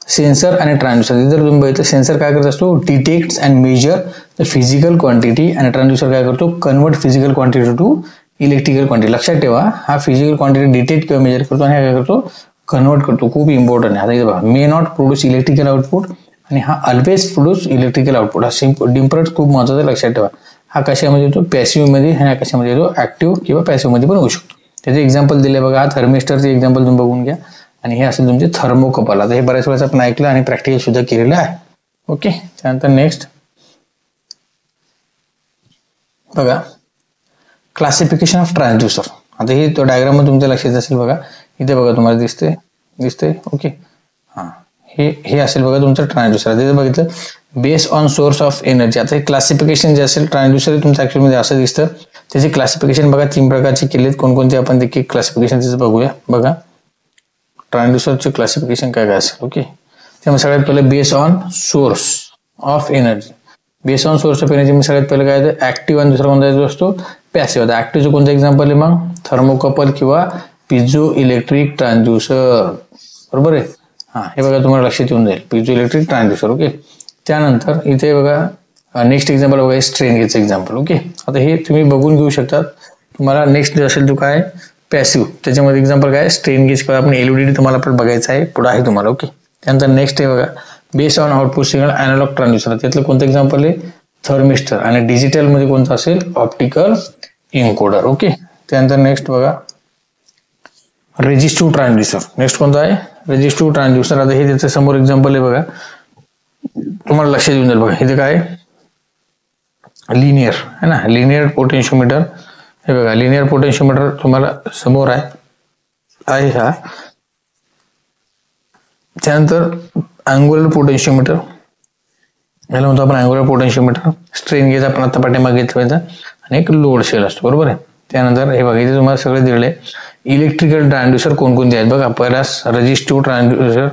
सेन्सर आणि ट्रान्सड्युसर जर तुम्ही बघितलं, सेन्सर काय करत असतो detects and measure the physical quantity, आणि ट्रान्सड्युसर काय करतो convert physical quantity to electrical quantity. लक्षात ठेवा, हा फिजिकल क्वांटिटी डिटेक्ट किंवा मेजर करतो आणि हा काय करतो कन्वर्ट करतो. खूप इम्पॉर्टंट आहे. आता इथे बघा may not produce electrical output, आणि हा ऑलवेज प्रोड्यूस इलेक्ट्रिकल आउटपुट. हा डिफरन्स खूप महत्त्वाचा लक्षात ठेवा. हा कशामध्ये येतो पॅसिव्ह मध्ये, आणि कशामध्ये येतो ऍक्टिव्ह किंवा पॅसिव्ह मध्ये पण होऊ शकतो. त्याचे एक्झाम्पल दिले बघा, हा थर्मिस्टरचे एक्झाम्पल तुम्ही बघून घ्या, आणि हे असेल तुमचे थर्मोकपल. आता हे बऱ्याच वेळेस आपण ऐकलं आणि प्रॅक्टिकल सुद्धा केलेलं आहे. ओके. त्यानंतर नेक्स्ट बघा क्लासिफिकेशन ऑफ ट्रान्सड्युसर. आता हे तो डायग्राम मध्ये तुमच्या लक्षात असेल बघा, इथे बघा तुम्हाला दिसते. ओके. हा हे असेल बघा तुमचं ट्रान्सड्युसर. तिथे बघितलं base on source of energy. आता हे क्लासिफिकेशन जे असेल ट्रान्सड्युसर तुमचं ऍक्च्युअली मध्ये असं दिसतं. त्याचे क्लासिफिकेशन बघा 3 प्रकारचे केलेत. कोणकोणते आपण ते क्लासिफिकेशन त्याचं बघूया. बघा ट्रान्सड्युसरचे क्लासिफिकेशन काय असेल. ओके. त्यामुळे सगळ्यात पहिलं base on source of energy. Base on source of energy म्हणजे सगळ्यात पहिलं काय आहे ऍक्टिव्ह, आणि दुसरा कोणता जो असतो पॅसिव्ह. आता ऍक्टिव्हचं कोणतं एक्झाम्पल आहे मग थर्मोकपल किंवा पिझो इलेक्ट्रिक ट्रान्सड्युसर, बरोबर आहे. हा हे बघा तुम्हाला लक्षात येऊन जाईल पिझो इलेक्ट्रिक ट्रान्सड्युसर. ओके. त्यानंतर इथे बघा नेक्स्ट एक्झाम्पल बघा स्ट्रेन गेजचं एक्झाम्पल. ओके. आता हे तुम्ही बघून घेऊ शकतात. तुम्हाला नेक्स्ट जे असेल तो काय पॅसिव्ह, त्याच्यामध्ये एक्झाम्पल काय स्ट्रेन गेज किंवा आपण एलईडी तुम्हाला पण बघायचं आहे, पुढे आहे तुम्हाला. ओके. त्यानंतर नेक्स्ट आहे बघा base on output signal analog transducer. त्यातलं कोणतं एक्झाम्पल आहे थर्मिस्टर, आणि डिजिटल मध्ये कोणतं असेल ऑप्टिकल इन्कोडर. ओके. त्यानंतर नेक्स्ट बघा रेजिस्टिव्ह ट्रान्सड्युसर. नेक्स्ट कोणतं आहे रेजिस्टिव्ह ट्रान्सड्युसर. आता हे त्याच्या समोर एक्झाम्पल आहे बघा, तुम्हाला लक्षात येऊन जाईल. बघा इथे काय लिनियर है ना, लिनियर पोटेन्शियोमीटर. हे बघा लिनियर पोटेन्शियोमीटर तुम्हाला समोर आहे हा. त्यानंतर अँग्युलर पोटेन्शियोमीटर, याला म्हणतो आपण अँग्युलर पोटेन्शियोमीटर. स्ट्रेन गेज आपण आता पाठीमागे घेतलं, आणि एक लोड सेल असतो, बरोबर आहे. त्यानंतर हे बघा इथे तुम्हाला सगळे दिलेले इलेक्ट्रिकल ट्रान्सड्युसर कोणकोणते आहेत बघा. पहिला रेजिस्टिव्ह ट्रान्सड्युसर.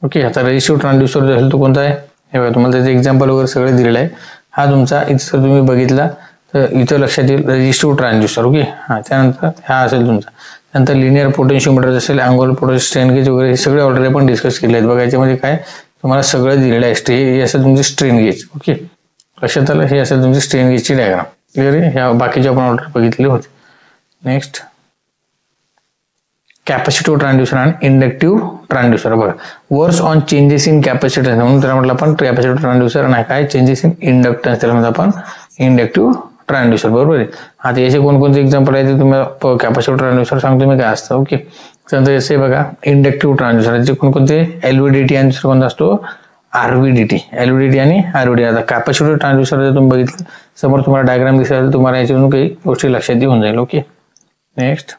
ओके. आता रेजिस्टिव्ह ट्रान्सड्युसर जो असेल तो कोणता आहे हे बघा, तुम्हाला त्याचे एक्झाम्पल वगैरे सगळे दिलेले आहे. हा तुमचा इथे जर तुम्ही बघितला तर इथं लक्षात येईल रेजिस्टिव्ह ट्रान्सड्युसर. ओके. हा त्यानंतर हा असेल तुमचा. त्यानंतर लिनियर पोटेन्शियोमीटर असेल, अँग्युलर पोटेन्शियोमीटर, स्ट्रेन गेज वगैरे हे सगळे ऑलरेडी आपण डिस्कस केले आहेत बघा. याच्यामध्ये काय तुम्हाला सगळं दिलेलं आहे. हे असेल तुमचे स्ट्रेन गेज. ओके. लक्षात आलं. हे असेल तुमची स्ट्रेन गेजची डायग्राम. क्लिअर आहे. ह्या बाकीचे आपण ऑलरेडी बघितलेले होते. नेक्स्ट कॅपॅसिटिव्ह ट्रान्सड्युसर आणि इंडक्टिव्ह ट्रान्सड्युसर. बघा works on changes in capacitance, म्हणून त्याला म्हटलं आपण कॅपॅसिटिव्ह ट्रान्सड्युसर, आणि काय चेंजेस इन इंडक्टन्स त्याला म्हणतो आपण इंडक्टिव्ह ट्रान्सड्युसर, बरोबर आहे. आता याचे कोणकोणते एक्झाम्पल आहे ते तुम्हाला कॅपॅसिटिव्ह ट्रान्सड्युसर सांगतो मी काय असतं. ओके. त्यानंतर असे बघा इंडक्टिव्ह ट्रान्सड्युसर, जे कोणकोणते LVDT आणि दुसरा कोणता असतो RVDT. LVDT आणि RVDT. आता कॅपॅसिटिव्ह ट्रान्सड्युसर जर तुम्ही बघितलं समोर तुम्हाला डायग्राम दिसेल, तुम्हाला याच्यातून काही गोष्टी लक्षात येऊन जाईल. ओके, नेक्स्ट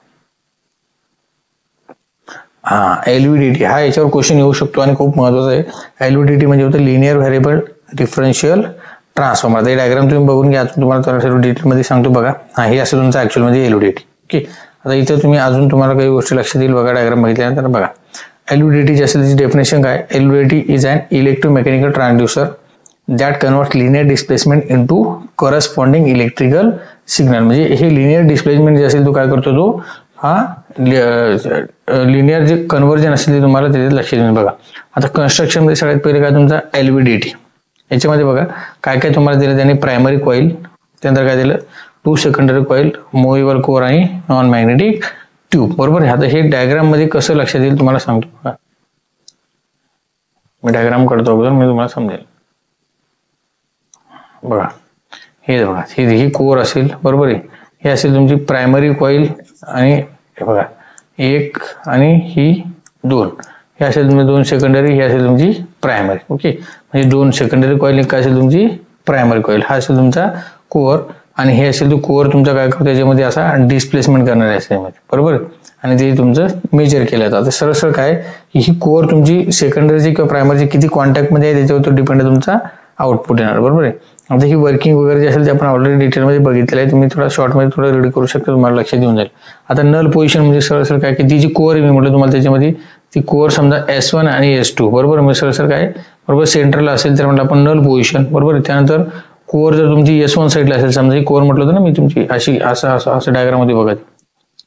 LVDT हा याच्यावर क्वेश्चन येऊ शकतो आणि खूप महत्वाचा आहे. LVDT म्हणजे होतं लिनियर व्हेरिएबल डिफरन्शियल ट्रान्सफॉर्मर. हे डायग्राम तुम्ही बघून घ्या, तुम्हाला सर्व डिटेलमध्ये सांगतो बघा. हे असं तुमचं ऍक्च्युअल मध्ये LVDT. ओके, आता इथं तुम्ही अजून तुम्हाला काही गोष्टी लक्षात येईल बघा डायग्राम बघितल्यानंतर. बघा LVDT जे असेल त्याची डेफिनेशन काय. LVDT is an electromechanical transducer that convert linear displacement into corresponding electrical signal. म्हणजे हे लिनियर डिस्प्लेसमेंट जे असेल तो काय करतो, तो हा लिनियर जे कन्व्हर्जन असेल ते तुम्हाला त्याच्यात लक्षात येईल. बघा आता कन्स्ट्रक्शन मध्ये सगळ्यात पहिले काय तुमचा LVDT. याच्यामध्ये बघा काय काय तुम्हाला दिलं त्यांनी. प्रायमरी कॉईल, त्यानंतर काय दिलं 2 सेकंडरी कॉईल, मुव्हेबल कोअर आणि नॉन मॅग्नेटिक ट्यूब. बरोबर आहे. आता हे डायग्राम मध्ये कसं लक्षात येईल तुम्हाला सांगतो बघा. मी डायग्राम करतो अगोदर, मी तुम्हाला समजेल. बघा हे बघा, ही कोअर असेल. बरोबर आहे. हे असेल तुमची प्रायमरी कॉईल आणि हे बघा 1 आणि ही 2. हे असेल तुमची 2 सेकंडरी, ही असेल तुमची प्रायमरी. ओके, म्हणजे 2 सेकंडरी कॉईल, काय असेल तुमची प्रायमरी कॉईल. हा असेल तुमचा कोअर आणि हे असेल तो कोअर तुमचा काय करतो त्याच्यामध्ये असा डिस्प्लेसमेंट करणार आहे त्याच्यामध्ये. बरोबर, आणि ते तुमचं मेजर केलं जातं. आता सरळ सरळ काय ही कोअर तुमची सेकंडरीची किंवा प्रायमरीची किती कॉन्टॅक्टमध्ये आहे त्याच्यावर तो डिपेंड आहे तुमचा आउटपुट येणार. बरोबर आहे. आता ही वर्किंग वगैरे जे असेल ते आपण ऑलरेडी डिटेलमध्ये बघितलेलं आहे. तुम्ही थोडा शॉर्टमध्ये थोडं रीड करू शकता, तुम्हाला लक्षात येऊन जाईल. आता नल पोझिशन म्हणजे सरळ सरळ काय की ती जी कोअर मी म्हटलं तुम्हाला त्याच्यामध्ये ती कोअर समजा S1 आणि S2. बरोबर, म्हणजे सरळ सरळ काय बरोबर सेंटरला असेल तर म्हटलं आपण नल पोझिशन. बरोबर, त्यानंतर कोअर जर तुमची S1 साईडला असेल, समजा ही कोअर म्हटलं होतं ना मी तुमची अशी असं डायग्राम मध्ये बघा.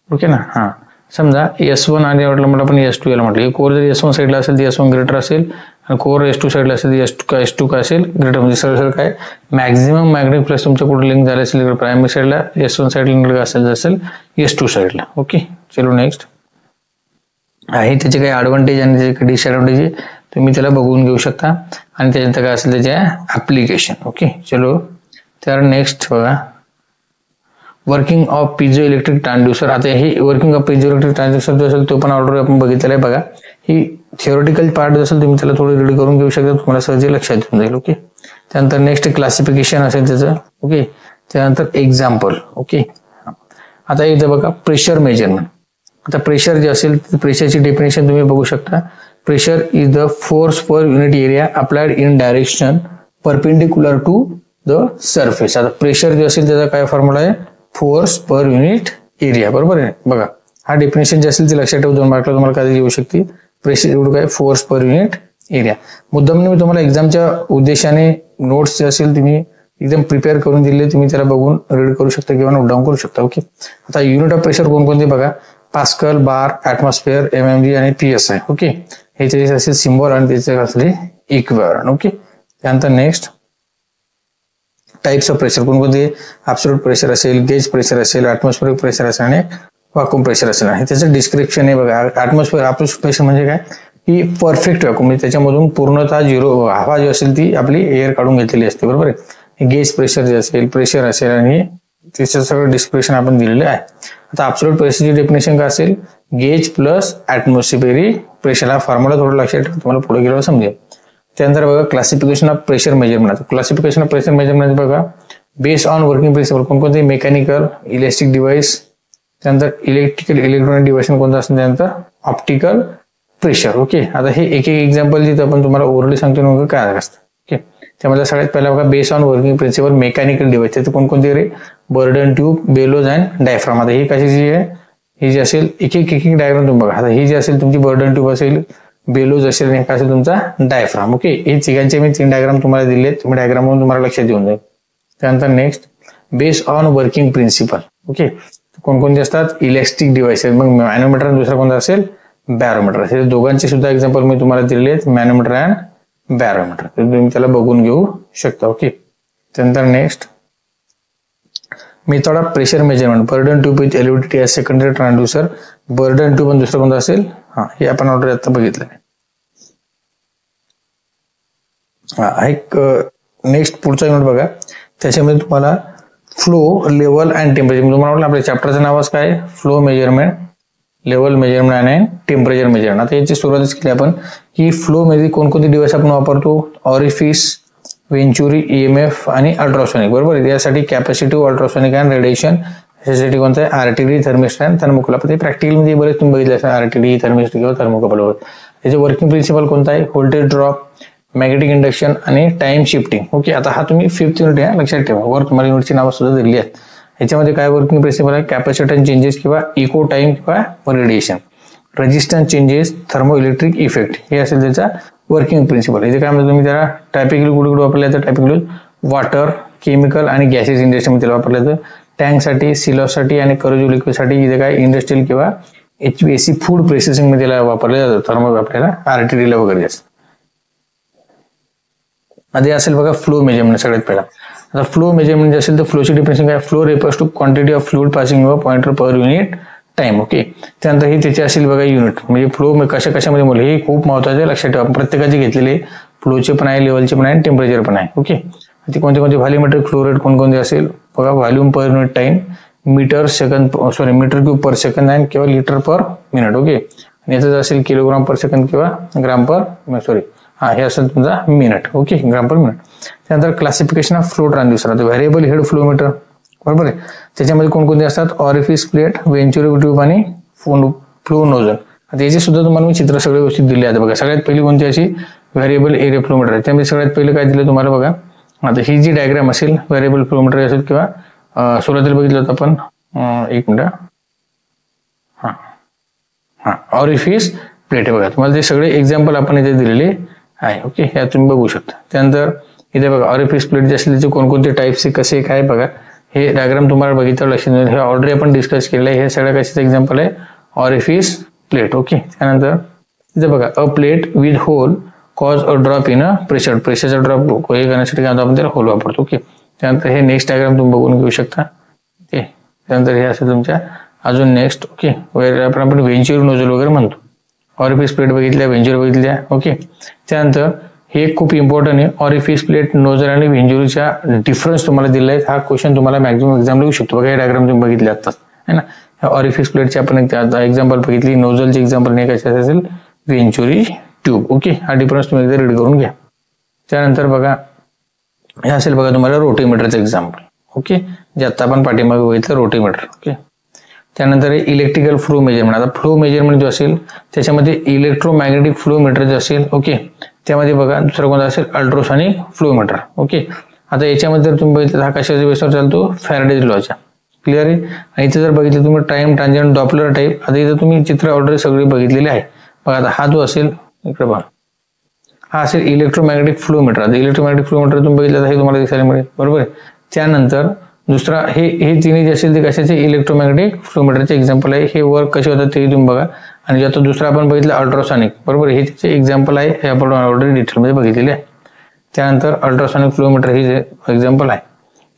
ओके ना. हा समजा S1 आणि म्हटलं आपण S2 याला म्हटलं. ही कोअर जर S1 साईडला असेल ती S1 ग्रेटर असेल आणि कोअर S2 साईडला असेल ती S2 काय असेल ग्रेटर. म्हणजे सरळ सरळ काय मॅक्झिमम मॅग्नेटिक फ्लक्स तुमच्या कुठे लिंक झाले असेल प्रायमरी साईडला S1 साईडला असेल S2 साईडला. ओके, चलो नेक्स्ट आहे त्याचे काही ऍडव्हान्टेज आणि त्याचे काही डिसएडव्हान्टेज तुम्ही त्याला बघून घेऊ शकता आणि त्याच्यानंतर काय असेल त्याच्या ऍप्लिकेशन. ओके, चलो तर नेक्स्ट बघा working of piezo electric transducer. आता हे working of piezo electric transducer जो असेल तो पण ऑलरेडी आपण बघितलेला आहे. बघा ही थिओरिटिकल पार्ट जो असेल तुम्ही त्याला थोडं रीड करून घेऊ शकता, तुम्हाला सहज लक्षात येऊन जाईल. ओके, त्यानंतर नेक्स्ट क्लासिफिकेशन असेल त्याचं. ओके, त्यानंतर एक्झाम्पल. ओके, आता इथं बघा प्रेशर मेजरमेंट. आता प्रेशर जे असेल प्रेशरची डेफिनेशन तुम्ही बघू शकता. Pressure is the force per unit area applied in direction perpendicular to the surface. आता प्रेशर जे असेल त्याचा काय फॉर्म्युला आहे फोर्स पर युनिट एरिया. बरोबर आहे. बघा हा डेफिनेशन जे असेल ते लक्षात ठेवून 2 मार्कला तुम्हाला काय येऊ शकते. प्रेशर एवढं काय फोर्स पर युनिट एरिया. मुद्दामने मी तुम्हाला एक्झामच्या उद्देशाने नोट्स जे असेल तुम्ही एकदम प्रिपेअर करून दिले, तुम्ही त्याला बघून रीड करू शकता किंवा नोट डाऊन करू शकता. ओके, आता युनिट ऑफ प्रेशर कोणकोणते बघा पास्कल, बार, ऍटमॉस्फिअर, mmg आणि PSI. ओके, हे त्याचे असेल सिम्बॉल आणि त्याचे असले इक्विव्हॅलेंट. ओके, त्यानंतर नेक्स्ट टाइप्स ऑफ प्रेशर कोणकोणते ऍब्सोल्यूट प्रेशर असेल, गेज प्रेशर असेल, ऍटमॉस्फिअरिक प्रेशर असेल आणि व्हॅक्यूम प्रेशर असेल. आणि त्याचं डिस्क्रिप्शन आहे बघा. ऍब्सोल्यूट प्रेशर म्हणजे काय की परफेक्ट व्हॅक्यूम, म्हणजे त्याच्यामधून पूर्णतः 0 हवा जी असेल ती आपली एअर काढून घेतलेली असते. बरोबर आहे. गेज प्रेशर जे असेल प्रेशर असेल आणि त्याचं सगळं डिस्क्रिप्शन आपण दिलेलं आहे. आता ऍब्सोल्यूट प्रेशरची डेफिनेशन काय असेल गेज प्लस ऍटमॉस्फिअरिक प्रेशर. हा फॉर्म्युला थोडं लक्षात ठेवा, तुम्हाला पुढे गेल्यावर समजेल. त्यानंतर बघा classification of pressure measurement. Classification of pressure measurement बघा बेस्ड ऑन वर्किंग प्रिन्सिपल कोणकोणते मेकॅनिकल, इलेक्ट्रिक डिव्हाइस, त्यानंतर इलेक्ट्रिकल इलेक्ट्रॉनिक डिव्हाइस कोणतं असेल, त्यानंतर ऑप्टिकल प्रेशर. ओके, आता हे एक एक एक्झाम्पल जिथं आपण तुम्हाला ओरली सांगतो नेमकं काय असतं. ओके, त्यामध्ये सगळ्यात पहिला बघा based on working principle mechanical device. त्याचे कोणकोणते रे Bourdon tube, bellows and diaphragm. आता ही कशाची आहे ही जी असेल एक एक डायग्राम तुम्ही बघा. आता ही जी असेल तुमची बर्डन ट्यूब असेल, बेलोज असेल आणि काय असेल तुमचा डायफ्राम. ओके, हे तिघांचे मी 3 डायग्राम तुम्हाला दिले, तुम्ही डायग्राम म्हणून तुम्हाला लक्षात येऊन जाईल. त्यानंतर next based on working principal. Okay, कोणकोणते असतात इलेक्ट्रिक डिव्हाइसेस. मग मॅनोमीटर आणि दुसरा कोणता असेल बॅरोमीटर. हे दोघांचे सुद्धा एक्झाम्पल मी तुम्हाला दिलेले आहेत मॅनोमीटर अँड बॅरोमीटर. तुम्ही त्याला बघून घेऊ शकता. ओके, त्यानंतर next method of pressure measurement Bourdon tube with LVDT as secondary transducer. Bourdon tube आणि दुसरा कोणता असेल हे आपण ऑलरेडी आता बघितलं आहे. एक नेक्स्ट पुढचा युनिट बघा. त्याच्यामध्ये तुम्हाला फ्लो लेवल अँड टेम्परेचर. तुम्हाला म्हटलं आपल्या चॅप्टरचं नावच काय फ्लो मेजरमेंट लेवल मेजरमेंट आणि टेम्परेचर मेजरमेंट. आता याची सुरुवातच केली आपण की फ्लो मध्ये कोणकोणते डिव्हाइस आपण वापरतो, ऑरिफिस, वेंचुरी, EMF आणि अल्ट्रासोनिक. बरोबर, यासाठी कॅपॅसिटिव्ह अल्ट्रासोनिक अँड रेडिएशन, याच्यासाठी कोणतं आहे RTD, थर्मिस्टर अँड थर्मोकपल. आपण ते प्रॅक्टिकल मध्ये बरेच तुम्ही बघितले असेल RTD, थर्मिस्टर किंवा थर्मोकपल. त्याचे वर्किंग प्रिन्सिपल कोणता आहे, व्होल्टेज ड्रॉप, मॅग्नेटिक इंडक्शन आणि टाइम शिफ्टिंग. ओके, आता हा तुम्ही 5th युनिट आहे, लक्षात ठेवा. वर तुम्हाला युनिटची नावं सुद्धा दिली आहेत. याच्यामध्ये काय वर्किंग प्रिन्सिपल आहे, कॅपॅसिटन्स चेंजेस किंवा इको टाइम किंवा radiation, resistance changes, thermo electric effect, हे असेल त्याचा वर्किंग प्रिन्सिपल. इथे काय म्हणतो तुम्ही त्याला टायपिकली कुठे कुठे वापरलं जातं, टायपिकली वॉटर, केमिकल आणि गॅसेस इंडस्ट्रीमध्ये त्याला वापरलं जातं. टँकसाठी, सिलॉसाठी आणि करोजिव्ह लिक्विडसाठी इथे काय इंडस्ट्रियल किंवा HVAC फूड प्रोसेसिंग मध्ये त्याला वापरलं जातं. थर्मो आपल्याला RTD ला वगैरे जास्त. आधी असेल बघा फ्लो मेजरमेंट. सगळ्यात पहिला आता फ्लो मेजरमेंट जे असेल तर फ्लोची डिफिनेशन काय, flow refers to quantity of fluid passing over pointer per unit time. Okay, त्यानंतर ही त्याची असेल बघा युनिट, म्हणजे फ्लो कशा कशामध्ये मोल, हे खूप महत्वाचं आहे, लक्षात ठेवा. प्रत्येकाचे घेतलेले फ्लोचे पण आहे, लेवलचे पण आहे, टेम्परेचर पण आहे. ओके, ते कोणते कोणते व्हॉल्यूमेट्रिक फ्लो रेट कोणकोणते असेल बघा, volume per unit time, metre cube per second and किंवा लिटर पर मिनिट. ओके, आणि याचं असेल किलोग्राम पर सेकंड किंवा ग्राम पर हे असेल तुमचा मिनिट. ओके, ग्राम पर मिनिट. त्यानंतर classification of flow transducer, variable head flowmeter. बरोबर आहे, त्याच्यामध्ये कोणकोणते असतात, ऑरिफिस प्लेट, वेंचुरी ट्यूब आणि फ्लो नोझल. आता याची सुद्धा तुम्हाला मी चित्र सगळे व्यवस्थित दिले आहेत बघा. सगळ्यात पहिली कोणती अशी व्हेरिएबल एरिया फ्लोमीटर आहे. त्यामध्ये सगळ्यात पहिले काय दिलं तुम्हाला बघा. आता ही जी डायग्राम असेल व्हेरिएबल फ्लोमीटर असेल किंवा सुरुवातीला बघितलं होतं आपण, एक मिनिट, ऑरिफिस प्लेट आहे बघा. तुम्हाला ते सगळे एक्झाम्पल आपण इथे दिलेले आहे. ओके, हे तुम्ही बघू शकता. त्यानंतर इथे बघा ऑरिफिस प्लेट जे असेल त्याचे कोणकोणते टाईप्स कसे काय बघा, हे डायग्राम तुम्हाला बघितलं लक्षात येईल. हे ऑलरेडी आपण डिस्कस केलेलं आहे. हे सगळ्या कशाचं एक्झाम्पल आहे, ऑरिफिस प्लेट. ओके, त्यानंतर इथे बघा a plate with hole cause a drop in a प्रेशरचा ड्रॉप हे करण्यासाठी काय आपण त्याला होल वापरतो. ओके, त्यानंतर हे नेक्स्ट डायग्राम तुम्ही बघून घेऊ शकता. ओके, त्यानंतर हे असेल तुमच्या अजून नेक्स्ट. ओके, आपण वेंचुरी नोझल वगैरे म्हणतो. ऑरिफिस प्लेट बघितल्या, वेंचुरी बघितल्या. ओके, त्यानंतर हे खूप इम्पॉर्टंट आहे, ऑरिफिस प्लेट, नोझल आणि वेंचुरीचा डिफरन्स तुम्हाला दिला आहे. हा क्वेश्चन तुम्हाला मॅक्झिमम एक्झाम येऊ शकतो बघा. हे डायग्राम तुम्ही बघितले आता है ना. ऑरिफिस प्लेटची आपण एक्झाम्पल बघितली, नोझलची एक्झाम्पल नाही कशाचं असेल, वेंचुरी ट्यूब. ओके, हा डिफरन्स तुम्ही एकदा रीड करून घ्या. त्यानंतर बघा हे असेल बघा तुम्हाला रोटीमीटरचं एक्झाम्पल. ओके, जे आता आपण पाठीमागे बघितलं रोटीमीटर. ओके, त्यानंतर इलेक्ट्रिकल फ्लो मेजरमेंट. आता फ्लो मेजरमेंट जो असेल त्याच्यामध्ये इलेक्ट्रोमॅग्नेटिक फ्लो मीटर जे असेल, ओके, त्यामध्ये बघा दुसरं कोणता असेल, अल्ट्रासॉनिक फ्लो मीटर. ओके, आता याच्यामध्ये जर तुम्ही बघितलं हा कशाच्या बेसवर चालतो, फॅराडेज लॉच्या. क्लिअर आहे. आणि इथे जर बघितलं तुम्ही टाइम ट्रान्झिएंट डॉपलर टाईप. आता इथे तुम्ही चित्र ऑलरेडी सगळे बघितलेले आहे बघा. आता हा जो असेल इकडे बघा, हा असेल इलेक्ट्रोमॅग्नेटिक फ्लो मीटर. आता इलेक्ट्रोमॅग्नेटिक फ्लो मीटर तुम्ही बघितलं तर हे तुम्हाला दिसायला मिळेल. बरोबर आहे. त्यानंतर दुसरा हे तिन्ही जे असेल ते कशाचे, इलेक्ट्रोमॅग्नेटिक फ्लो मीटरचे एक्झाम्पल आहे. हे वर्क कसे होतात ते तुम्ही बघा. आणि आता दुसरा आपण बघितलं अल्ट्रासॉनिक. बरोबर, हे त्याचे एक्झाम्पल आहे, हे आपण ऑलरेडी डिटेलमध्ये बघितलेले आहे. त्यानंतर अल्ट्रासॉनिक फ्लो मीटर हे एक्झाम्पल आहे.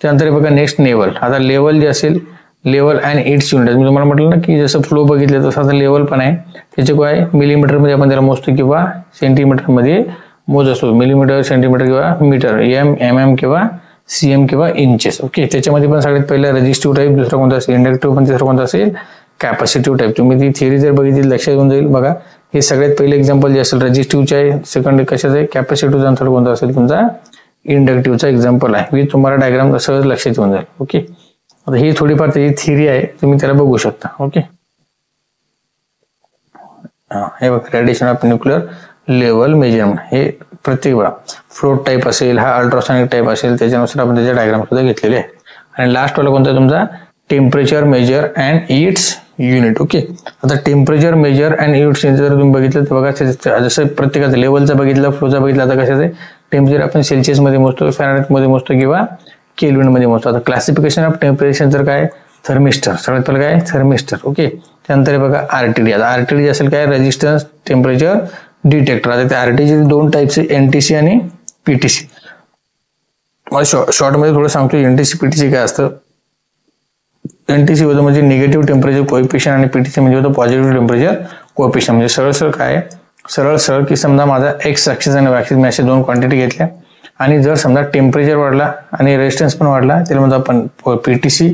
त्यानंतर बघा नेक्स्ट लेवल. आता लेवल जे असेल, लेवल अँड इट्स युनिट. मी तुम्हाला म्हटलं ना की जसं फ्लो बघितलं तसं आता लेवल पण आहे. त्याचे काय मिलीमीटरमध्ये आपण त्याला मोजतो किंवा सेंटीमीटरमध्ये मोज असतो. मिलीमीटर, सेंटीमीटर किंवा मीटर, MM किंवा CM किंवा इंचेस. ओके, त्याच्यामध्ये पण सगळ्यात पहिला रेजिस्टिव्ह टाईप, दुसरा कोणता असेल इंडक्टिव्ह, पण तिसरा कोणता असेल कॅपॅसिटिव्ह टाईप. तुम्ही ती थिअरी जर बघितली लक्षात येऊन जाईल बघा. हे सगळ्यात पहिले एक्झाम्पल जे असेल रेजिस्टिव्हचे आहे, सेकंड कशाचं आहे कॅपॅसिटिव्ह, थर्ड कोणता असेल तुमचा इंडक्टिव्हचा एक्झाम्पल आहे. मी तुम्हाला डायग्राम सहज लक्षात येऊन जाईल. ओके, आता ही थोडीफार त्याची थिअरी आहे, तुम्ही त्याला बघू शकता. ओके, हे बघा radiation of nuclear level measurement. हे प्रत्येक वेळा फ्लोट टाईप असेल, हा अल्ट्रासॉनिक टाईप असेल, त्याच्यानुसार आपण त्याचे डायग्राम सुद्धा घेतलेले आहे. आणि लास्ट वाला कोणता तुमचा temperature measure and it's unit. Okay, आता टेम्परेचर मेजर अँड इट्स जर तुम्ही बघितलं तर बघा जसं प्रत्येकाचं लेवलचा बघितलं, फ्लोचा बघितला. आता कशाचं आहे टेम्परेचर आपण सेल्सिअस मध्ये मोजतो, फॅरेनहाइट मध्ये मोजतो किंवा केल्विन मध्ये मोजतो. आता क्लासिफिकेशन ऑफ टेम्परेचर तर काय थर्मिस्टर, सगळ्यात पहिलं काय थर्मिस्टर. ओके, त्यानंतर बघा RTD. आता RTD असेल काय रेजिस्टन्स टेम्परेचर डिटेक्टर. आता त्या RTD दोन टाईपचे NTC आणि PTC. मला शॉर्ट मध्ये थोडं सांगतो NTC PTC काय असतं. NTC होतं म्हणजे निगेटिव्ह टेम्परेचर कोएफिशियंट आणि PTC म्हणजे होतं पॉझिटिव्ह टेम्परेचर कोएफिशियंट. म्हणजे सरळ काय सरळ की समजा माझा एक्स ऍक्सिस आणि वाय ऍक्सिस मी अशा दोन क्वांटिटी घेतल्या आणि जर समजा टेम्परेचर वाढला आणि रेजिस्टन्स पण वाढला त्याला म्हणतो आपण PTC.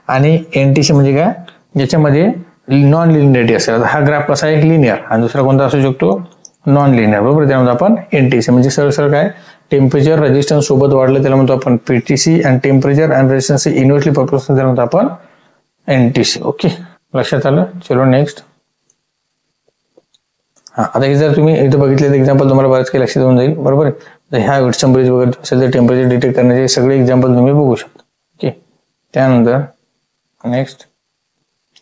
आणि NTC म्हणजे काय, ज्याच्यामध्ये नॉन लिनियरिटी असेल. हा ग्राफ कसा आहे, लिनियर, आणि दुसरा कोणता असू शकतो, नॉन लिनियर, बरोबर. त्यामध्ये आपण एनटीसी म्हणजे सरळ काय, टेम्परेचर रेजिस्टन्स सोबत वाढलं त्याला म्हणतो आपण पीटीसी, आणि temperature and resistance inversely proportional त्याला म्हणतो आपण एनटीसी. ओके, लक्षात आलं. चलो नेक्स्ट. हा, आता हे जर तुम्ही इथं बघितलं एक्झाम्पल तुम्हाला बऱ्याच काही लक्षात येऊन जाईल, बरोबर. तर ह्या विटसन ब्रिज वगैरे असेल तर टेम्परेचर डिटेक्ट करण्याचे सगळे एक्झाम्पल तुम्ही बघू शकता. ओके, त्यानंतर नेक्स्ट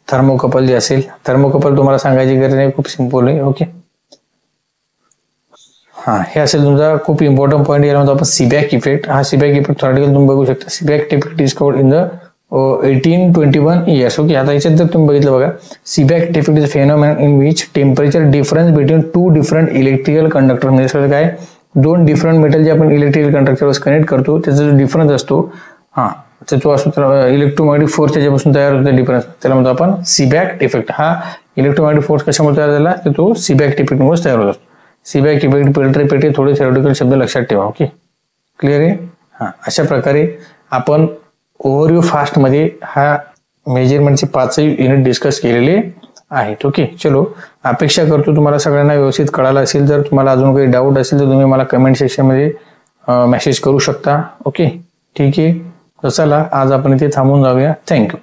थर्मोकपल जे असेल, थर्मोकपल तुम्हाला सांगायची गरज नाही, खूप सिंपल आहे. ओके, हा, हे असेल तुमचा खूप इम्पॉर्टंट पॉईंट. याला म्हणतो आपण सीबॅक इफेक्ट. हा सीबॅक इफेक्ट थोडक्यात तुम्ही बघू शकता. Seebeck effect discovered in the 1821 years. Okay, आता याच्यात जर तुम्ही बघितलं बघा, Seebeck effect is a phenomenon in which temperature difference between two different electrical conductor, म्हणजे काय, दोन डिफरंट मेटल जे आपण इलेक्ट्रिकल कंडक्टरवर कनेक्ट करतो त्याचा जो डिफरन्स असतो, हा, तर तो असतो इलेक्ट्रोमॅग्नेटिक फोर्स त्याच्यापासून तयार होतो डिफरन्स, त्याला म्हणतो आपण सीबॅक इफेक्ट. हा इलेक्ट्रोमॅग्नेटिक फोर्स कशामुळे तयार झाला, तर तो सीबॅक इफेक्टमुळे तयार होतो. सीबॅक इफेक्ट, पेल्ट्री पेटी, थोडे थेरोटिकल शब्द लक्षात ठेवा. ओके, क्लिअर आहे. हा, अशा प्रकारे आपण ओव्हरव्ह्यू फास्ट मध्ये हा मेजरमेंटचे 5 युनिट डिस्कस केलेले आहेत. ओके, चलो, अपेक्षा करतो तुम्हाला सगळ्यांना व्यवस्थित कळालं असेल. जर तुम्हाला अजून काही डाऊट असेल तर तुम्ही मला कमेंट सेक्शन मध्ये मेसेज करू शकता. ओके, ठीक आहे. तर चला, आज आपण इथे थांबून जाऊया. थँक्यू.